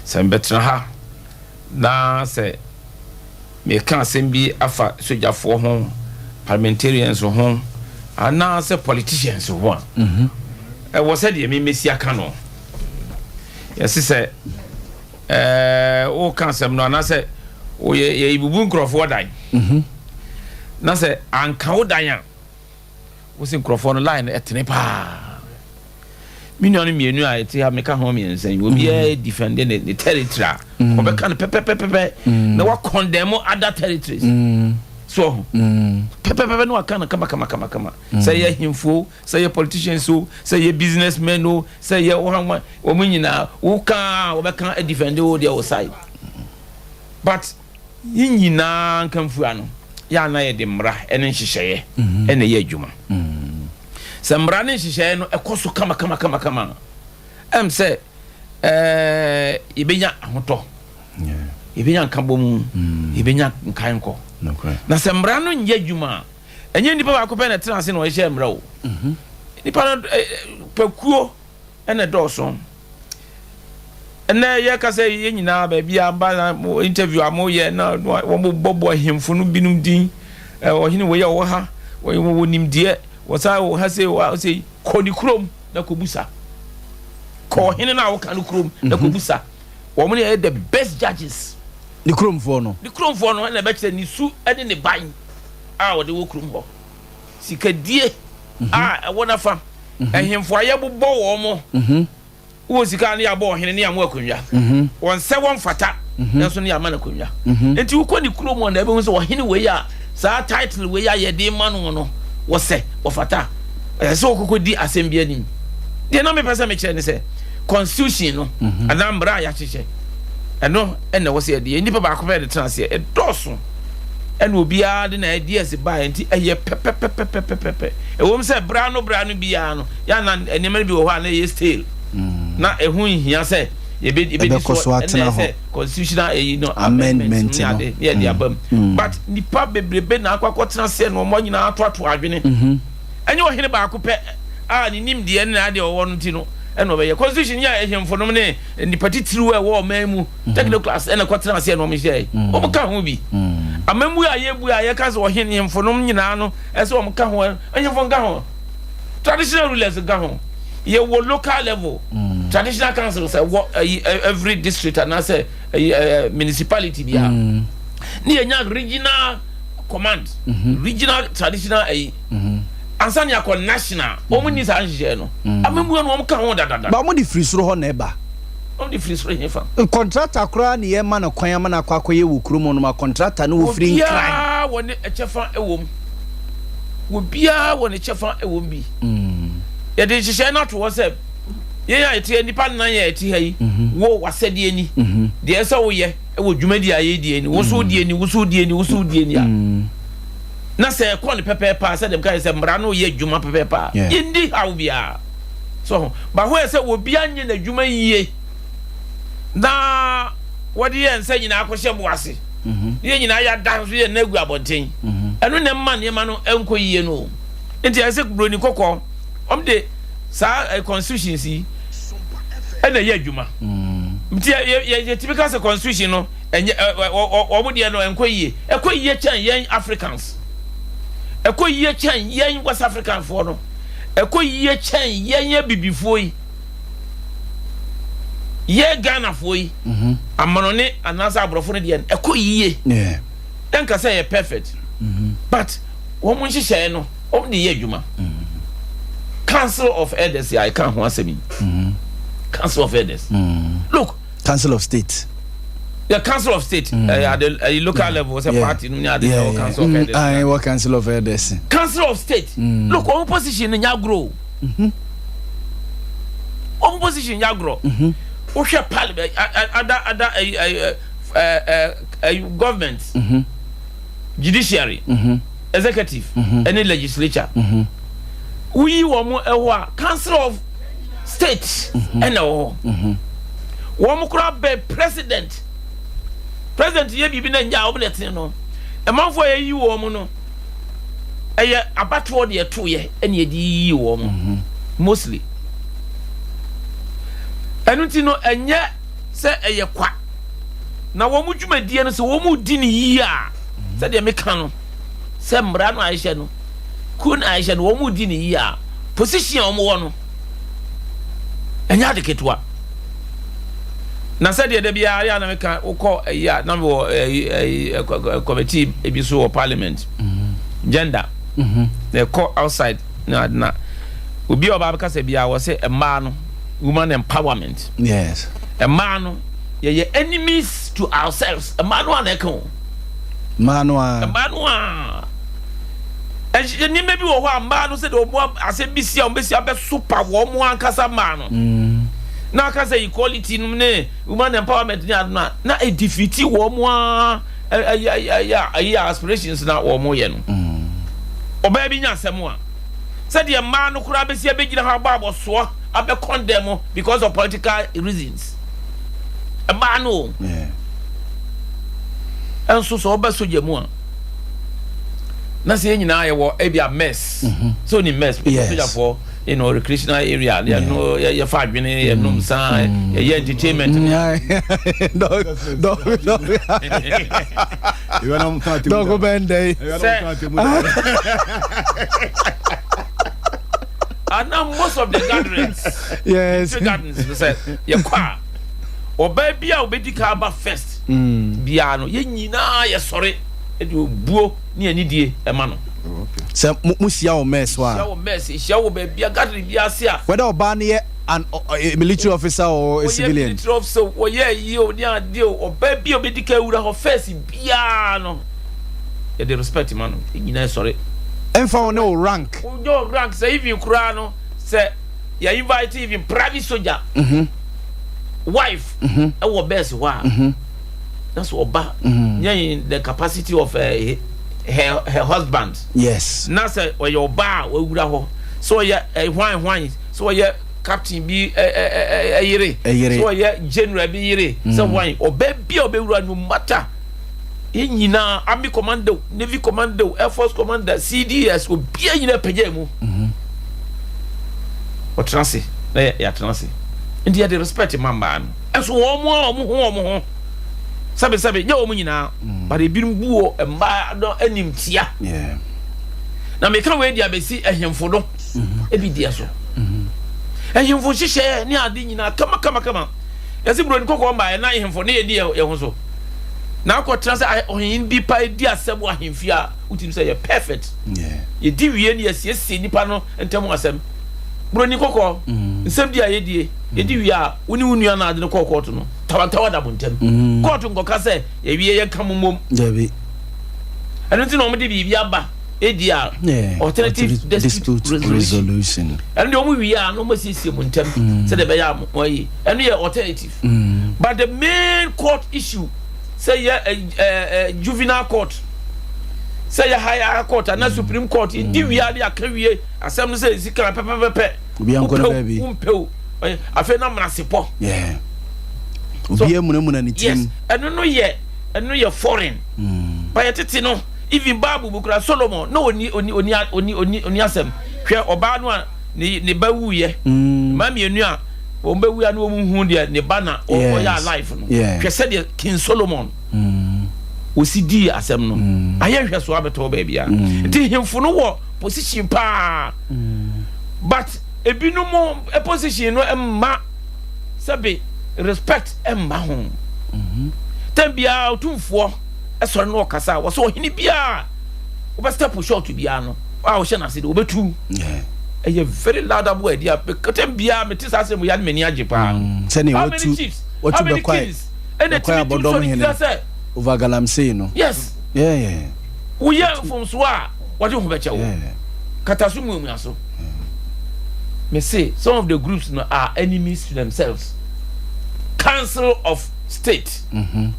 Some better ha. Now say, me can't send be afa soldier for home, parliamentarians for home, and now say politicians for one. I was said, you mean Messia Cano. Yes, he said, oh, can't say, no, and I said, oh, ye won't grow for die. Now say, and cow Diane was in Crawford line at Nepa. Minion me knew I make a home and saying, will be defending the territory. Or can pepe. No one condemn other territories. So, pepe no can come. Say him fool, say a politician so, say a businessman no, say a woman now, who can't defend the other side. But Yina come fuano. Yana de mra and then she say, and a year juma. Some running she say no a course come. Say, Ibenya Moto. Ibenya Kabum, Ibenya Kanko. Na sembrano nye juma. Enye nipa ba ko pe na trans no we share mra o. Nipa pekuo ene dɔɔso ɛnɛ yɛ ka sɛ yɛ nyinaa baabi aba na interview amoyɛ na wɔn bɔbɔ ahemfo no binom din ɔhene wɔ yɛ wɔ ha wɔ nimdeɛ wɔsa wɔ ha sɛ kɔni kurom na kɔbusa kɔ ɔhene na wɔka no kurom na kɔbusa wɔn no yɛ the best judges the kuromfoɔ no ɛna bɛkyerɛ ne su ɛne ne ban a wɔde wɔ kurom hɔ sikadie a ɛwɔ nafa ahemfo ayɛ bobɔ wɔn mo wo sika ne yabɔ ɔhene ne yamu akonnwa wɔn sɛ wɔn fata nanso ne yama na akonnwa enti wokɔ ne kurom na ɛbɛhu sɛ ɔhene wei a saa title wei a yɛde ma no wɔsɛ wɔfata ɛsɛ wɔkɔkɔ di asɛm bi anim deɛ na mepɛ sɛ mekyerɛ ne sɛ constitution no anaa mmara a yɛahyehyɛ ɛno ɛna wɔ sɛ yɛde nnipa baako pɛ de tena aseɛ ɛdɔɔso ɛna obiara de na ɛdi ɛsi baa nti ɛyɛ pɛpɛpɛpɛpɛpɛ ɛwɔm sɛ bra no biara no yɛana nneɛma no bi wɔ hɔ a na ɛyɛ stale na ɛho nhia sɛ yɛbɛdi so ɛna sɛ constitutional no amendment no yɛde aba mu but nipa bebrebe na akɔ tena aseɛ na ɔmo nyinaa atoato adwene ɛnyɛ ɔhene baako pɛ a ne nim deɛ na adeɛ ɔwɔ no ti no ɛna ɔbɛyɛ constitution yɛ ɛhemfo nom ne nipa titiriw ɛwɔ ɔman mu technical class ɛna kɔ tena aseɛ na ɔmo hyɛ ɔmo ka ho bi amamu a yɛbu a yɛka sɛ ɔhene hemfo nom nyinaa no ɛsɛ ɔmo ka ho ɛhemfo nka ho traditional rulers nka ho yɛwɔ local level traditional councils every district and as a municipality bia ne yɛnya regional command regional traditional ansa ne akɔ national ɔmo ni saa nhyehyɛ no amamu no ɔmo ka ho dadada ba ɔmo de firi soro hɔ na ɛba ɔmo de firi soro hefa contractor koraa ne yɛma no kwan ama no akɔ yɛ wɔ kurom no ma contractor no wɔ firi nkran obiara wɔ ne ɛkyɛfa ɛwɔ mu obiara wɔ ne kyɛfa ɛwɔ mu bi yɛde nhyehyɛ no ato hɔ sɛ yɛn a yɛte nipa nan yɛ yɛte ha yi wo wasɛdeɛ ni deɛ ɛsɛ woyɛ ɛwɔ dwumadi a yɛdie ni woso die ni a na sɛ ɛkɔ ne pɛpɛɛpɛ sɛ dɛm ka yɛ sɛ mmara no yɛ adwuma pɛpɛɛpɛ yɛndi haw biara so ba hɔ yɛ sɛ obiara nyɛ n'adwuma yie na wɔde yɛ nsa nyinaa akɔhyɛ bo ase yɛn nyinaa yɛada so yɛ na agu abɔnten ɛno na mma nneɛma no ɛnkɔ yie no nti ɛsɛ buroni kɔkɔɔ ɔmde saa constitution si ɛna yɛ adwuma nti yɛ typical sɛ constitution no ɛnyɛ ɔmo deɛ no ɛnkɔ yie ɛkɔ yie kyɛn yɛn Africans ɛkɔ yie kyɛn yɛn West African foɔ no ɛkɔ yie kyɛn yɛn bibifoɔ yi yɛ Ghana foɔ yi amanɔne anaasɛ aborɔfo no deɛ ɛkɔ yie ɛnka sɛ yɛ perfect but wɔn mo nhyehyɛe no ɔmo de yɛ adwuma Council of Elders, I can't answer me. Council of Elders. Look, Council of State. The Council of State at the local level was a party. Council of Elders. I work Council of Elders. Council of State. Look, opposition in Yagro. Opposition Yagro. Osha Parliament, other government, judiciary, executive, any legislature. We were Council of State and no one could be president ye be na nya obelet no e manfo ye yi wo mu no eye abato de to ye ene ye di yi wo mu mostly enuti no enye se eye kwa na wo mu dwumadie no se wo mu di ni yi a se de meka no se mra no aisha no kun aisha no wo mu di ni yi a position o mu wo no enya de ketwa na said the bia ya na meka ukọ ya na wo committee ebi so or parliament gender they call outside na obi oba beka se bia wo se emma no woman empowerment yes emma no ye enemies to ourselves emma no na eka manua e ni maybe wo ho emma no se de omo ase bisia o besia be super wo mo ankasa ma no na ka say equality no ne woman empowerment ni aduna na e defeat wo mo ya aspirations na wo mo ye no oba bi nya asem a said the man no kura be sia be gina ha ba so abe condemn because of political reasons a man no and so oba soje mu a na say nyina ye wo e bia mess so ni mess soja for recreational area. You know, you're 5 minutes, you know, some entertainment. Dog band day. And now most of the gatherings, gatherings, say, you qua. Or baby, I'll be the car first. Biano, ye sorry, it will blow near Nidia, a man. So, Musia mess one. Show mess, show baby, a gathering, yeah, whether Barney and a military officer or a civilian. Military officer, or you, dear, or baby, or medical would have face in piano. They respect him, man. You sorry. And for no rank. No rank, say if you cry, say, you invite even private soldier, wife, our best wife. That's what about the capacity of her husband. Yes. Now say, or your bar, so wine, so captain be a yere, so general be yere, so wine, or baby, or no matter. Yina Army Commando, Navy Commando, Air Force Commander, CDS will be in a pajama. Or transi, yeah, transi. And yet they respect him, man. And so more. Sabe, yo, now, but he been boo and buy no any tia. Yeah. Now, make a way, dear, be see a him for no. A be dear so. And him for she share near dinner. Come on. As if we're going by a night him for near dear, also. Now, what transit I in be pie dear Samuel him fear, which you say perfect. Yeah. You deviate, yes, see the panel and tell us them. Brony Coco, some dear idea, you do ya, when you are not the court, no. Tawa double them. Cotton Gocase, a year come mum, Debbie. I don't know, maybe Yaba, ADR, alternative dispute resolution. And the only we are no more system on temp, said the Bayam, and we are alternative. But the main court issue. Say a juvenile court, say a higher court, and a Supreme Court. In we are the career, as some say, is pepe. We are going to baby. I feel not massipo. Yeah. Yes, I don't know yet, and know you're foreign. By a titino, even Babu Bukra Solomon, no oni asem, where Obama ni Bawu ye, Mammy and ya. We are no moon there, Nebana, or your life. She said, King Solomon. We see dear as I hear her swab at all, baby. Did him for no war, position pa. But a be no more a position, no, ma sabi respect Emma home. Then be out 2 4 as for no cassa was so in Bia. But step short to Biano. I was saying, I said, over 2. A very loud boy, dear, because Metis as we had many Japan. How many chiefs? What you kings? And the choir about over Galamsey, yes. Yeah. We are from Swa. What do you bet you? Katasumu, so. May say some of the groups are enemies to themselves. Council of State. A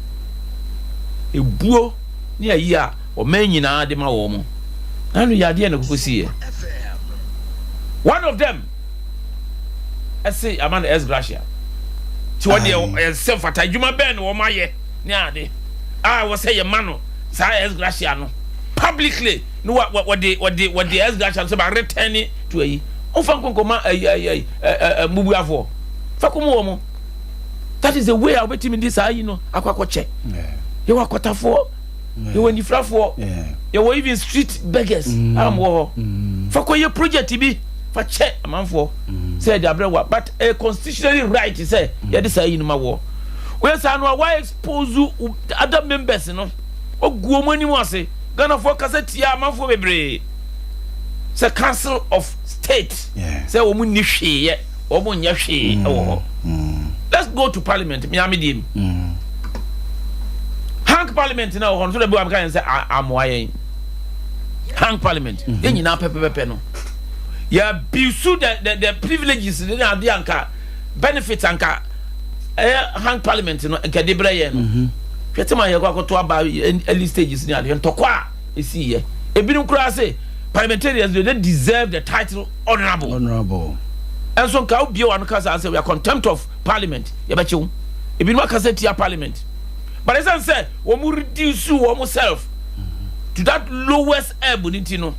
buo near ya or men in our dema woman. And we are the end of Kusi. One of them, I say, Amanda S. Gracia. To what they self attack, you my band or my ye. I was say a man, S. Gracia. Publicly, know what the S. Gracia about returning to a Ofankoma Mubuavo. Fakumo. That is the way I'll bet him in this, you know, Aquacoche. You are quarter for. You were in the for. You were even street beggars. I'm war. Fakoye project to be. For check a man for said the but a constitutionally right to say, yeah, this is in my war. Where's I know why expose you other members, you know? Oh, go money was say, gonna focus at Yama for a it's a council of state. Say, woman, nishi yet, woman, yashi. Let's go to parliament, Miami Dim. Hank parliament now, on to the boy, and say, I'm why. Hank parliament, then you now pepper. Yeah, be so the privileges in the anka benefits anka hang parliament no nka de braye Hwete ma ye kwa to aba early stages ni ade ntokwa esi ye ebinum kura say parliamentarians they deserve the title honorable and so ka obi one kasa say we are contempt of parliament ye ba chew ebinum akasa tia parliament but as I said we mu reduce ourselves to that lowest ebb ni no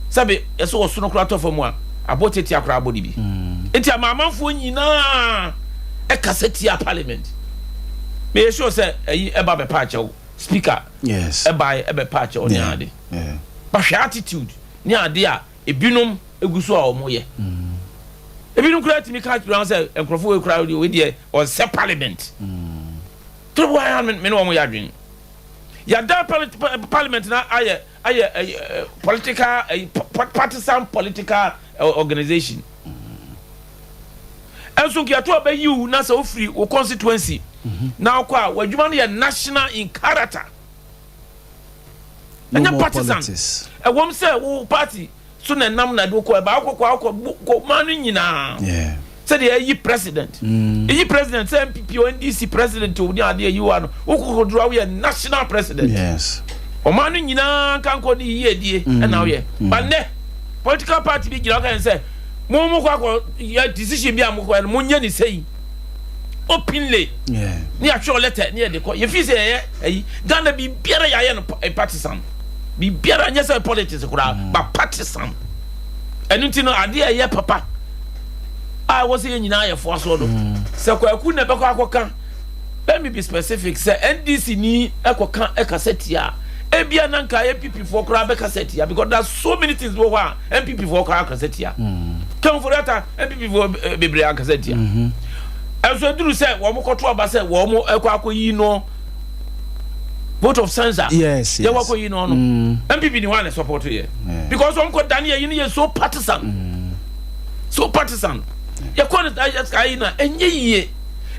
sabe eso so no kura to for mo aboteti akra abodi bi enti amamanfo nyina e kasetia parliament me sure say eba be patch speaker yes eba be patch on ade but attitude ni ade a ebinom eguso a omo ye ebinom kura timi catch brown say enkrofo we kura we dey on say parliament to why me no omo ya dwen ya da parliament na aye political partisan political organization and so ki ato be you na say free o constituency now kwa wadwuma no ye national in character no and partisan e wom say wo party so na nam na do ko ba ko manu nyina yeah say the president president say MPP or NDC president o ni ade you ano wo ko draw we national president yes o manu nyina kan ko di ye die e na we but ne political party bi gira kan say mo ko ya decision bi am ko mo nya ni say openly yeah ni actual letter ni de ko ye fi say Ghana bi biara ya ye no partisan bi biara nya say politics ko ba partisan enu ti no ade ye papa I was saying nyina ye fo so do se kwaku na be ko akoka let me be specific say NDC ni ekoka ekasetia ebia na nka MPP for kra be kasetia because there's so many things wo wa MPP for kra kasetia come for that MPP for bebre kasetia so duru say wo mo koto aba say wo mo akoyi no vote of censure yes ye wako yi no MPP ni one support here because on ko Daniel yi ni so partisan ye ko na na enye yiye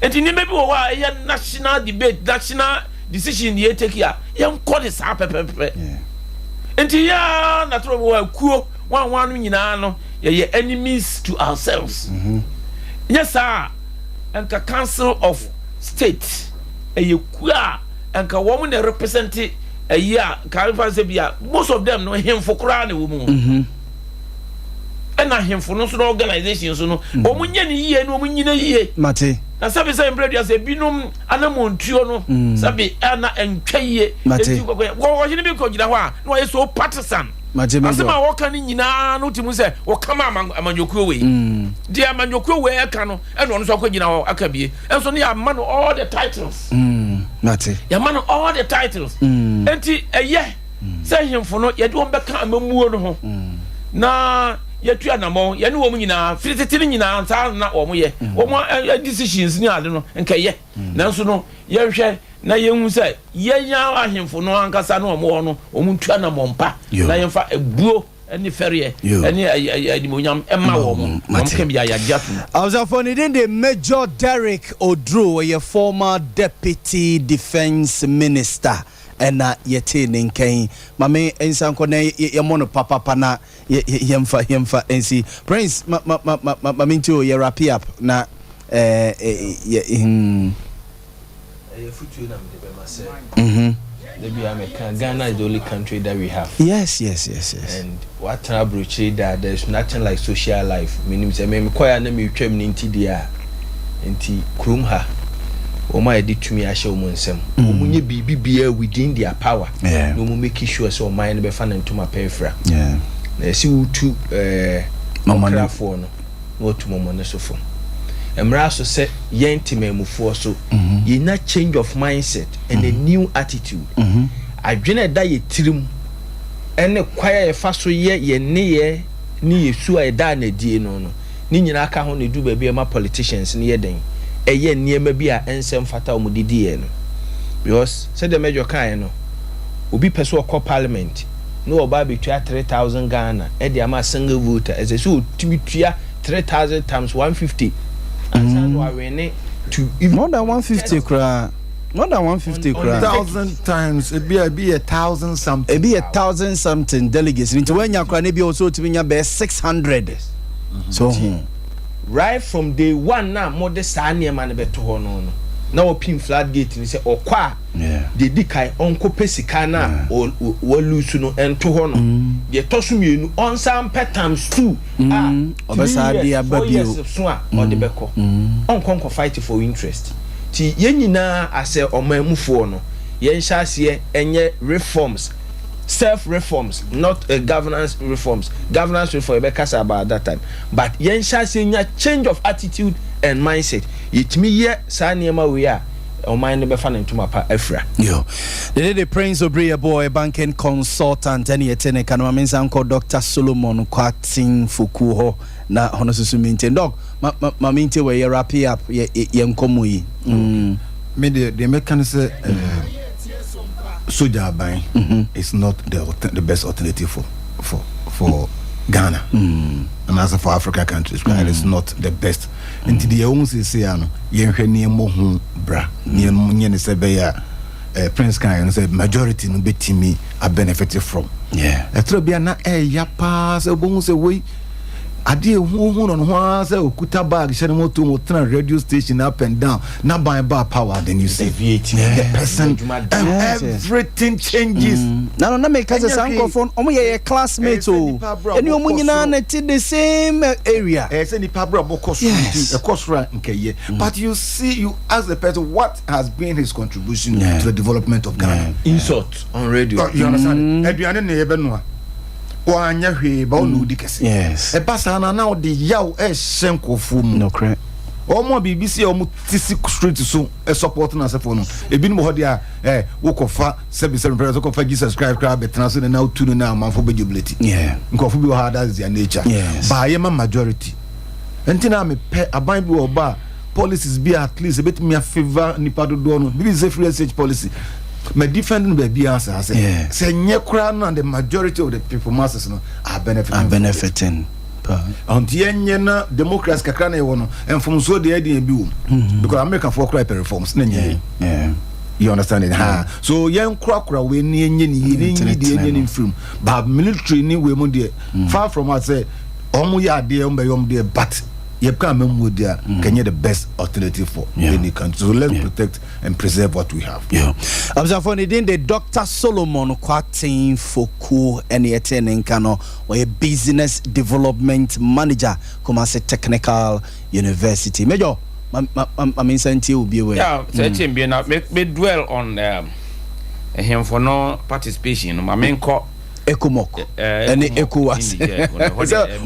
enti ni mebi wo wa ye national debate national decision ye take ya ye nko de sa pepepe enti ya na tro wo akuo wan no nyina no ye enemies to ourselves yes sir enka council of state ye kua enka wo mo na represent ya ka say bia most of them no hemfo kura na wo mu na hemfo no so organization so no o mu nya ni yie no mu nyina yie mate na sabi say mbredia say binum anamontuo no sabi ana entwa yie enti wo hini bi ko gida ho a no ye so partisan mate me asema wo kan nyina no timu say wo kama amanyokuo we dia amanyokuo we eka no e no so akogina ho aka bie enso no ya man all the titles mate ya man all the titles enti eye say hemfo no ye de won beka amamuo no ho na yetu anamo ye ne wo mu nyina firititiri nyina sa na wo mu ye wo mu decisions ni ade no nka ye nanso no ye hwe na ye hu say ye nya ahemfo no ankasa na wo mu no wo mu tu anamo mpa na ye fa ebuo any ferie any adimonyam emma wo mu am bia ya diatu for the Major Derek Odro, a former deputy defense minister and yete ninken mame ensanko na ye mono papa na yemfa ensi prince maminto ye wrap up na futu na mde be mase Libya America Ghana is the only country that we have yes and what abrochi that there's nothing like social life meaning say me koya na me twam ni nti dia nti krum ha Oma edi tumi ahye omo nsem omunye bibi bia within their power no mo make sure so mind be fa na ntuma pefra na esi utu mamafo no no tumo ne so fo emra so se yentimamufo so ye na change of mindset and a new attitude adwene da ye tirim ene kwaya ye fa so ye ne ni yesu a da na die no ni nyina aka ho ne du ba bia ma politicians ne ye den eye niema bi a ensem fata omudidi ye no because said the major kan no obi person call parliament no oba be 3,000 Ghana e dey ama single voter as so timi tua 3,000 times 150 and so we win to more than 150 kra more than 150 kra 1,000 times it be 1,000 something it be 1,000 something delegates into when yakra ne bi also timi nya be 600 so right from day one now more the sanya man beto ho no now pin flat gate ni say okwa de dikai onko pesika na o lusu no ento ho no de tosu mienu on sam times 2 obesa dia babio so a o de beko onko fight for interest ti ye nyina ase omamufo no ye nhase enye reforms self reforms, not governance reforms. Governance reform, about that time. But yensha senior change of attitude and mindset. It me ye sanyema we are. O mind be fan into mapa Efra. Yo. The Prince Obria boy banking consultant and yetene kanwa mensa uncle Dr. Solomon Kwatin Fukuho na hono susu maintain dog. Ma maintain we ye wrap up ye nkomo yi. Me the mechanism soldier buying is not the best alternative for Ghana. And also for African countries, it is not the best. Until the own say ano yenhwe ne mo hu bra ne ne se be ya Prince kan say majority no betimi a benefit from. Yeah. Etro bia na ya pa se bo hu se we ade hu no ho say okuta bag share moto mo tran radio station up and down na buy bar power then you see the person everything changes. Na make us a phone omo ye classmate o eni omo nyina na ti the same area say ni pa bra bokos nkeye but you ask the person what has been his contribution to the development of Ghana. Insult on radio. You understand? Eduane na ye be no wanya hwe ba onu di kese. Yes. E basa na na odi yaw shenkofu mu. No correct. Omo BBC omo tisi street so support na sefo no. Ebi no ho dia wo kofa 77 prayers ko fa subscribe crowd betna so na utu na amanfo bejubility. Yeah. Nkofo bi ha that's their nature. Yes. Ba ye ma majority. Entina me pe aban bi oba policies be at least a bit me favor nipa do no. Bi is a free exchange policy. My defending baby answer say nye kura no and the majority of the people masses no are benefiting until yenye na democracy kakra na yewo no enfom so de ade bi wo because America for cry reforms na nye you understand it so yen kura we ni yenye ni film but military ni we mo de far from us say omo ya de omo be yom de but can the best alternative for any country. So let's protect and preserve what we have. Observe the Dr. Solomon Kwatin Foku and yeten Nkano or a business development manager Kumasi Technical University. Major, I mean Santi will be aware. Yeah, searching be now me dwell on him for no participation. My main call Ekumok. Any Ekuwas.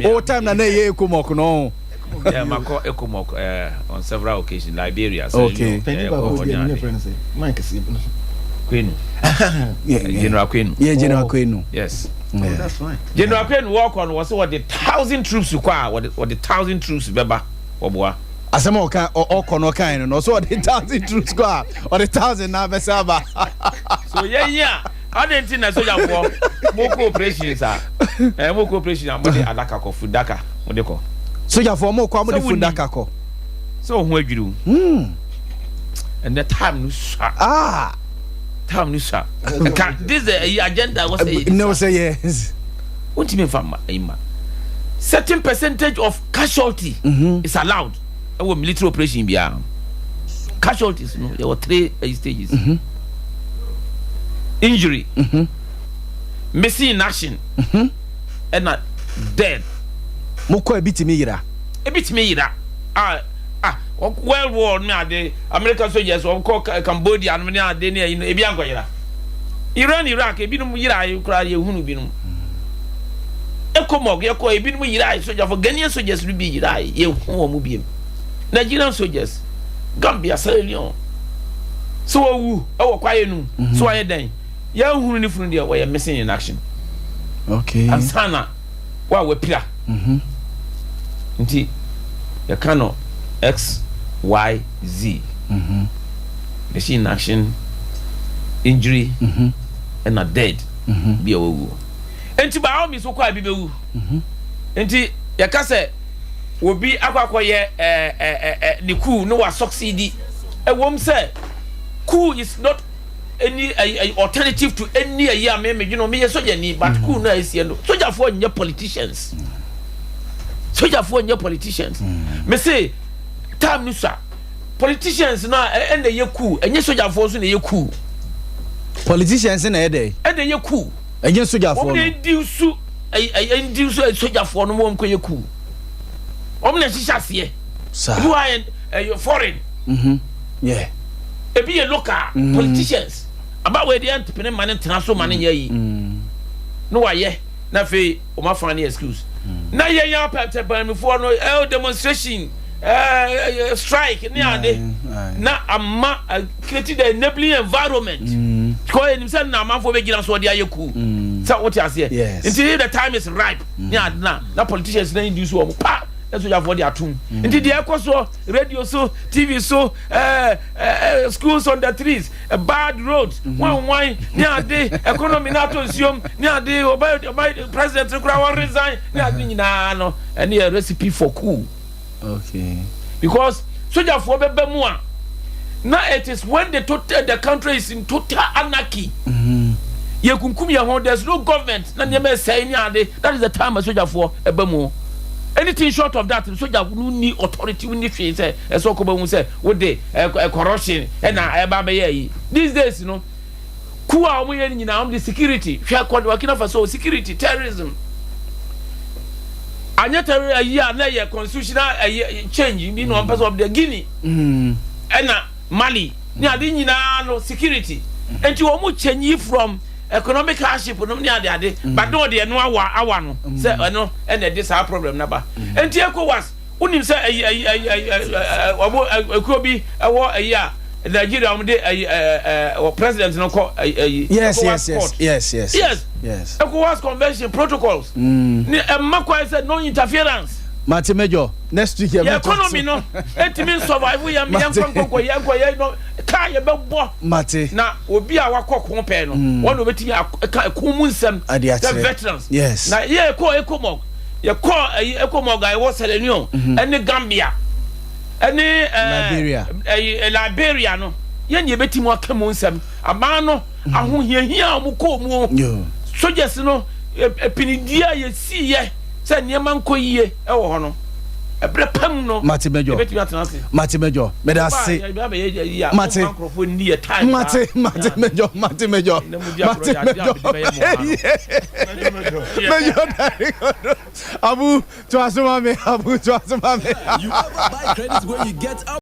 All time na ye Ekumok no. Yeah, Mako Ekomok on several occasions, Liberia. So okay. Queen. General Queen. Yeah, General Queen. Yes. Oh, that's fine. General Queen walk on was what the 1,000 troops require, what the 1,000 troops beba or Asamo kan or kono kan no so the 1,000 troops go or the 1,000 na besaba. So yeah. I didn't think that soldier for more cooperation, sir. More cooperation and money Adaka ko Fudaka. What they call. So you for more kwamo de fundaka ko. So who you and the time no time no sir. This agenda was no say yes. What you mean from certain percentage of casualty is allowed. Our military operation be casualties, no, there were 3 stages. Injury, missing in action, and not dead. Moko ebitimi yira well war me ade American soldiers of Cambodia and me ade ne ebi ankoyira Iran Iraq ebinum yira kura ye hunu binum Ekomog yeko ebinum yira soldier for Ghanaian soldiers will be yira ye hu mu biem Nigerian soldiers Gambia Sierra Leone so wu e wo kwaye nu so aye den ya hunu ni funu de we missing in action okay and sana wa we pira nti ya kano XYZ machine action injury and a dead be a wu enti ba mi so kwa bi bewu enti ya ka se obi akwakoye the coup no was succeed e wom say coup is not any alternative to any year me you know me soldier ni but coup no is no soldier for your politicians soldier for your politicians me say time no sir politicians na and the coup enye soldier for so na ye coup politicians na e dey and the ye coup enye soldier for no ndi so soldier for no mo ye coup na shisha se you are foreign yeah e be a local politicians about where the entrepreneur man international man ye no waye na fe o ma fa na excuse na ye ya pete ban me for no demonstration strike ni ade na amma create the enabling environment ko enim say na amafo be gina so de ayeku so what you say until the time is ripe ni ade na politicians na induce wo pa that's what you for the atum until the ekoso radio so TV so schools on the trees bad roads one ni ade economy na to nsiom ni ade obey president kura resign ni ade nyina no and a recipe for coup. Okay. Because soldier for bemua now it is when the country is in total anarchy. Ye kunkum ya ho, there's no government na nyeme say ni ade, that is the time a soldier for bemu. Anything short of that, soldier no need authority, we need say so ko bemu say what dey corruption na eba be yi. These days, you know, ku a omo ye nyina the security, hwe kwad wakina for so security, terrorism. Anyata a year na ye constitutional change bi no person of the Guinea na Mali ni ade nyina no security enti wo mu change from economic hardship no ni ade but no de no awa no say no and this our problem na ba enti ECOWAS unim say obo ekobi ewo ayi Nigeria president no call yes. ECOWAS convention protocols. Ni Makwa said no interference. Mate Major, next week your economy no. It means survive we am yanko no ka ye be bo. Mate. Na obi a wakọ compare no. One obeti akumun the veterans. Yes. Na ye call ECOMOG. Ye call ECOMOG I was Sierra and Gambia. Liberia no yen ye beti mo akamo nsam ama no ahohiahia mo ko mu soldiers no epinidia ye si ye se niema nkoyie e wo ho no ebre pam no Mate Major Mate Major me da se Mate Major Abu to asuma me you ever buy credit where you get